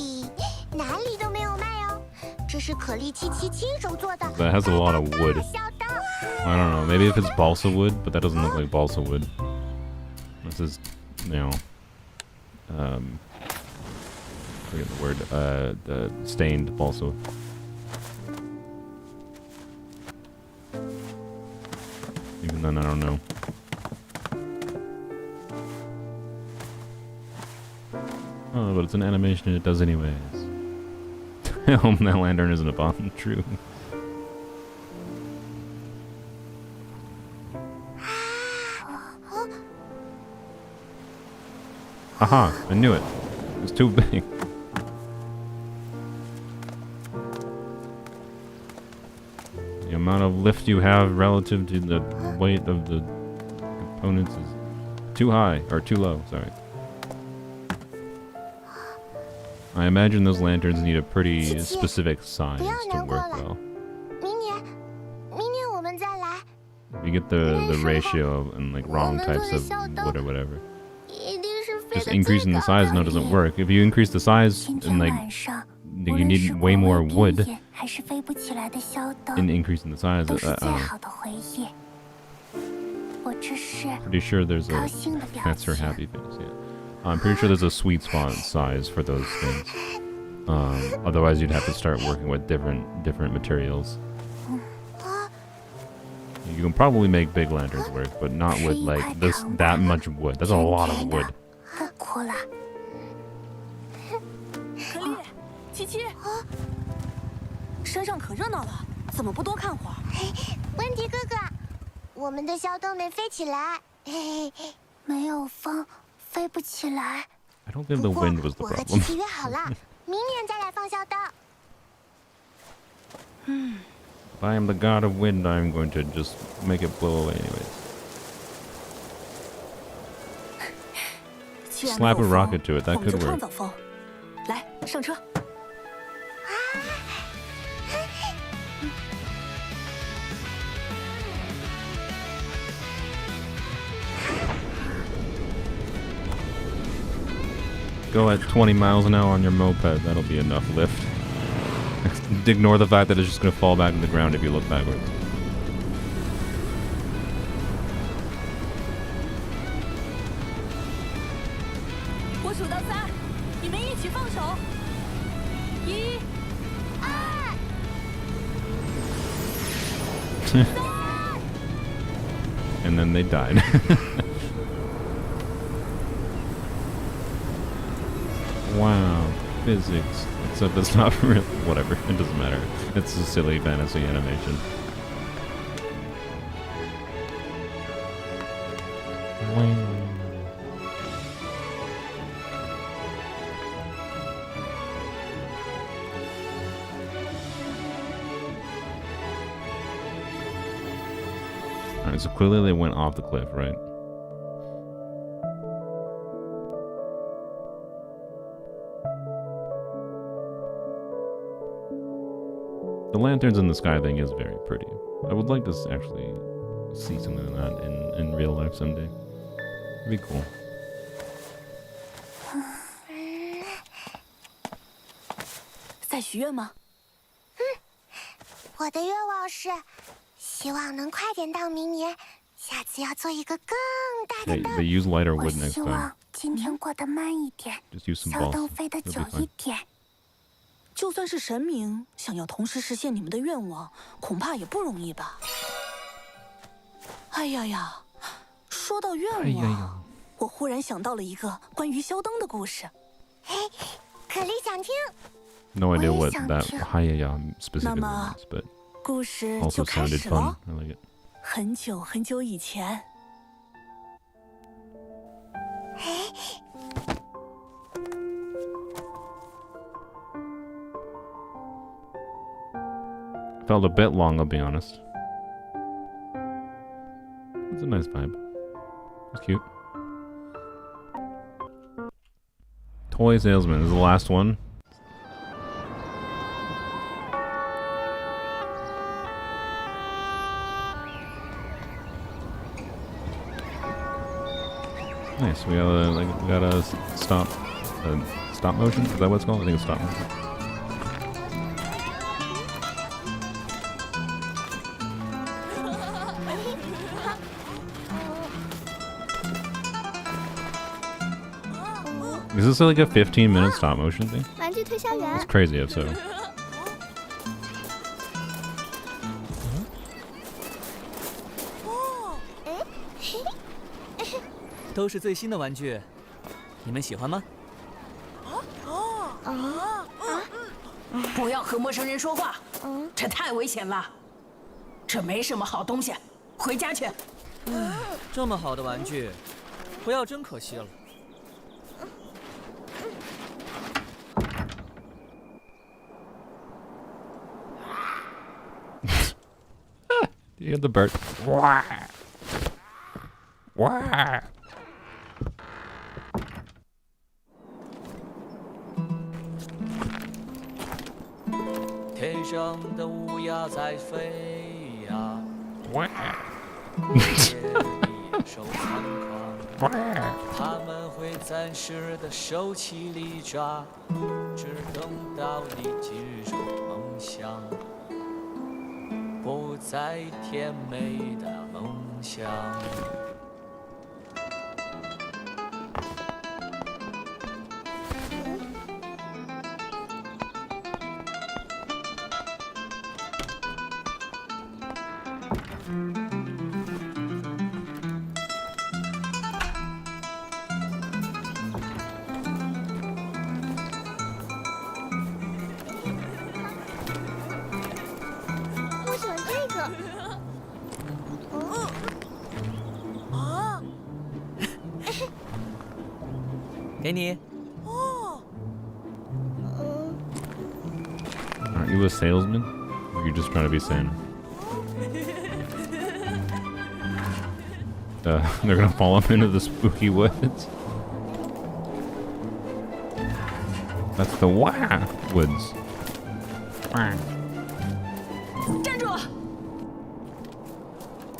哪里都没有卖哦。这 That has a lot of wood. I don't know. Maybe if it's balsa wood, but that doesn't look like balsa wood. This is, you know, I forget the word. The stained balsa. Even then, I don't know. Oh, but it's an animation and it does anyways. That lantern isn't a bomb. True. Aha! I knew it. It was too big. The amount of lift you have relative to the weight of the components is too high, or too low, sorry. I imagine those lanterns need a pretty specific size to work well. If you get the ratio and like wrong types of wood or whatever. Just increasing the size no doesn't work. If you increase the size and like you need way more wood in increasing the size, pretty sure there's a that's her happy face, yeah. I'm pretty sure there's a sweet spot size for those things. Otherwise you'd have to start working with different materials. You can probably make big lanterns work, but not with like that much wood. That's a lot of wood. 可丽，七七，山上可热闹了，怎么不多看会儿？温迪哥哥，我们的小灯没飞起来，没有风，飞不起来。 I don't think the wind was the 我和 problem. 琪琪约好了，明年再来放小灯。If I am the god of wind, I'm going to just make it blow away anyways. Slap a rocket to it, that could work. 来，上车。 Go at 20 miles an hour on your moped, that'll be enough lift. Ignore the fact that it's just going to fall back to the ground if you look backwards. And then they died. Wow, physics. Except it's not real. Whatever, it doesn't matter. It's a silly fantasy animation. Alright, so clearly they went off the cliff, right? The lanterns in the sky thing is very pretty. I would like to actually see something like that in real life someday. It'd be cool. 在许愿吗？我的愿望是，希望能快点到明年，下次要做一个更大的灯。 They use lighter 我 wood 希 next 望 time. 今天过得慢一点， Just use some 小 balls. 灯飞得 It'll 久 be 一 fine. 点。 就算是神明，想要同时实现你们的愿望，恐怕也不容易吧？哎呀呀，说到愿望，哎呀呀。我忽然想到了一个关于肖灯的故事。可丽想听。 No idea what that hayaya specifically 那么 means, but 故事 also 就开 sounded 始 fun. 了。 I like it. 很久很久以前， Felt a bit long, I'll be honest. It's a nice vibe. It's cute. Toy salesman is the last one. Nice. We got a stop motion. Is that what it's called? I think it's stop motion. Is this like a 15-minute stop motion thing? 玩具推销员。 It's crazy episode. 都是最新的玩具，你们喜欢吗？不要和陌生人说话，这太危险了。这没什么好东西，回家去。这么好的玩具，不要真可惜了。 You hear the bird? Wah! Wah! 天上的乌鸦在飞呀，哇！手残狂，他们会暂时的收起利爪，只等到你进入梦乡，不再甜美的梦想。 我喜欢这个。给你。 Aren't you a salesman? Or are you just trying to be Santa? They're gonna follow him into the spooky woods. That's the Wah woods. Wah. 站住！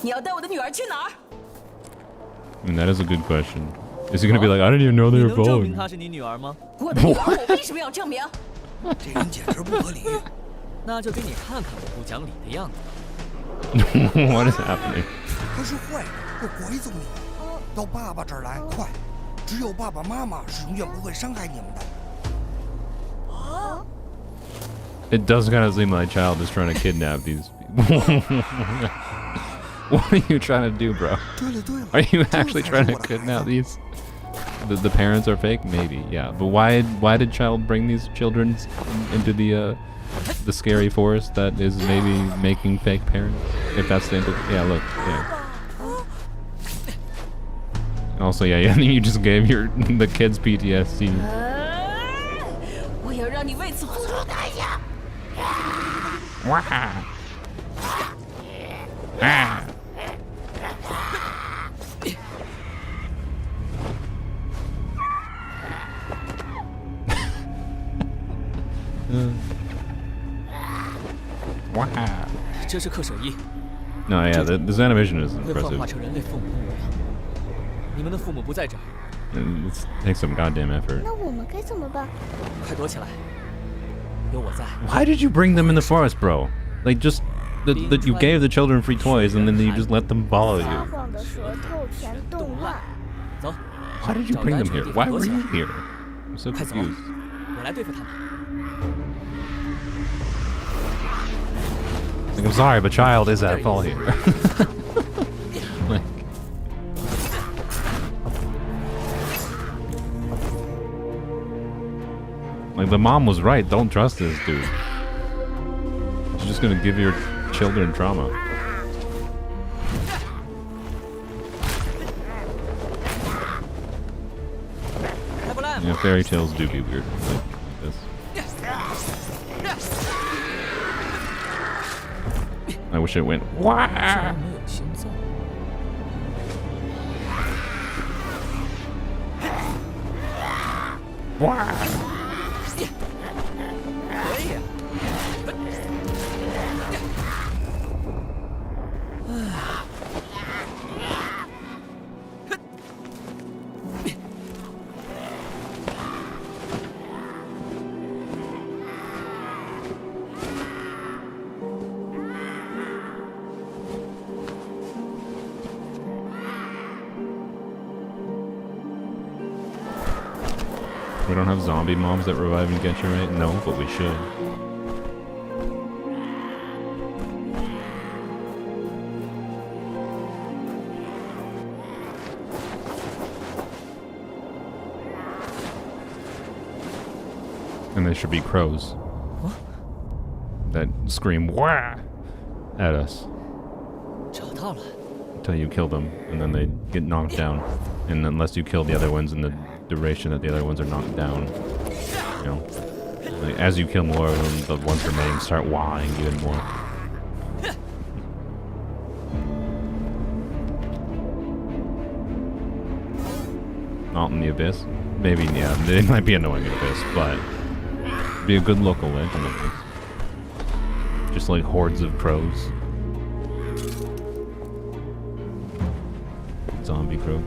你要带我的女儿去哪儿？ I mean, that is a good question. Is he gonna be like, I didn't even know they were 你能证明 following? 她是你女儿吗？我的女儿，我为什么要证明？这人简直不合理。那就给你看看我不讲理的样子。 What is happening? 他是坏人，会拐走你们。到爸爸这儿来，快！只有爸爸妈妈是永远不会伤害你们的。 It does kind of seem like child is trying to kidnap these people. What are you trying to do, bro? Are you actually trying to kidnap these? The parents are fake? Maybe, yeah. But why did child bring these children into the scary forest that is maybe making fake parents? If that's the yeah, look, yeah. Also, yeah, I think you just gave the kids PTSD. 我要让你为此付出代价。 Wah! Ah! Wow. 这是克手一。 No, yeah, this animation is 会幻化 impressive. 成人类父母的模样。你们的父母不在这儿， It takes some goddamn effort. 那我们该怎么办？快躲起来，有我在。 Why did you bring them in the forest, bro? Like, just that you gave the children free toys and then you just let them follow 撒 you. 谎的舌头全冻乱。走。 Why did you bring them here? Why were you here? I'm so 快走， confused. 我来对付他们。 Like, I'm sorry, but child is at fault here. Like, like, the mom was right. Don't trust this dude. She's just gonna give your children trauma. Yeah, fairy tales do be weird like this. I wish it went. Wah! 没有心脏。 Wah! 可以。We don't have zombie mobs that revive in Genshin, right? No, but we should. And they should be crows. What? That scream wah at us 找到了。 until you kill them, and then they get knocked down. And unless you kill the other ones in the duration that the other ones are knocked down, you know, like, as you kill more of them, the ones remaining start wahing even more. Not in the abyss. Maybe, yeah, it might be annoying in abyss, but be a good local legend at least. Just like hordes of crows. Zombie crows.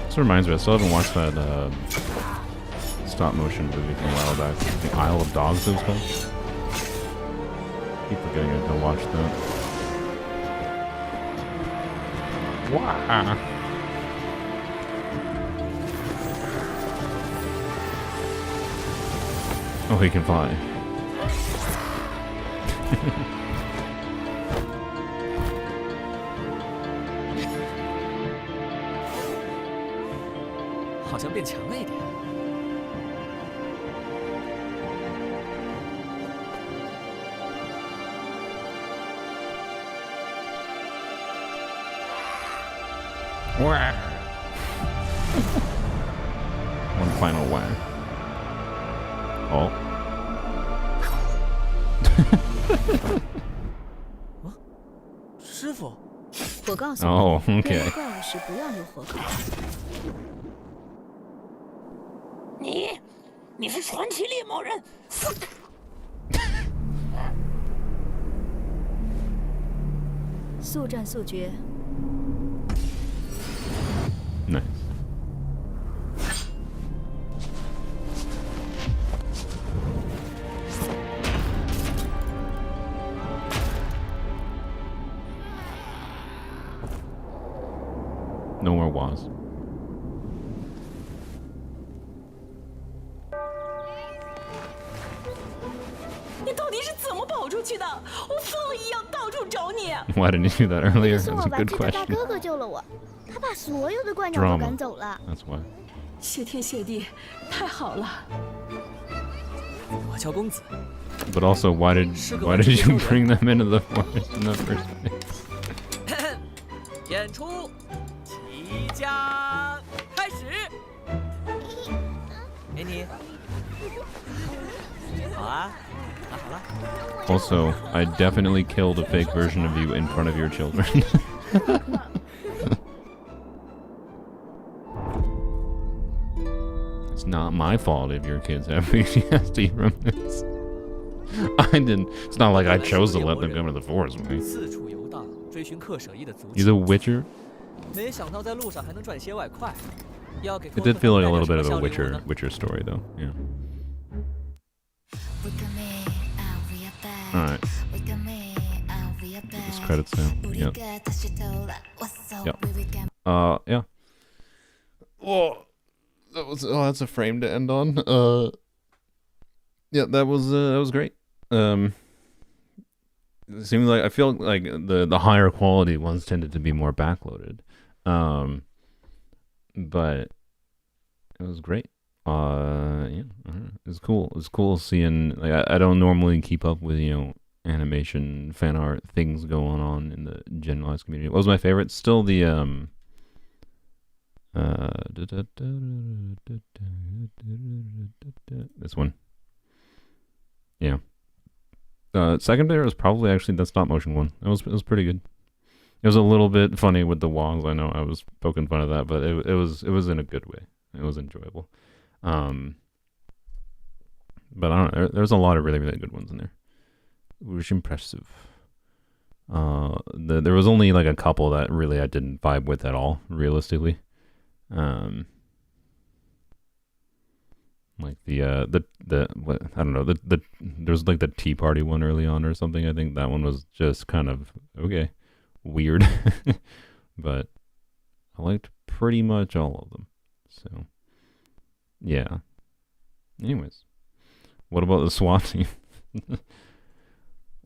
This reminds me, I still haven't watched that stop motion movie from a while back. I think Isle of Dogs it was called. Keep forgetting to watch that. Wow. Oh, he can fly. 好像变强了一点。Wow. One final wow. Oh. 师傅，我告诉你， Oh, okay. 面对怪物时不要留活口。你是传奇猎魔人。速战速决。 Nice. No more was. 你到底是怎么跑出去的？我疯了一样到处找你。 Why didn't you do that earlier? 是 That's 我 a 吧 good 记得大 question. 哥哥救了我，他把所有的怪鸟都 Drama. 赶走了。 That's why. 谢天谢地，太好了。我叫公子。 But also, why did you bring them into the forest in the first place? 演出即将开始。给你。好啊，那好了。 Also, I definitely killed a fake version of you in front of your children. It's not my fault if your kids have PTSD from this. I didn't. It's not like I chose to let them come to the forest with me. 四处游荡，追寻克舍伊的足迹。 He's a Witcher. 没想到在路上还能赚些外快。要给 It did feel like a little bit of a Witcher story, though. Yeah. All right. This credits now. Yep. Yep. Yeah. Oh, that's a frame to end on. Yeah, that was great. It seems like I feel like the higher quality ones tended to be more backloaded. But it was great. Yeah, it was cool. It was cool seeing, like, I don't normally keep up with, animation, fan art, things going on in the generalized community. What was my favorite? Still the, this one. Yeah. Second there was probably actually the stop motion one. It was pretty good. It was a little bit funny with the wongs. I know I was poking fun of that, but it was in a good way. It was enjoyable. But I don't know. There's a lot of really, really good ones in there. It was impressive. There was only like a couple that really I didn't vibe with at all, realistically. Like what, I don't know, there's like the Tea Party one early on or something. I think that one was just kind of okay, weird. But I liked pretty much all of them. So yeah. Anyways, what about the SWAT team?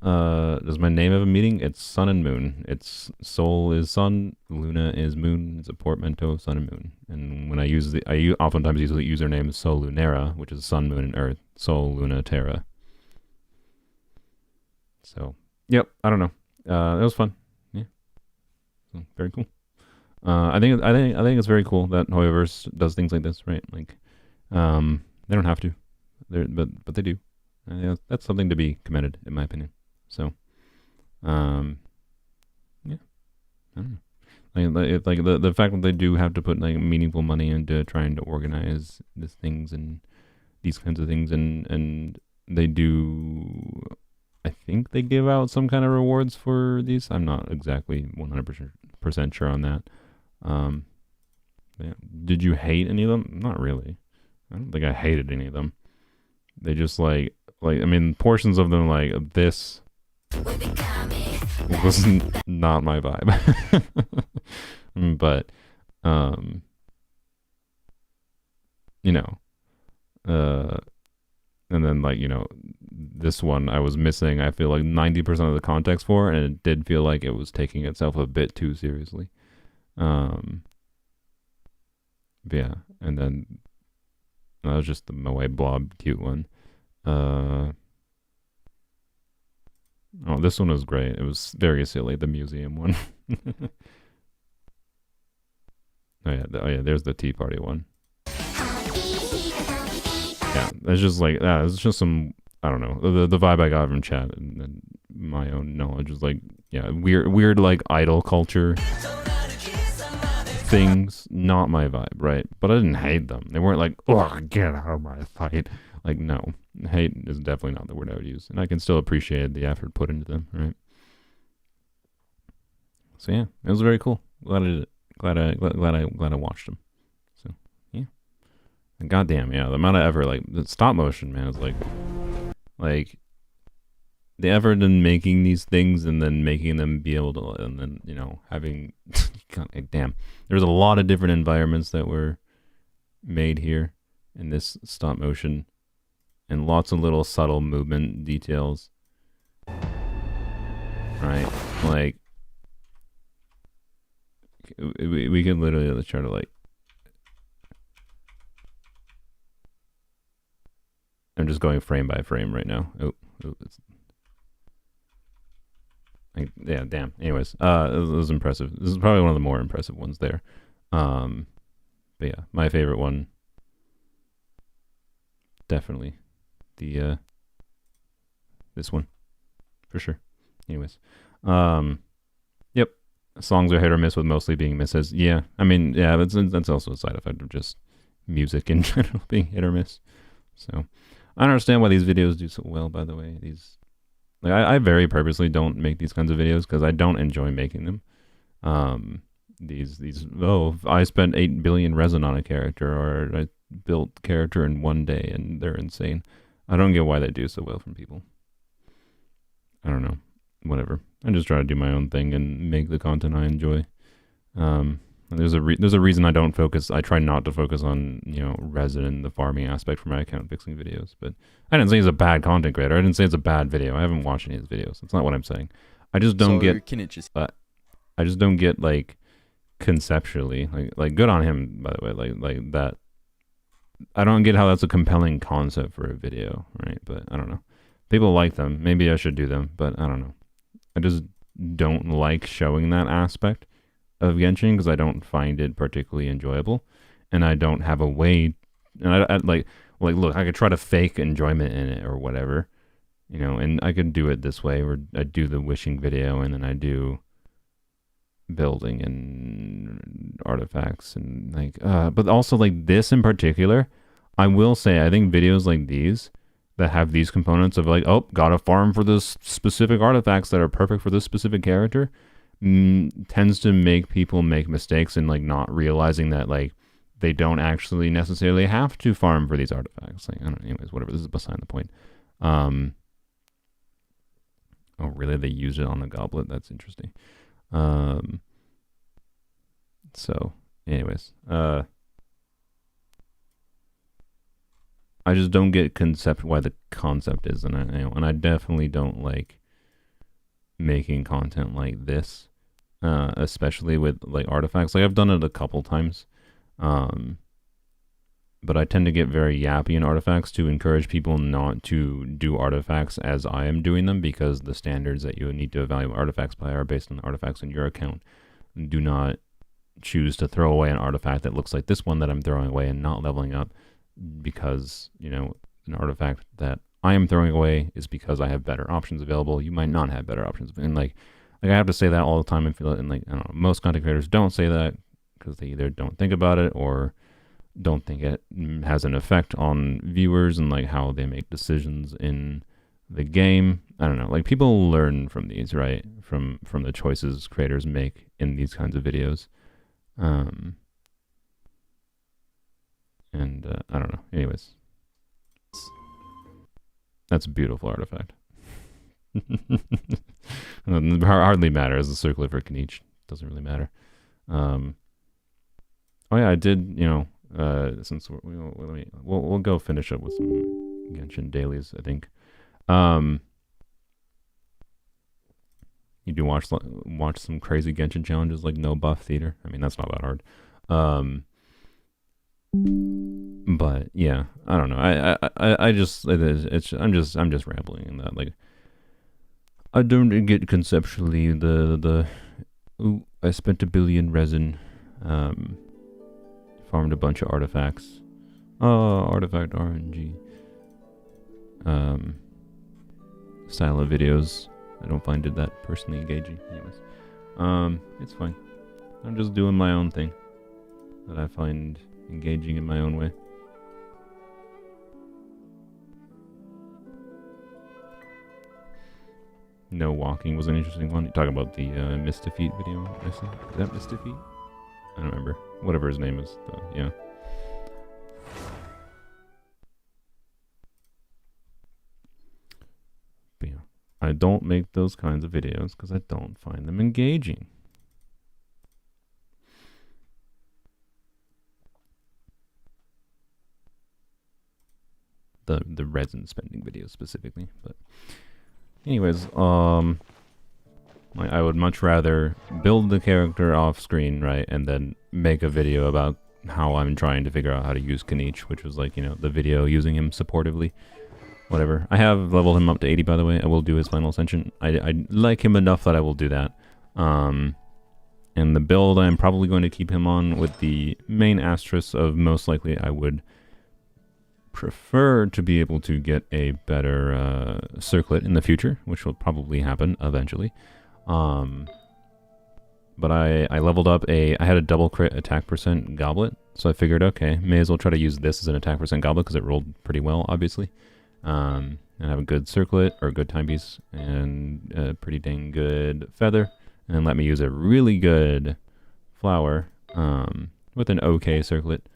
Does my name have a meaning? It's sun and moon. It's Sol is sun, Luna is moon. It's a portmanteau of sun and moon. And when I oftentimes use the username Sol Lunera, which is sun, moon, and earth. Sol, Luna, Terra. So, yep. I don't know. It was fun. Yeah. So, very cool. I think it's very cool that HoYoVerse does things like this, right? Like, they don't have to, but they do. Yeah, that's something to be commended, in my opinion. So, yeah, I don't know. Like the fact that they do have to put like meaningful money into trying to organize these things and these kinds of things, and they do. I think they give out some kind of rewards for these. I'm not exactly 100% sure on that. Yeah. Did you hate any of them? Not really. I don't think I hated any of them. They just like I mean, portions of them like this was not my vibe. But you know, and then like, you know, this one I was missing, I feel like 90% of the context for, and it did feel like it was taking itself a bit too seriously. Yeah, and then that was just the Moe Blob cute one. Oh, this one was great. It was very silly, the museum one. Oh yeah, there's the Tea Party one. Yeah, it's just like it's just some, I don't know, the vibe I got from chat and my own knowledge is like, yeah, weird like idol culture things, not my vibe, right? But I didn't hate them. They weren't like, oh, get out of my sight. Like, no, hate is definitely not the word I would use, and I can still appreciate the effort put into them, right? So yeah, it was very cool. Glad I did it. Glad I watched them. So yeah, and goddamn, yeah, the amount of effort, like the stop motion, man, is like the effort in making these things and then making them be able to, and then, you know, having, damn, there's a lot of different environments that were made here in this stop motion, and lots of little subtle movement details, right? Like, we could literally try to like, I'm just going frame by frame right now. Yeah, damn. Anyways, it was impressive. This is probably one of the more impressive ones there. But yeah, my favorite one, definitely this one, for sure. Anyways, yep. Songs are hit or miss, with mostly being misses. Yeah, I mean, yeah, that's also a side effect of just music in general being hit or miss. So I don't understand why these videos do so well, by the way. These, like, I very purposely don't make these kinds of videos because I don't enjoy making them. These I spent 8 billion resin on a character, or I built character in one day, and they're insane. I don't get why they do so well from people. I don't know. Whatever. I just try to do my own thing and make the content I enjoy. There's a reason I don't focus. I try not to focus on, you know, resin and the farming aspect for my account fixing videos. But I didn't say he's a bad content creator. I didn't say it's a bad video. I haven't watched any of his videos. That's not what I'm saying. I just don't get. I just don't get, like, conceptually, like good on him, by the way. Like that. I don't get how that's a compelling concept for a video, right? But I don't know. People like them. Maybe I should do them, but I don't know. I just don't like showing that aspect of Genshin because I don't find it particularly enjoyable, and I don't have a way. And I like look, I could try to fake enjoyment in it or whatever, you know, and I could do it this way, where I do the wishing video and then I do building and artifacts and like, but also like this in particular, I will say I think videos like these that have these components of like, oh, gotta farm for this specific artifacts that are perfect for this specific character, tends to make people make mistakes in like not realizing that like they don't actually necessarily have to farm for these artifacts. Like, I don't know, anyways, whatever, this is beside the point. Oh really, they used it on the goblet? That's interesting. So anyways, I just don't get why the concept is, and I definitely don't like making content like this, especially with like artifacts. Like I've done it a couple times, but I tend to get very yappy in artifacts to encourage people not to do artifacts as I am doing them, because the standards that you need to evaluate artifacts by are based on the artifacts in your account. Do not choose to throw away an artifact that looks like this one that I'm throwing away and not leveling up, because, you know, an artifact that I am throwing away is because I have better options available. You might not have better options. And like I have to say that all the time and feel it. And like, I don't know, most content creators don't say that because they either don't think about it or don't think it has an effect on viewers and like how they make decisions in the game. I don't know, like people learn from these, right? From the choices creators make in these kinds of videos. I don't know. Anyways, that's a beautiful artifact. Hardly matters. The circlet for Knight doesn't really matter. Oh yeah, I did. You know, since we'll go finish up with some Genshin dailies, I think. You do watch some crazy Genshin challenges like no buff theater. I mean, that's not that hard. But yeah, I don't know. I just I'm just rambling in that. Like, I don't get conceptually the ooh, I spent 1 billion resin, farmed a bunch of artifacts. Oh, artifact RNG. Style of videos. I don't find it that personally engaging. Anyways, it's fine. I'm just doing my own thing that I find engaging in my own way. No walking was an interesting one. You're talking about the Misdefeat video, I see. Is that Misdefeat? I don't remember. Whatever his name is, but yeah. But yeah, I don't make those kinds of videos because I don't find them engaging. The resin spending videos specifically, but anyways, I would much rather build the character off screen, right, and then make a video about how I'm trying to figure out how to use Knight, which was like, you know, the video using him supportively. Whatever. I have leveled him up to 80, by the way. I will do his final ascension. I like him enough that I will do that. And the build I'm probably going to keep him on, with the main asterisk of most likely I would prefer to be able to get a better circlet in the future, which will probably happen eventually. But I leveled up I had a double crit attack percent goblet, so I figured, okay, may as well try to use this as an attack percent goblet because it rolled pretty well, obviously. And have a good circlet, or a good timepiece, and a pretty dang good feather, and let me use a really good flower with an okay circlet.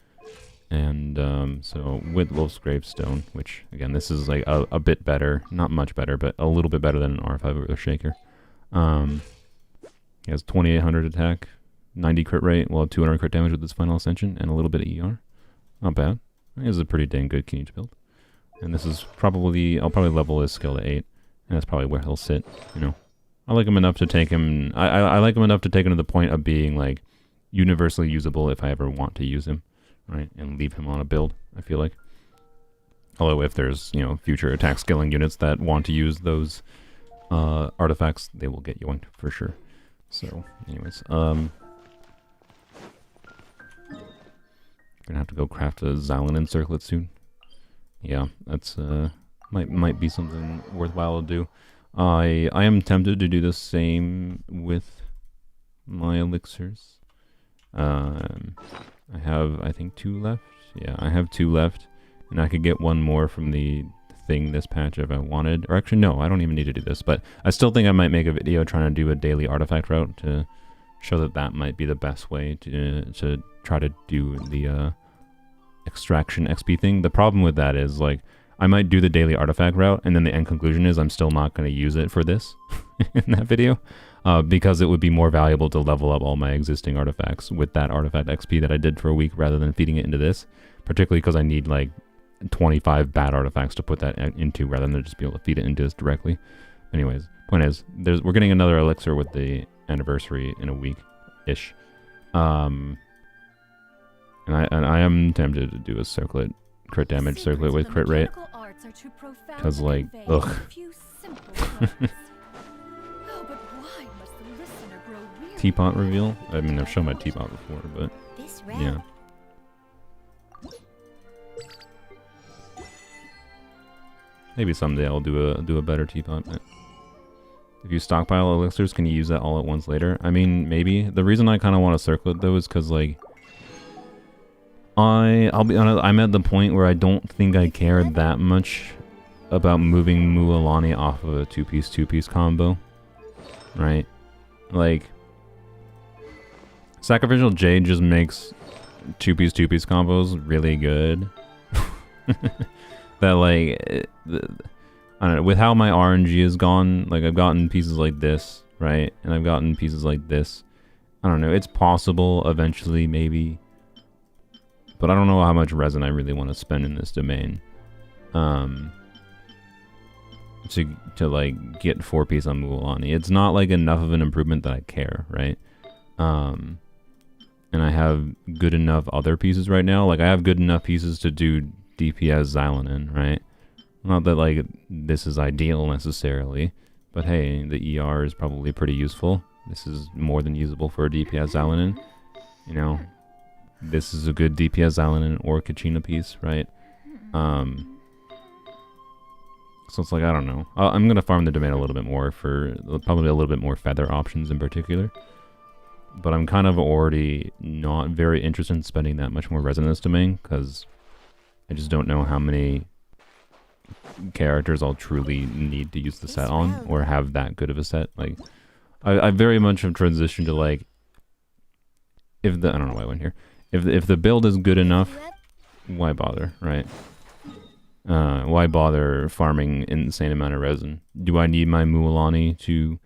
And so with Wolf's Gravestone, which again, this is like a bit better, not much better, but a little bit better than an R5 or Shaker. He has 2800 attack, 90 crit rate, well, 200 crit damage with his final ascension, and a little bit of ER. Not bad. This is a pretty dang good Knight build. And this is probably, I'll probably level his skill to 8, and that's probably where he'll sit, you know. I like him enough to take him, I like him enough to take him to the point of being like universally usable if I ever want to use him, right? And leave him on a build, I feel like. Although if there's, you know, future attack scaling units that want to use those artifacts, they will get yoinked for sure. So, anyways, gonna have to go craft a Xylonin circlet soon. Yeah, that's might be something worthwhile to do. I am tempted to do the same with my elixirs. I have, I think, 2 left. Yeah, I have 2 left, and I could get one more from the thing this patch if I wanted. Or actually, no, I don't even need to do this. But I still think I might make a video trying to do a daily artifact route to show that that might be the best way to try to do the extraction XP thing. The problem with that is, like, I might do the daily artifact route, and then the end conclusion is I'm still not going to use it for this in that video, because it would be more valuable to level up all my existing artifacts with that artifact XP that I did for a week rather than feeding it into this, particularly because I need like 25 bad artifacts to put that into rather than just be able to feed it into this directly. Anyways, point is, we're getting another elixir with the anniversary in a week-ish. And I am tempted to do a circlet, crit damage circlet with crit rate. Because, like, ugh. Teapot reveal? I mean, I've shown my teapot before, but yeah. Maybe someday I'll do a better teapot. If you stockpile elixirs, can you use that all at once later? I mean, maybe. The reason I kind of want to circlet though is because, like, I'll be honest, I'm at the point where I don't think I care that much about moving Mualani off of a two-piece combo. Right? Like, Sacrificial Jade just makes two-piece combos really good. That, like, I don't know, with how my RNG has gone, like, I've gotten pieces like this, right? And I've gotten pieces like this. I don't know, it's possible eventually, maybe. But I don't know how much resin I really want to spend in this domain. To like, get 4-piece on Mualani. It's not, like, enough of an improvement that I care, right? And I have good enough other pieces right now. Like, I have good enough pieces to do DPS Xylonin, right? Not that, like, this is ideal necessarily, but hey, the ER is probably pretty useful. This is more than usable for a DPS Xylonin. You know, this is a good DPS Xylonin or Kachina piece, right? So it's like, I don't know. I'm going to farm the domain a little bit more for probably a little bit more feather options in particular. But I'm kind of already not very interested in spending that much more resin in this domain, because I just don't know how many characters I'll truly need to use the set on, or have that good of a set. Like, I very much have transitioned to, like, I don't know why I went here. If the build is good enough, why bother, right? Why bother farming insane amount of resin? Do I need my Mualani to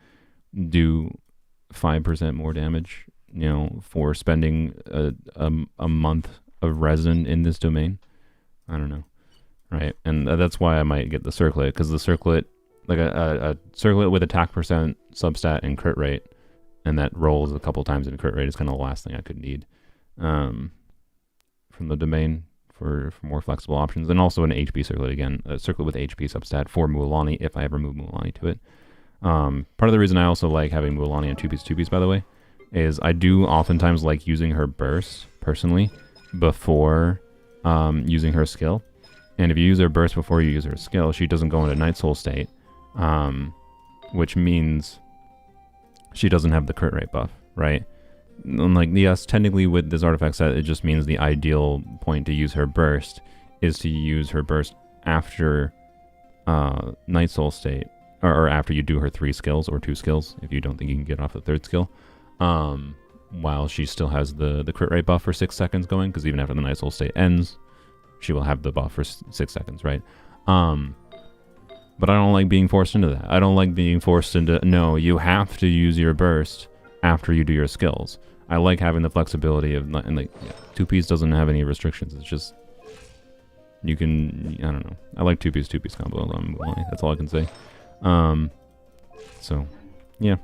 do 5% more damage, you know, for spending a month of resin in this domain? I don't know, right? And that's why I might get the circlet, because the circlet, like a circlet with attack percent, substat, and crit rate, and that rolls a couple times in crit rate is kind of the last thing I could need from the domain for more flexible options. And also an HP circlet again, a circlet with HP substat for Mualani if I ever move Mualani to it. Part of the reason I also like having Mualani on two-piece, by the way, is I do oftentimes like using her burst, personally, before using her skill. And if you use her burst before you use her skill, she doesn't go into Night Soul state, which means she doesn't have the crit rate buff, right? And like, yes, technically with this artifact set, it just means the ideal point to use her burst is to use her burst after Night Soul state, or after you do her 3 skills or 2 skills, if you don't think you can get off the 3rd skill, while she still has the crit rate buff for 6 seconds going, because even after the Night Soul state ends, she will have the buff for 6 seconds, right? But I don't like being forced into that. I don't like being forced into, no, you have to use your burst after you do your skills. I like having the flexibility of, and like, yeah, 2-piece doesn't have any restrictions. It's just, you can, I don't know. I like 2-piece combo on Mualani. That's all I can say. So, yeah.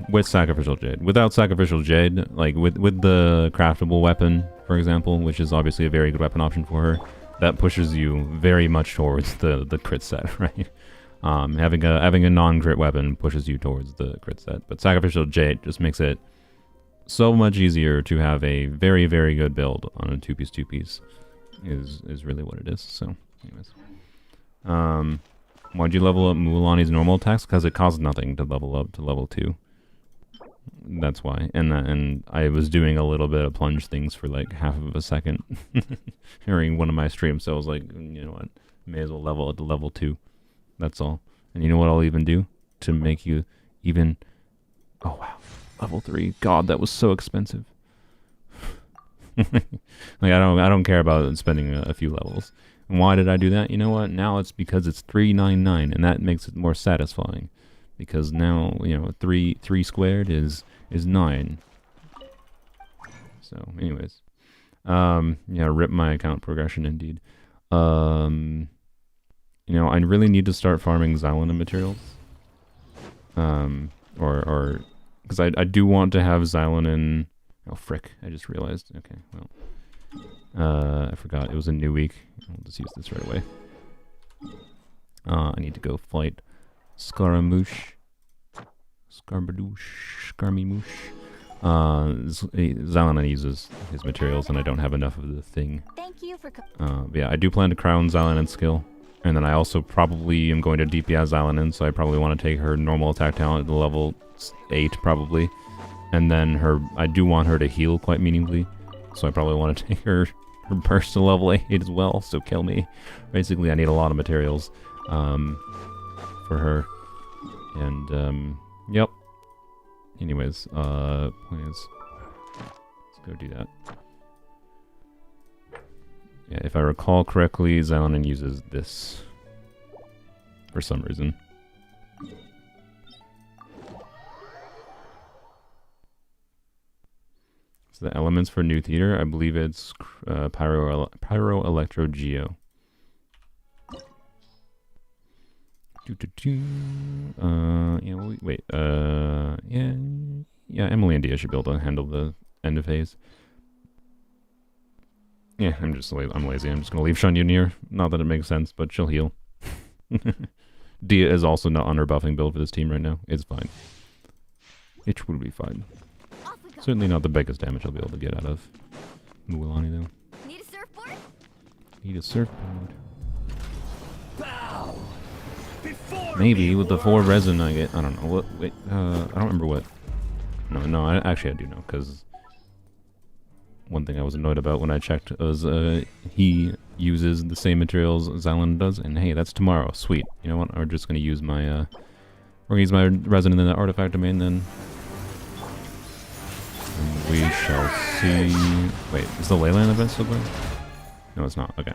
With Sacrificial Jade. Without Sacrificial Jade, like with the craftable weapon, for example, which is obviously a very good weapon option for her, that pushes you very much towards the crit set, right? Having a non-crit weapon pushes you towards the crit set. But Sacrificial Jade just makes it so much easier to have a very, very good build on a 2-piece is really what it is. So, anyways. Why'd you level up Mualani's normal attacks? Because it costs nothing to level up to level 2. that's why. And I was doing a little bit of plunge things for like half of a second during one of my streams, so I was like, you know what, may as well level it to level 2. That's all. And you know what I'll even do to make you even... Oh wow, level 3. God, that was so expensive. Like I don't care about spending a few levels. And why did I do that? You know what? Now it's because it's 399, and that makes it more satisfying. Because now, you know, 3 squared is 9. So, anyways, yeah, rip my account progression indeed. You know, I really need to start farming Xylonin materials. Or because I do want to have Xylonin. Oh frick! I just realized. Okay, well, I forgot it was a new week. I'll just use this right away. I need to go fight Scaramouche. Scarmimouche. Xylonin uses his materials, and I don't have enough of the thing. Thank you for. But yeah, I do plan to crown Xylonin skill, and then I also probably am going to DPS Xylonin, so I probably want to take her normal attack talent to level 8 probably, and then I do want her to heal quite meaningfully, so I probably want to take her burst to level 8 as well. So kill me. Basically, I need a lot of materials for her, and yep. Anyways, point is, let's go do that. Yeah, if I recall correctly, Xylonin uses this for some reason. So the elements for new theater, I believe it's Pyro Electro Geo. Yeah, wait, yeah, Emily and Dia should be able to handle the end of phase. Yeah, I'm lazy. I'm just gonna leave Shunya near. Not that it makes sense, but she'll heal. Dia is also not on her buffing build for this team right now. It's fine. It will be fine. Certainly not the biggest damage I'll be able to get out of Mualani though. Need a surfboard? Need a surfboard. Maybe with the 4 resin I get. I don't know. What? Wait. I don't remember what. No. I do know, because one thing I was annoyed about when I checked was he uses the same materials Xylonin does, and hey, that's tomorrow. Sweet. You know what? We're just gonna use my we're gonna use my resin in the artifact domain then. And we shall see. Wait, is the Leyland event still going? No, it's not. Okay.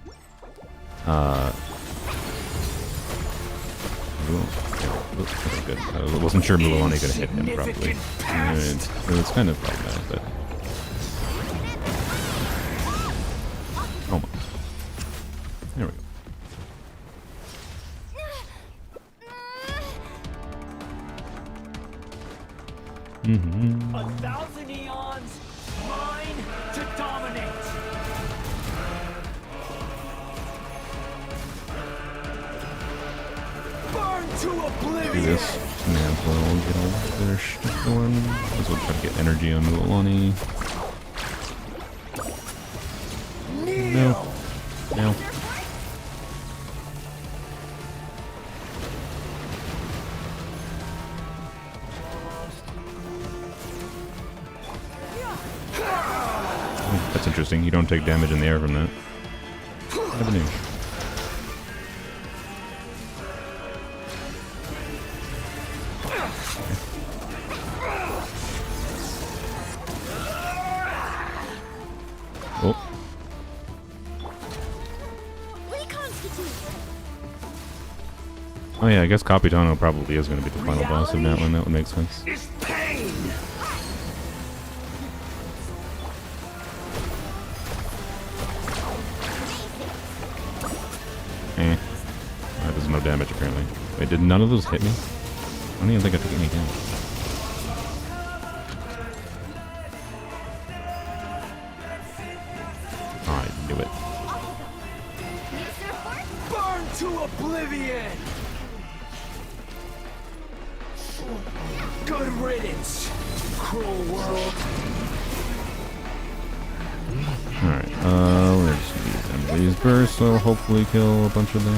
Okay, good. I wasn't sure Mualani could hit him properly. It's kind of problematic, but... Oh my. There we go. Mm-hmm. 1,000 eons, mine to dominate. To oblivion. Do this. May as well get all their shit going. Might as well try to get energy on Mualani. No. No. Oh, that's interesting. You don't take damage in the air from that. Never knew. Oh yeah, I guess Capitano probably is going to be the final boss of that one. That would make sense. That does no damage apparently. Wait, did none of those hit me? I don't even think I took any damage. I knew it. Burn to oblivion! Good riddance, cruel world. Alright, we're just gonna use Emily's burst, so hopefully kill a bunch of them.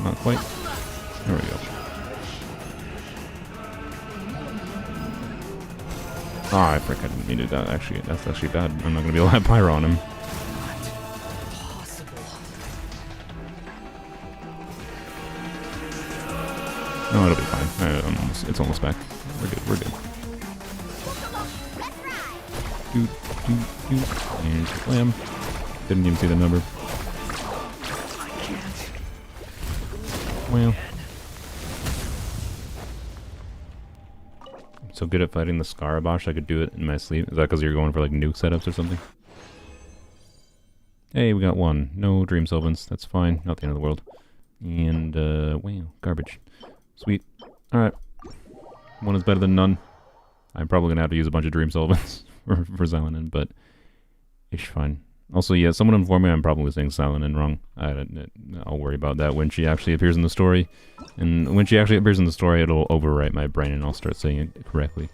Not quite. There we go. Oh, I forgot. I didn't mean to do that. Actually, that's actually bad. I'm not gonna be able to have pyro on him. No, it'll be fine. It's almost back. We're good. We're good. And slam. Didn't even see the number. Well. I'm so good at fighting the Scarabosh, I could do it in my sleep. Is that because you're going for like nuke setups or something? Hey, we got one. No Dream Solvents. That's fine. Not the end of the world. And, wow, garbage. Sweet. Alright. One is better than none. I'm probably gonna have to use a bunch of Dream Solvents for Xylonin, but it's fine. Also, yeah, someone informed me I'm probably saying Xylonin wrong. I'll worry about that when she actually appears in the story. And when she actually appears in the story, it'll overwrite my brain and I'll start saying it correctly.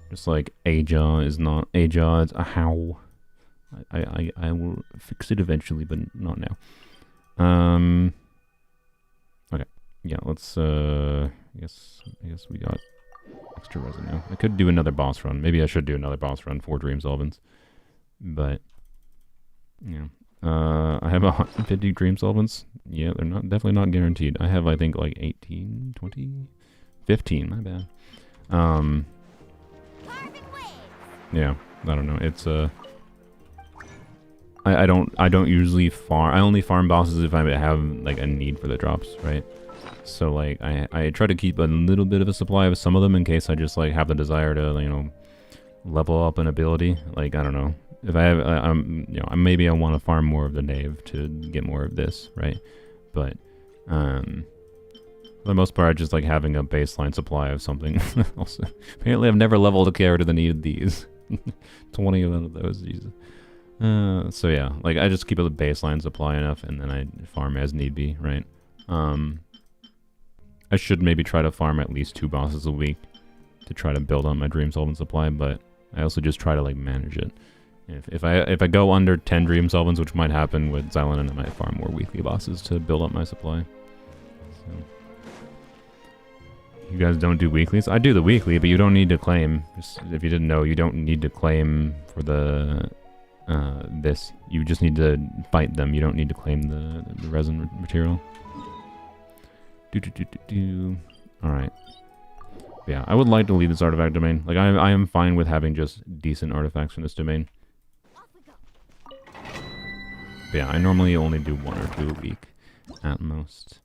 Just like Aja is not Aja, it's a how. I will fix it eventually, but not now. Okay. Yeah, let's I guess we got extra resin now. I could do another boss run. Maybe I should do another boss run for Dream Solvents. But yeah. I have 150 Dream Solvents. Yeah, they're definitely not guaranteed. I have I think like 18, 20, 15, my bad. Yeah, I don't know. It's I don't usually farm. I only farm bosses if I have like a need for the drops, right? So like I try to keep a little bit of a supply of some of them in case I just like have the desire to, you know, level up an ability. Like I don't know. If I have you know, maybe I want to farm more of the Knave to get more of this, right? But for the most part, just like having a baseline supply of something. Also, apparently I've never leveled a character that needed these. 20 of those, Jesus. So yeah, like I just keep a baseline supply enough, and then I farm as need be, right? I should maybe try to farm at least 2 bosses a week to try to build on my Dream Solvent supply, but I also just try to like manage it. If I go under 10 Dream Solvents, which might happen with Xylonin, I might farm more weekly bosses to build up my supply. So. You guys don't do weeklies? I do the weekly, but you don't need to claim. Just, if you didn't know, you don't need to claim for the this. You just need to fight them. You don't need to claim the resin material. Alright. Yeah, I would like to leave this artifact domain. Like, I am fine with having just decent artifacts from this domain. But yeah, I normally only do 1 or 2 a week at most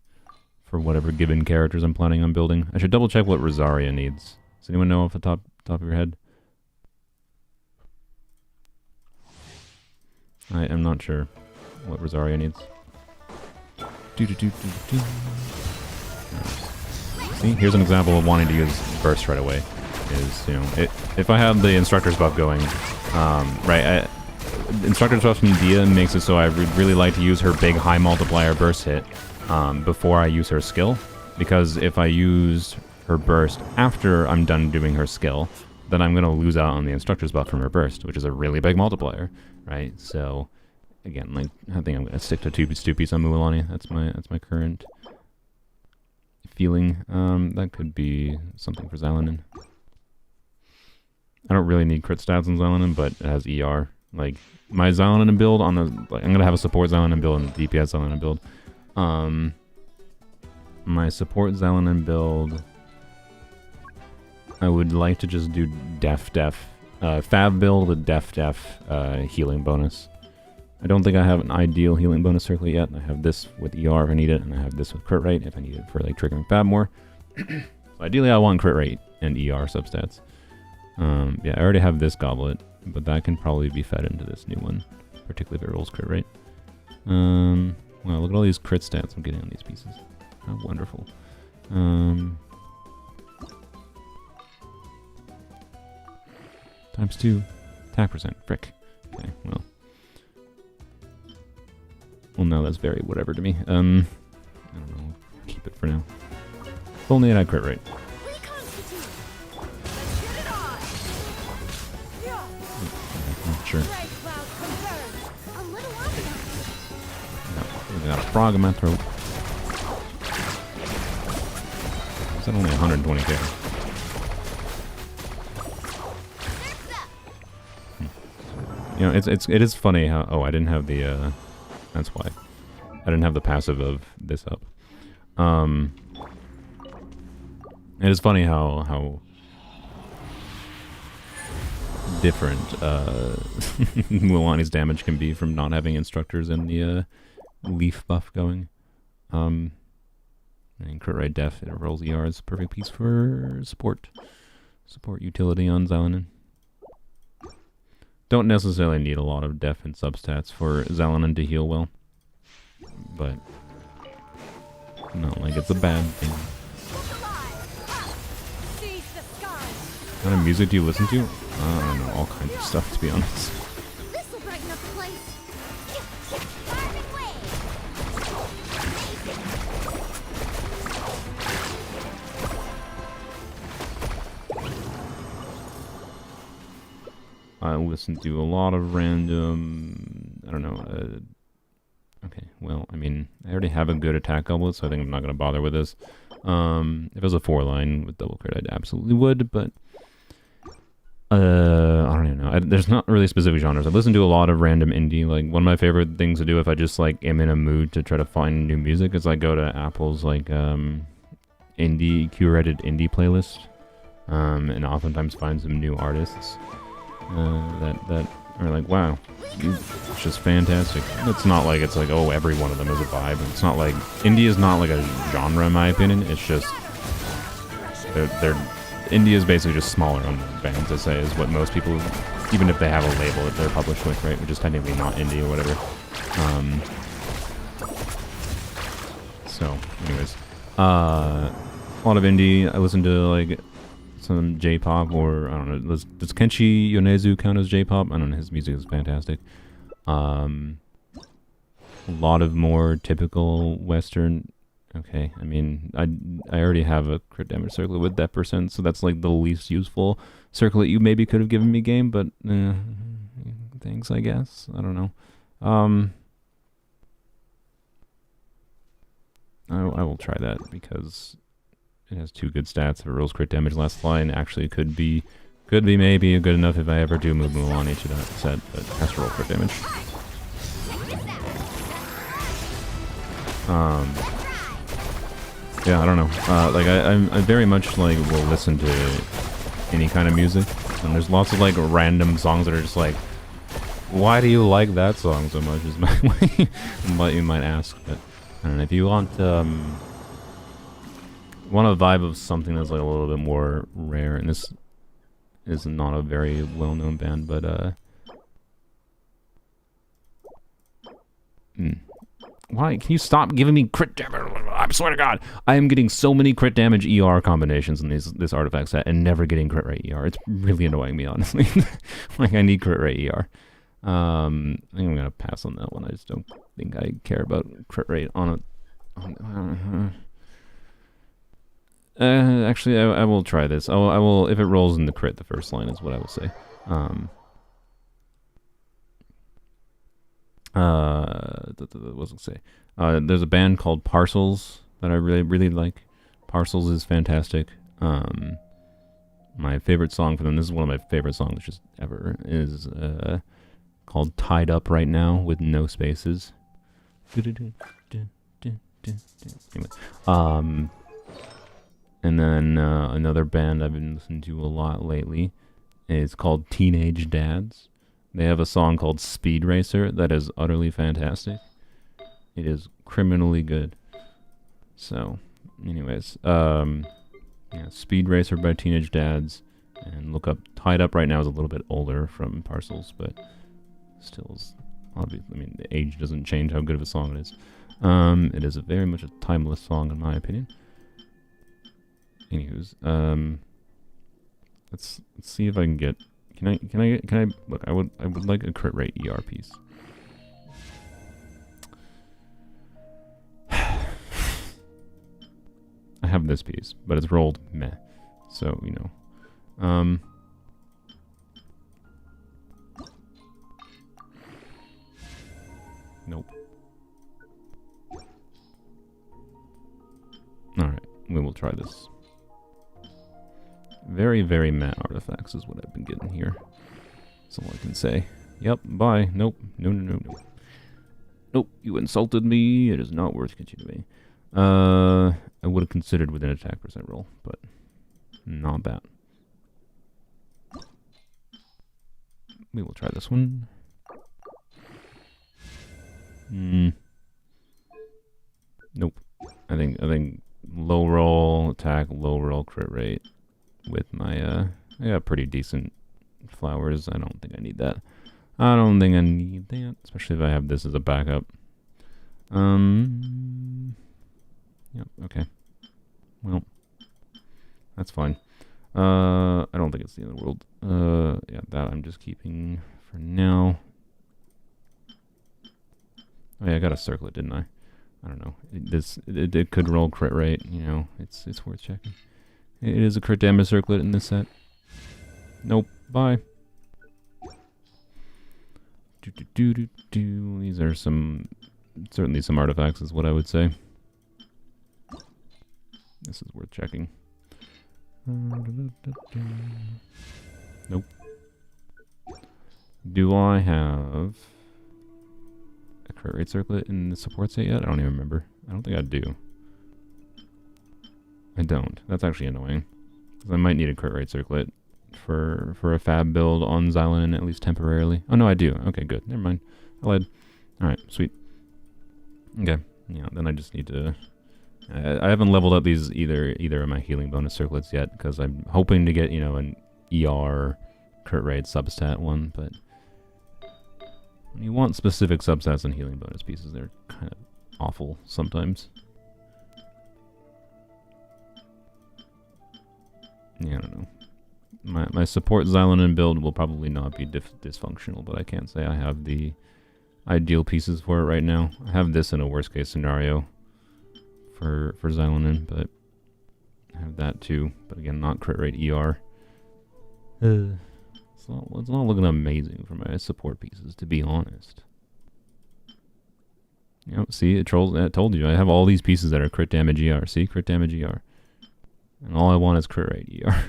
for whatever given characters I'm planning on building. I should double check what Rosaria needs. Does anyone know off the top of your head? I am not sure what Rosaria needs. See, here's an example of wanting to use burst right away. Is, you know, if I have the instructor's buff going, right, instructor's buff from Dia makes it so I would really like to use her big high multiplier burst hit before I use her skill, because if I use her burst after I'm done doing her skill, then I'm gonna lose out on the instructor's buff from her burst, which is a really big multiplier, right? So again, like, I think I'm gonna stick to 2 piece on Mualani. That's my current feeling. That could be something for Xylonin. I don't really need crit stats on Xylonin, but it has ER. Like, my Xylonin build on the, like, I'm gonna have a support Xylonin build and a DPS Xylonin build. My support Xylonin build, I would like to just do def Fab build with def healing bonus. I don't think I have an ideal healing bonus circlet yet. I have this with ER if I need it, and I have this with crit rate if I need it for like triggering Fab more. So ideally I want crit rate and ER substats. Yeah, I already have this goblet, but that can probably be fed into this new one, particularly if it rolls crit rate. Wow, look at all these crit stats I'm getting on these pieces. How wonderful. Times 2. Attack percent. Frick. Okay, well. Well, no, that's very whatever to me. I don't know. Keep it for now. If only it had crit rate. Sure. I got a frog in my throat. Is that only 120k? You know, it is funny how. Oh, I didn't have the. That's why. I didn't have the passive of this up. It is funny how different Mulaney's damage can be from not having instructors and the leaf buff going. And crit rate def, it rolls ER is a perfect piece for support utility on Xalanin. Don't necessarily need a lot of def and substats for Xalanin to heal well, but not like it's a bad thing. What kind of music do you listen to? I don't know, all kinds of stuff, to be honest. This'll brighten up the place. I listen to a lot of random, I don't know, okay, well, I mean, I already have a good attack goblet, so I think I'm not going to bother with this. If it was a 4-line with double crit, I absolutely would, but I don't even know. There's not really specific genres. I listen to a lot of random indie. Like, one of my favorite things to do if I just, like, am in a mood to try to find new music is, like, go to Apple's, like, curated indie playlist, and oftentimes find some new artists that are like, wow, it's just fantastic. It's not like it's like, oh, every one of them is a vibe. It's not like, indie is not like a genre in my opinion. It's just, indie is basically just smaller unknown bands, I say, is what most people, even if they have a label that they're published with, right, which is technically not indie or whatever. So, anyways, a lot of indie. I listen to, like, some J-pop, or, I don't know, does Kenshi Yonezu count as J-pop? I don't know, his music is fantastic. A lot of more typical Western. Okay, I mean, I already have a crit damage circlet with that percent, so that's like the least useful circlet you maybe could have given me game, but thanks, I guess. I don't know. I will try that because it has 2 good stats. If it rolls crit damage last line, actually could be maybe good enough if I ever do move Mulan to that set, but it has to roll crit damage. Yeah, I don't know. Like I very much like will listen to any kind of music, and there's lots of like random songs that are just like, why do you like that song so much? Is what you might ask. But I don't know, if you want a vibe of something that's like a little bit more rare, and this is not a very well-known band, but why? Can you stop giving me crit damage? I swear to God, I am getting so many crit damage ER combinations in this artifact set and never getting crit rate ER. It's really annoying me, honestly. Like, I need crit rate ER. I think I'm gonna pass on that one. I just don't think I care about crit rate on it. Actually, I will try this. I will, if it rolls in the crit, the first line is what I will say. What was it say? There's a band called Parcels that I really like. Parcels is fantastic. My favorite song for them, this is one of my favorite songs just ever, is called Tied Up Right Now with no spaces. Anyway, and then another band I've been listening to a lot lately is called Teenage Dads. They have a song called Speed Racer that is utterly fantastic. It is criminally good. So, anyways, yeah, Speed Racer by Teenage Dads, and look up Tied Up Right Now is a little bit older from Parcels, but still is obvious. I mean, the age doesn't change how good of a song it is. It is very much a timeless song in my opinion. Anywho's, let's see if I can get. Can I look? I would like a crit rate ER piece. I have this piece, but it's rolled meh. So, you know. Nope. Alright, we will try this. Very, very meh artifacts is what I've been getting here. That's all I can say. Yep, bye. Nope. No, no, no, no. Nope, you insulted me. It is not worth continuing. I would have considered with an attack percent roll, but not that. We will try this one. Nope. I think low roll attack, low roll crit rate with my I got pretty decent flowers. I don't think I need that. I don't think I need that, especially if I have this as a backup. Yep, okay. Well, that's fine. I don't think it's the end of the world. Yeah, that I'm just keeping for now. Oh yeah, I got to circle it, didn't I? I don't know. It could roll crit rate, you know. It's worth checking. It is a crit damage circlet in this set. Nope. Bye. These are certainly some artifacts is what I would say. This is worth checking. Nope. Do I have a crit rate circlet in the support set yet? I don't even remember. I don't think I do. I don't. That's actually annoying. Because I might need a crit rate circlet for a fab build on Xylonin, at least temporarily. Oh no, I do. Okay, good. Never mind. I lied. Alright, sweet. Okay. Yeah, then I just need to... I haven't leveled up these either of my healing bonus circlets yet, because I'm hoping to get, you know, an ER crit rate substat one, but when you want specific substats and healing bonus pieces, they're kind of awful sometimes. Yeah, I don't know. My support Xylonin build will probably not be dysfunctional, but I can't say I have the ideal pieces for it right now. I have this in a worst case scenario for Xylonin, but I have that too. But again, not crit rate ER. It's not looking amazing for my support pieces, to be honest. You know, see, it told you. I have all these pieces that are crit damage ER. See, crit damage ER. And all I want is crit rate ER.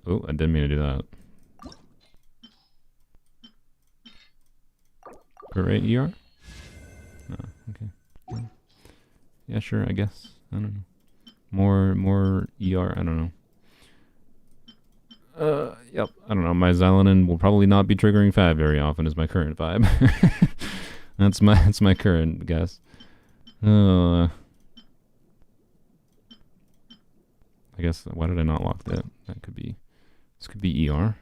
Oh, I didn't mean to do that. Crit rate ER? Oh, okay. Yeah, sure, I guess. I don't know. More ER, I don't know. Yep, I don't know. My Xylonin will probably not be triggering Fab very often as my current vibe. That's my current guess. I guess, why did I not lock that? That could be, this could be ER.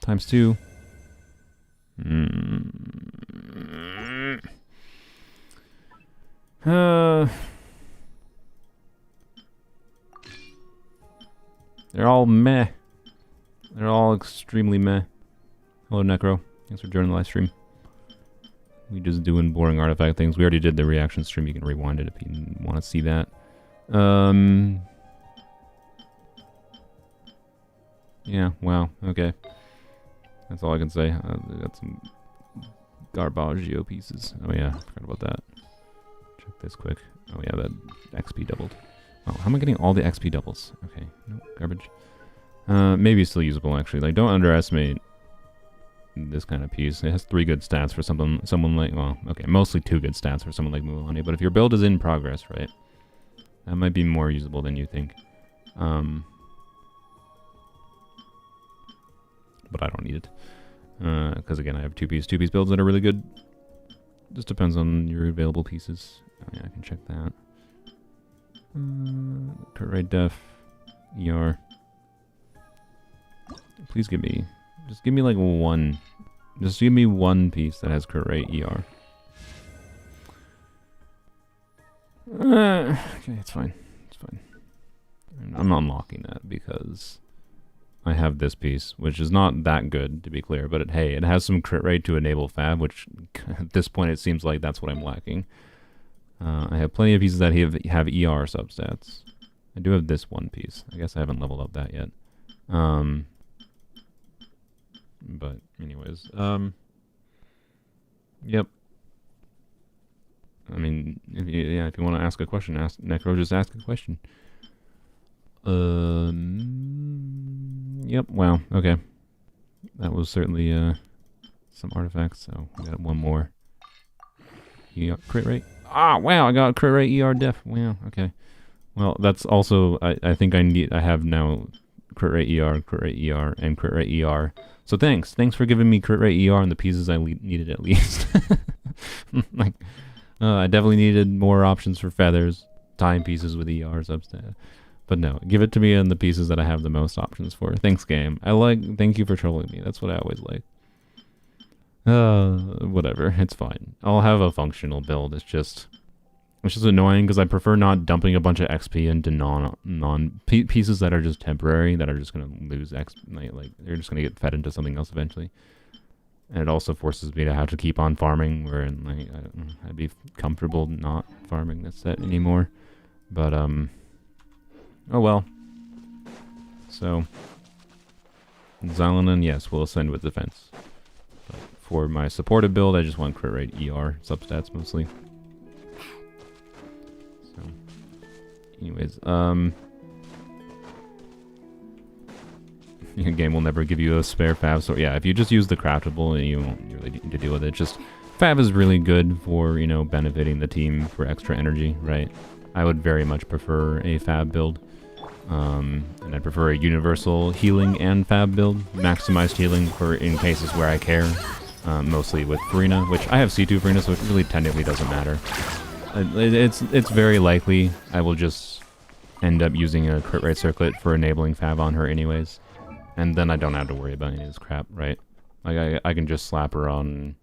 Times 2. They're all meh. They're all extremely meh. Hello, Necro. Thanks for joining the live stream. We just doing boring artifact things. We already did the reaction stream. You can rewind it if you want to see that. Yeah, wow. Okay. That's all I can say. We got some Garbaggio pieces. Oh yeah, I forgot about that. Check this quick. Oh yeah, that XP doubled. Oh, how am I getting all the XP doubles? Okay, no, garbage. Maybe still usable actually. Like, don't underestimate this kind of piece. It has 3 good stats for someone like, well, okay, mostly 2 good stats for someone like Mulan. But if your build is in progress, right, that might be more usable than you think. But I don't need it. Because again, I have 2-piece builds that are really good. Just depends on your available pieces. Oh yeah, I can check that. Crit rate def, ER. Please give me, just give me like one. Just give me one piece that has crit rate ER. Okay, it's fine. It's fine. I'm not unlocking that because I have this piece, which is not that good, to be clear, but hey, it has some crit rate to enable Fab, which at this point it seems like that's what I'm lacking. I have plenty of pieces that have ER substats. I do have this one piece. I guess I haven't leveled up that yet. But anyways, yep. I mean, if you want to ask a question, ask Necro. Just ask a question. Yep, wow, okay. That was certainly some artifacts, so we got one more. Crit rate. Ah, wow, I got crit rate ER def. Wow, okay. Well, that's also, I think I have now crit rate ER, and crit rate ER. So thanks for giving me crit rate ER on the pieces I needed at least. Like, I definitely needed more options for feathers, time pieces with ER substat. But no, give it to me on the pieces that I have the most options for. Thanks, game. Thank you for trolling me. That's what I always like. Whatever, it's fine. I'll have a functional build. It's just annoying because I prefer not dumping a bunch of XP into non pieces that are just temporary, that are just gonna lose XP. Like they're just gonna get fed into something else eventually. And it also forces me to have to keep on farming, where like I'd be comfortable not farming this set anymore. But oh well. So Xylonin, yes, will ascend with defense. But for my supported build, I just want crit rate ER substats mostly. So, anyways, your game will never give you a spare Fav, so yeah, if you just use the craftable, you won't really need to deal with it. Just Fav is really good for, you know, benefiting the team for extra energy, right? I would very much prefer a Fab build. And I prefer a universal healing and Fab build. Maximized healing for in cases where I care. Mostly with Farina, which I have C2 Farina, so it really technically doesn't matter. It's very likely I will just end up using a crit rate circlet for enabling Fab on her anyways. And then I don't have to worry about any of this crap, right? Like I can just slap her on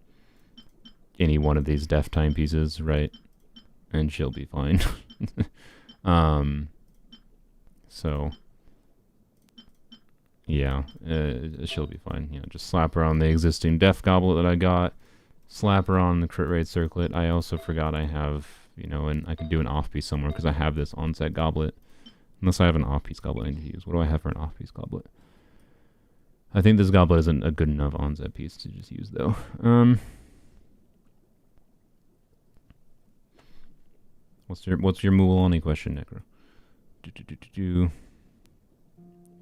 any one of these def time pieces, right? And she'll be fine. So yeah, she'll be fine. You know, just slap her on the existing def goblet that I got. Slap her on the crit rate circlet. I also forgot I have, you know, and I can do an off piece somewhere because I have this onset goblet. Unless I have an off piece goblet I need to use. What do I have for an off piece goblet? I think this goblet isn't a good enough onset piece to just use though. What's your Mualani question, Necro?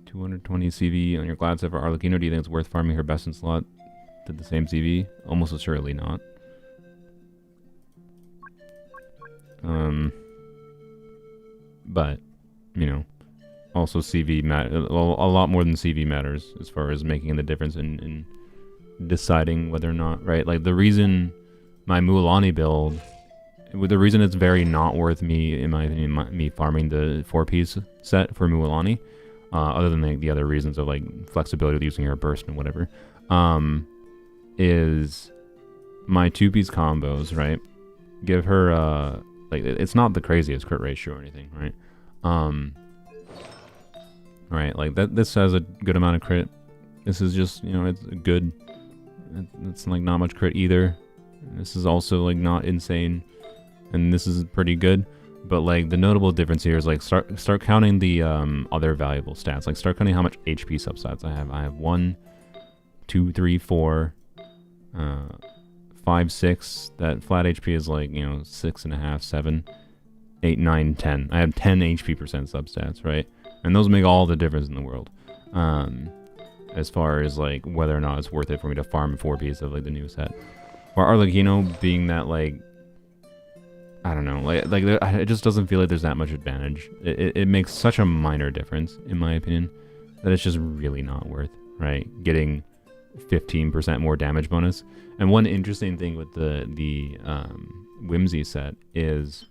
220 CV on your glad set for Arlecchino. Do you think it's worth farming her best in slot to the same CV? Almost assuredly not. But you know, also CV a lot more than CV matters as far as making the difference in deciding whether or not, right? Like the reason my Mualani build, the reason it's very not worth me, in my opinion, me farming the 4-piece set for Mualani, other than the other reasons of like flexibility with using her burst and whatever, is my 2-piece combos, right? Give her like it's not the craziest crit ratio or anything, right? Right, like this has a good amount of crit. This is just, you know, it's good. It's like not much crit either. This is also like not insane. And this is pretty good, but like the notable difference here is like start counting the other valuable stats. Like start counting how much HP substats I have. I have 1, 2, 3, 4, 5, 6. That flat HP is like, you know, 6.5, 7, 8, 9, 10. I have 10 HP percent substats, right? And those make all the difference in the world. As far as like whether or not it's worth it for me to farm 4 pieces of like the new set. Or Arlecchino being that like, I don't know, like it just doesn't feel like there's that much advantage. It makes such a minor difference, in my opinion, that it's just really not worth, right? Getting 15% more damage bonus. And one interesting thing with the Whimsy set is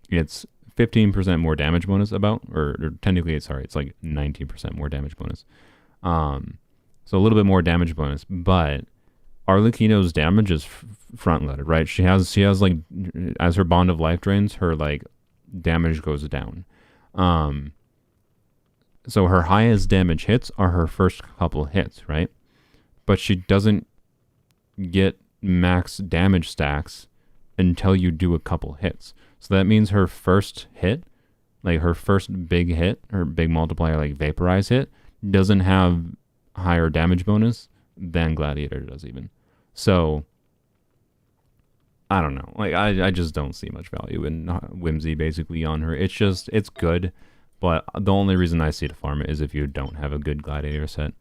it's 15% more damage bonus or technically it's like 19% more damage bonus. So a little bit more damage bonus, but Arlecchino's damage is front loaded, right? She has like, as her bond of life drains, her like damage goes down. So her highest damage hits are her first couple hits, right? But she doesn't get max damage stacks until you do a couple hits. So that means her first hit, like her first big hit, her big multiplier like vaporize hit, doesn't have higher damage bonus than Gladiator does even. So I don't know. Like I just don't see much value in Whimsy basically on her. It's good, But the only reason I see to farm it is if you don't have a good gladiator set,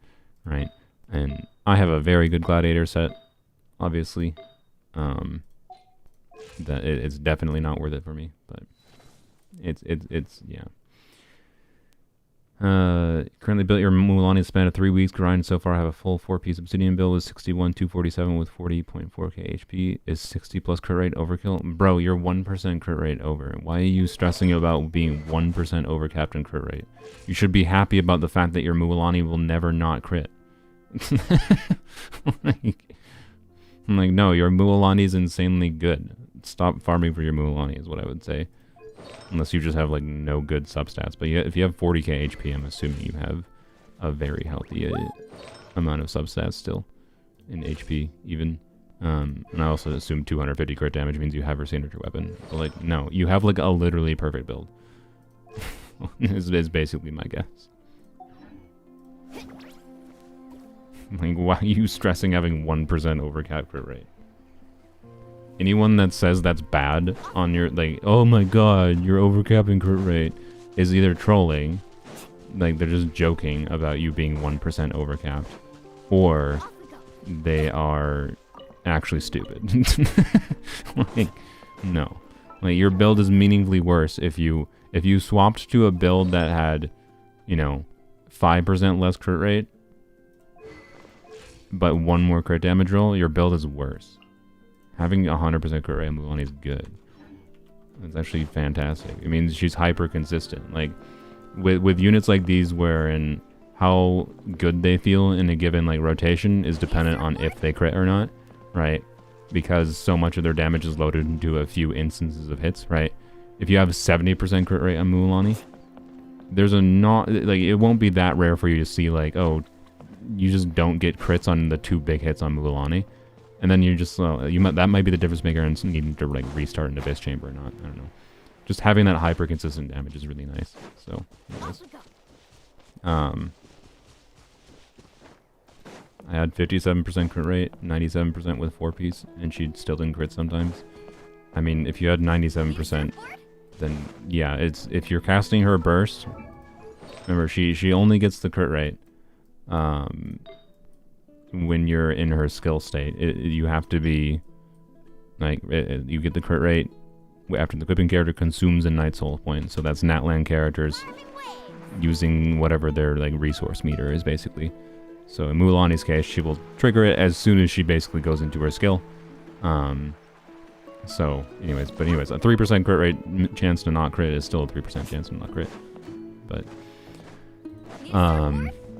right? And I have a very good gladiator set, obviously. That it's definitely not worth it for me, but it's yeah. Currently built your Mulan span of 3 weeks grind. So far I have a full 4-piece obsidian build with 247 with 40.4k HP. Is 60 plus crit rate overkill? Bro, you're 1% crit rate over. Why are you stressing about being 1% over captain crit rate? You should be happy about the fact that your Mulan will never not crit. I'm like, no, your Mulan is insanely good. Stop farming for your Mulan is what I would say. Unless you just have like no good substats. But if you have 40k HP, I'm assuming you have a very healthy amount of substats still in HP even. And I also assume 250 crit damage means you have her signature weapon. But like, no, you have like a literally perfect build. is basically my guess. Like, why are you stressing having 1% over cap crit rate? Anyone that says that's bad on your, like, oh my god, you're overcapping crit rate, is either trolling, like they're just joking about you being 1% overcapped, or they are actually stupid. Like, no. Like, your build is meaningfully worse if you swapped to a build that had, you know, 5% less crit rate, but 1 more crit damage roll, your build is worse. Having 100% crit rate on Mulan is good. It's actually fantastic. It means she's hyper consistent. Like, with units like these, wherein how good they feel in a given like rotation is dependent on if they crit or not, right? Because so much of their damage is loaded into a few instances of hits, right? If you have 70% crit rate on Mulan, there's a not like it won't be that rare for you to see like, oh, you just don't get crits on the 2 big hits on Mulan. And then you just, that might be the difference maker in needing to like restart an Abyss Chamber or not. I don't know. Just having that hyper consistent damage is really nice. So, anyways. I had 57% crit rate, 97% with 4-piece, and she still didn't crit sometimes. I mean, if you had 97%, then yeah, it's if you're casting her burst. Remember, she only gets the crit rate. When you're in her skill state, you have to be like you get the crit rate after the equipping character consumes a Knight's Soul point. So that's Natlan characters using whatever their like resource meter is basically. So in Mulani's case, she will trigger it as soon as she basically goes into her skill. So anyways, a 3% crit rate chance to not crit is still a 3% chance to not crit. But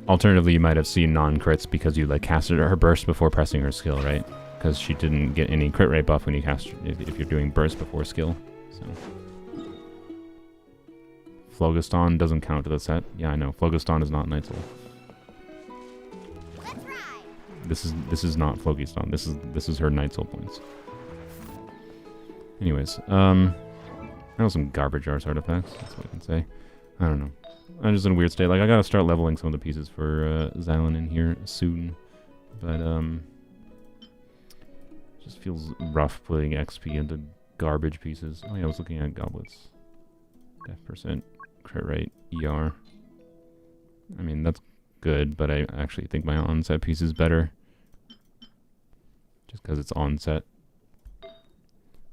alternatively, you might have seen non-crits because you like casted her burst before pressing her skill, right? Because she didn't get any crit rate buff when you cast if you're doing burst before skill. So Phlogiston doesn't count to the set. Yeah, I know. Phlogiston is not Knight's Soul. This is not Phlogiston. This is her Knight's Soul points. Anyways, I know some garbage arts artifacts. That's what I can say. I don't know. I'm just in a weird state. Like, I gotta start leveling some of the pieces for Xylan in here soon. But, just feels rough putting XP into garbage pieces. Oh yeah, I was looking at goblets. Death% crit rate, ER. I mean, that's good, but I actually think my onset piece is better. Just because it's onset.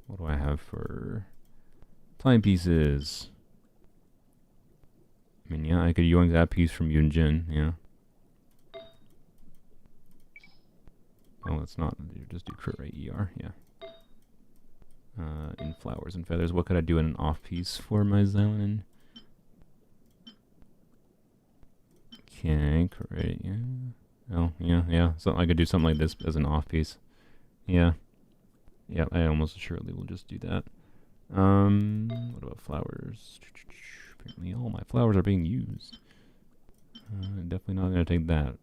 What do I have for time pieces? I mean, yeah, I could yoink that piece from Yunjin, yeah. Oh, it's not. You just do crit rate ER, yeah. In flowers and feathers, what could I do in an off piece for my Xylan? Okay, crit rate, yeah. Oh, yeah. So I could do something like this as an off piece. Yeah. Yeah, I almost assuredly will just do that. What about flowers? Apparently all my flowers are being used. Definitely not going to take that.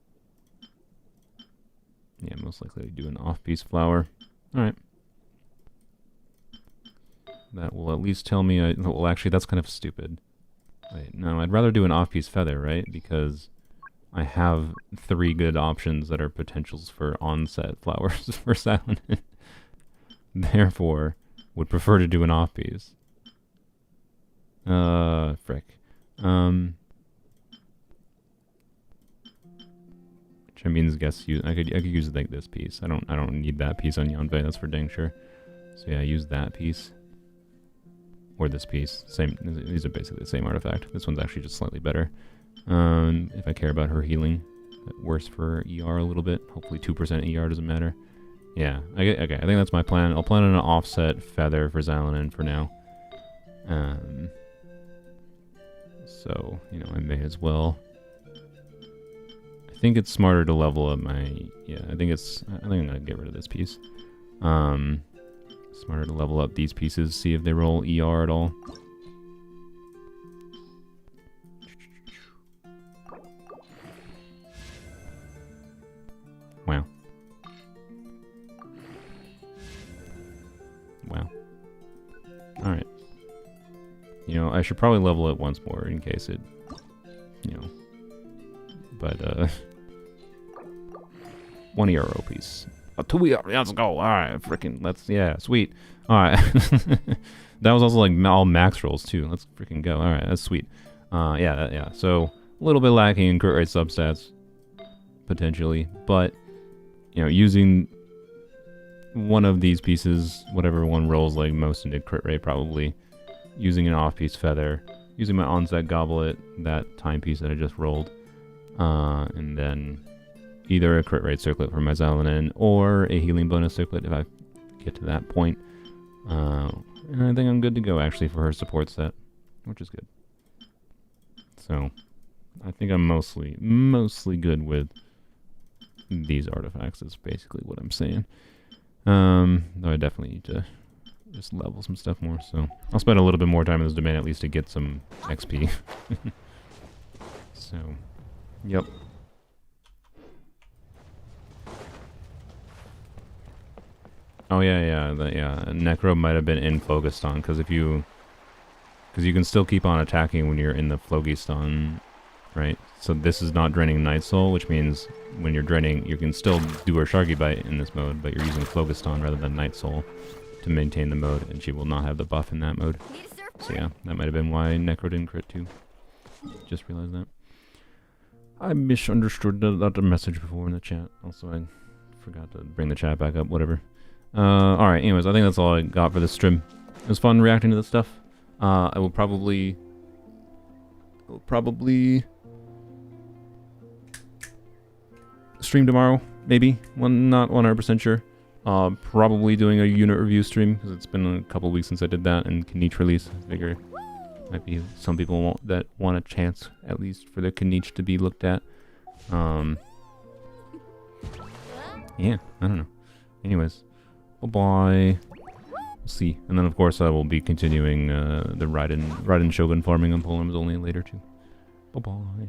Yeah, most likely do an off-piece flower. Alright. That will at least tell me... well, actually, that's kind of stupid. Wait, no, I'd rather do an off-piece feather, right? Because I have 3 good options that are potentials for onset flowers for Xylan. Therefore, would prefer to do an off-piece. Frick. Which means, I guess I could use like this piece. I don't need that piece on Yanbei. That's for dang sure. So yeah, use that piece or this piece. Same. These are basically the same artifact. This one's actually just slightly better. If I care about her healing, worse for ER a little bit. Hopefully 2% ER doesn't matter. Yeah. Okay. I think that's my plan. I'll plan on an offset feather for Xalanin for now. So you know, I may as well. I think it's smarter to level up my. Yeah, I think I'm gonna get rid of this piece. Smarter to level up these pieces. See if they roll ER at all. Wow. Wow. All right. You know, I should probably level it once more in case it, you know. But, 1 ERO piece. 2 ERO, let's go. Alright, freaking, yeah, sweet. Alright. That was also like all max rolls too. Let's freaking go. Alright, that's sweet. Yeah. So, a little bit lacking in crit rate substats, potentially. But, you know, using one of these pieces, whatever one rolls like most into crit rate probably, using an off-piece feather, using my onset goblet, that timepiece that I just rolled, and then either a crit rate circlet for my Xalanin or a healing bonus circlet if I get to that point. And I think I'm good to go actually for her support set, which is good. So I think I'm mostly good with these artifacts is basically what I'm saying. Though I definitely need to just level some stuff more, so I'll spend a little bit more time in this domain at least to get some XP. So, yep. Oh yeah. Necro might have been in Phlogiston because you can still keep on attacking when you're in the Phlogiston, right? So this is not draining Night Soul, which means when you're draining, you can still do her Sharky Bite in this mode, but you're using Phlogiston rather than Night Soul to maintain the mode, and she will not have the buff in that mode. So yeah, that might have been why Necro didn't crit too. Just realized that. I misunderstood that message before in the chat. Also, I forgot to bring the chat back up, whatever. Alright, anyways, I think that's all I got for this stream. It was fun reacting to this stuff. I will probably stream tomorrow, maybe. Not 100% sure. Probably doing a unit review stream, because it's been a couple weeks since I did that, and Kniech release. I figure might be some people that want a chance, at least, for their Kniech to be looked at. Yeah, I don't know. Anyways, bye-bye. We'll see. And then, of course, I will be continuing the Raiden Shogun farming on Polems only later, too. Bye-bye.